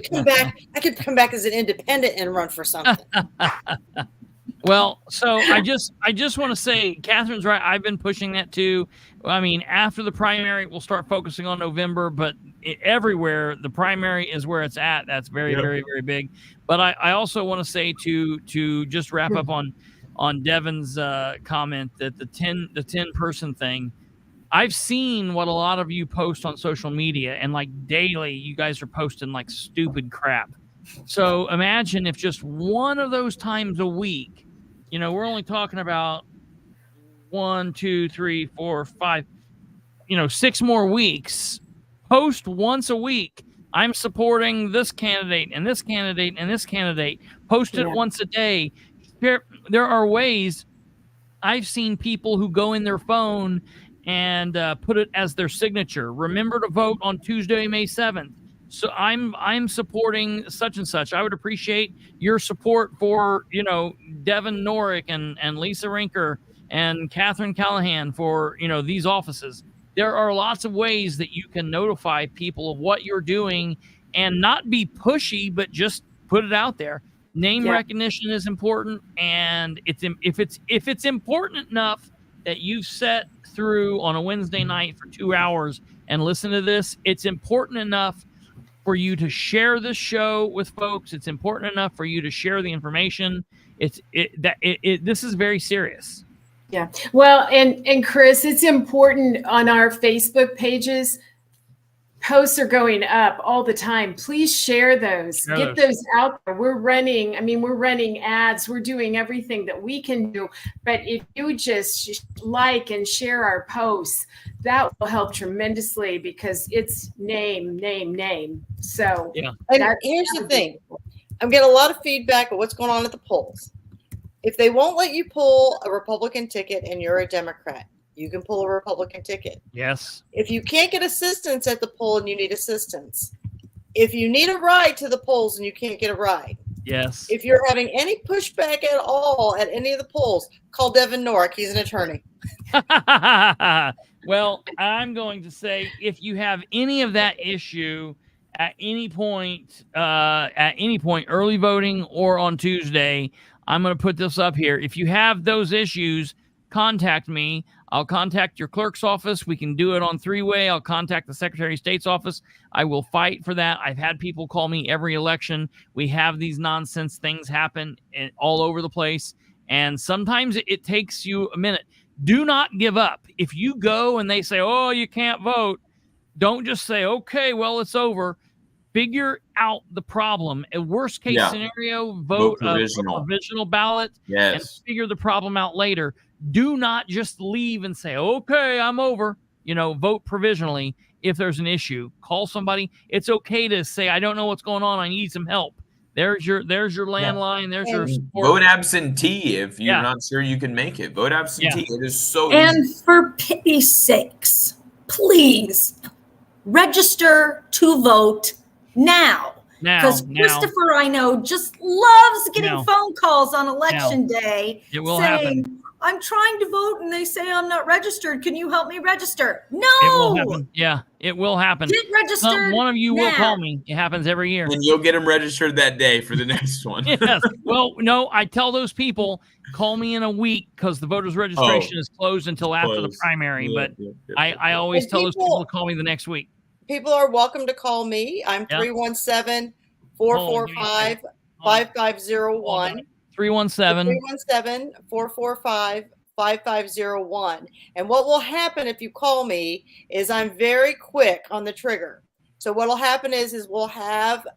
could come back as an independent and run for something. Well, so I just want to say, Catherine's right. I've been pushing that too. I mean, after the primary, we'll start focusing on November, but everywhere the primary is where it's at. That's very, very, very big. But I also want to say to just wrap up on Devin's comment that the 10 person thing. I've seen what a lot of you post on social media, and like daily, you guys are posting like stupid crap. So imagine if just one of those times a week, you know, we're only talking about 1, 2, 3, 4, 5, 6 more weeks. Post once a week. I'm supporting this candidate and this candidate and this candidate. Post it once a day. There are ways. I've seen people who go in their phone and put it as their signature. Remember to vote on Tuesday, May 7th. So I'm supporting such and such. I would appreciate your support for, Devin Norrick and Lisa Rinker and Catherine Callahan for, these offices. There are lots of ways that you can notify people of what you're doing and not be pushy, but just put it out there. Name recognition is important, and if it's important enough that you set through on a Wednesday night for 2 hours and listen to this, it's important enough for you to share this show with folks. It's important enough for you to share the information. This is very serious. Yeah. Well, and Chris, it's important on our Facebook pages. Posts are going up all the time. Please share those. Get those out there. We're running ads. We're doing everything that we can do. But if you just like and share our posts, that will help tremendously, because it's name. So And here's the thing. I'm getting a lot of feedback of what's going on at the polls. If they won't let you pull a Republican ticket and you're a Democrat, you can pull a Republican ticket. Yes. If you can't get assistance at the poll and you need assistance, if you need a ride to the polls and you can't get a ride, yes. if you're having any pushback at all at any of the polls, call Devin Norrick. He's an attorney. Well, I'm going to say, if you have any of that issue at any point, early voting or on Tuesday, I'm going to put this up here. If you have those issues, contact me. I'll contact your clerk's office. We can do it on 3-way. I'll contact the Secretary of State's office. I will fight for that. I've had people call me every election. We have these nonsense things happen all over the place, and sometimes it takes you a minute. Do not give up. If you go and they say, oh, you can't vote, don't just say, okay, well, it's over. Figure out the problem. A worst case scenario, vote a provisional ballot and figure the problem out later. Do not just leave and say, okay, I'm over. Vote provisionally. If there's an issue, call somebody. It's okay to say, I don't know what's going on. I need some help. There's your landline. There's your support. Vote absentee if you're not sure you can make it. Vote absentee. It is so easy. And for pity's sakes, please register to vote now. Because Christopher, I know, just loves getting phone calls on election day. It will saying, happen. I'm trying to vote and they say I'm not registered. Can you help me register? No. It will happen. Yeah, it will happen. Get registered. One of you will call me. It happens every year. And you'll get them registered that day for the next one. Yes. Well, no, I tell those people, call me in a week, because the voters registration is closed until after the primary. But I always tell those people to call me the next week. People are welcome to call me. I'm 317-445-5501. 317-445-5501. And what will happen if you call me is I'm very quick on the trigger. So what will happen is we'll have,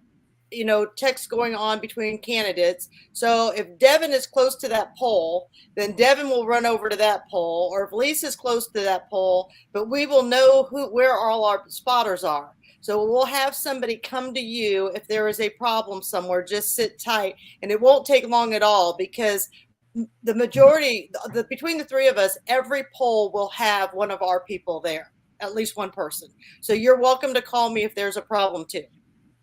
text going on between candidates. So if Devin is close to that poll, then Devin will run over to that poll, or if Lisa's close to that poll, but we will know where all our spotters are. So we'll have somebody come to you if there is a problem somewhere. Just sit tight, and it won't take long at all, because the majority, between the three of us, every poll will have one of our people there, at least one person. So you're welcome to call me if there's a problem too.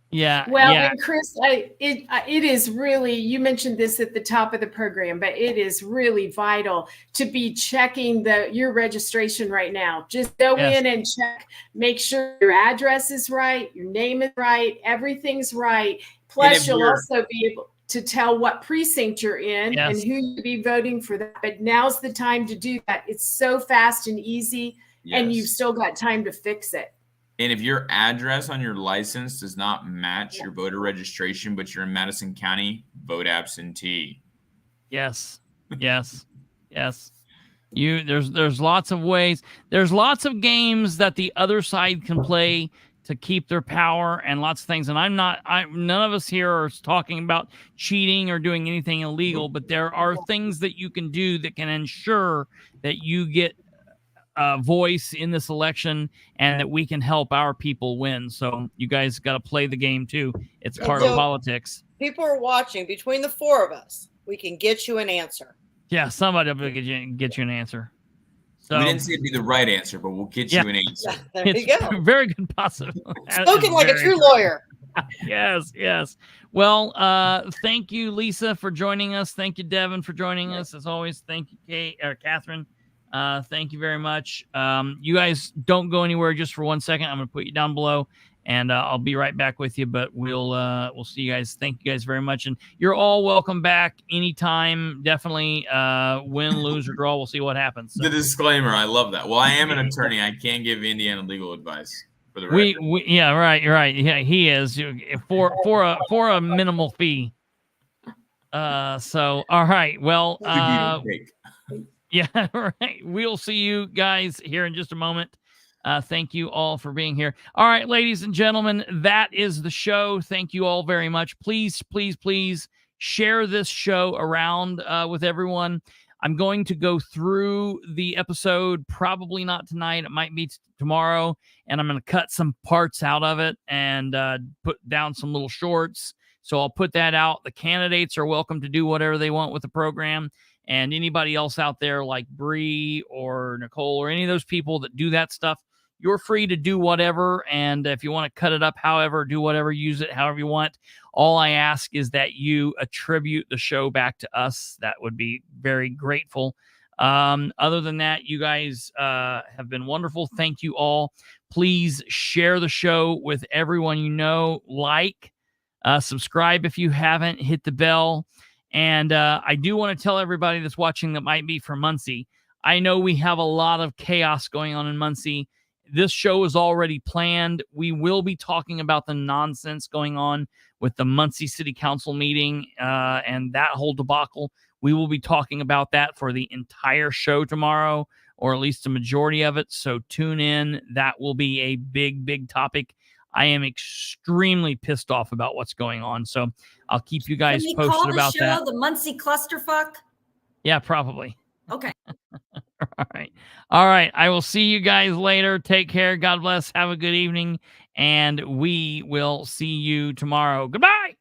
Yeah. Well, yeah. and Chris, it is really, you mentioned this at the top of the program, but it is really vital to be checking your registration right now. Just go in and check, make sure your address is right, your name is right, everything's right. Plus, you'll also be able to tell what precinct you're in and who you'll be voting for that. But now's the time to do that. It's so fast and easy, and you've still got time to fix it. And if your address on your license does not match your voter registration, but you're in Madison County, vote absentee. Yes. Yes. Yes. There's lots of ways. There's lots of games that the other side can play to keep their power and lots of things. And none of us here are talking about cheating or doing anything illegal, but there are things that you can do that can ensure that you get voice in this election and that we can help our people win. So you guys got to play the game too. It's part of politics. People are watching. Between the four of us, we can get you an answer. Yeah, somebody will get you an answer. So we didn't say it'd be the right answer, but we'll get you an answer. Yeah, there you go. Very good possibility. Spoken like a true lawyer. Yes, yes. Well, thank you, Lisa, for joining us. Thank you, Devin, for joining us. As always, thank you, Katherine. Thank you very much. You guys don't go anywhere just for 1 second. I'm going to put you down below, and I'll be right back with you. But we'll see you guys. Thank you guys very much, and you're all welcome back anytime. Definitely, win, lose, or draw. We'll see what happens. So. The disclaimer, I love that. Well, I am an attorney. I can't give Indiana legal advice. For the record. Yeah, right. Yeah, he is for a minimal fee. So all right. Well, yeah, right. We'll see you guys here in just a moment. Thank you all for being here. All right, ladies and gentlemen, that is the show. Thank you all very much. Please, please, please share this show around with everyone. I'm going to go through the episode, probably not tonight. It might be tomorrow, and I'm going to cut some parts out of it and put down some little shorts. So I'll put that out. The candidates are welcome to do whatever they want with the program. And anybody else out there like Bree or Nicole or any of those people that do that stuff, you're free to do whatever. And if you want to cut it up, however, do whatever, use it however you want. All I ask is that you attribute the show back to us. That would be very grateful. Other than that, you guys have been wonderful. Thank you all. Please share the show with everyone you know. Subscribe if you haven't. Hit the bell. And I do want to tell everybody that's watching that might be from Muncie, I know we have a lot of chaos going on in Muncie. This show is already planned. We will be talking about the nonsense going on with the Muncie City Council meeting and that whole debacle. We will be talking about that for the entire show tomorrow, or at least the majority of it. So tune in. That will be a big, big topic. I am extremely pissed off about what's going on. So I'll keep you guys posted about that. The Muncie clusterfuck? Yeah, probably. Okay. All right. I will see you guys later. Take care. God bless. Have a good evening. And we will see you tomorrow. Goodbye.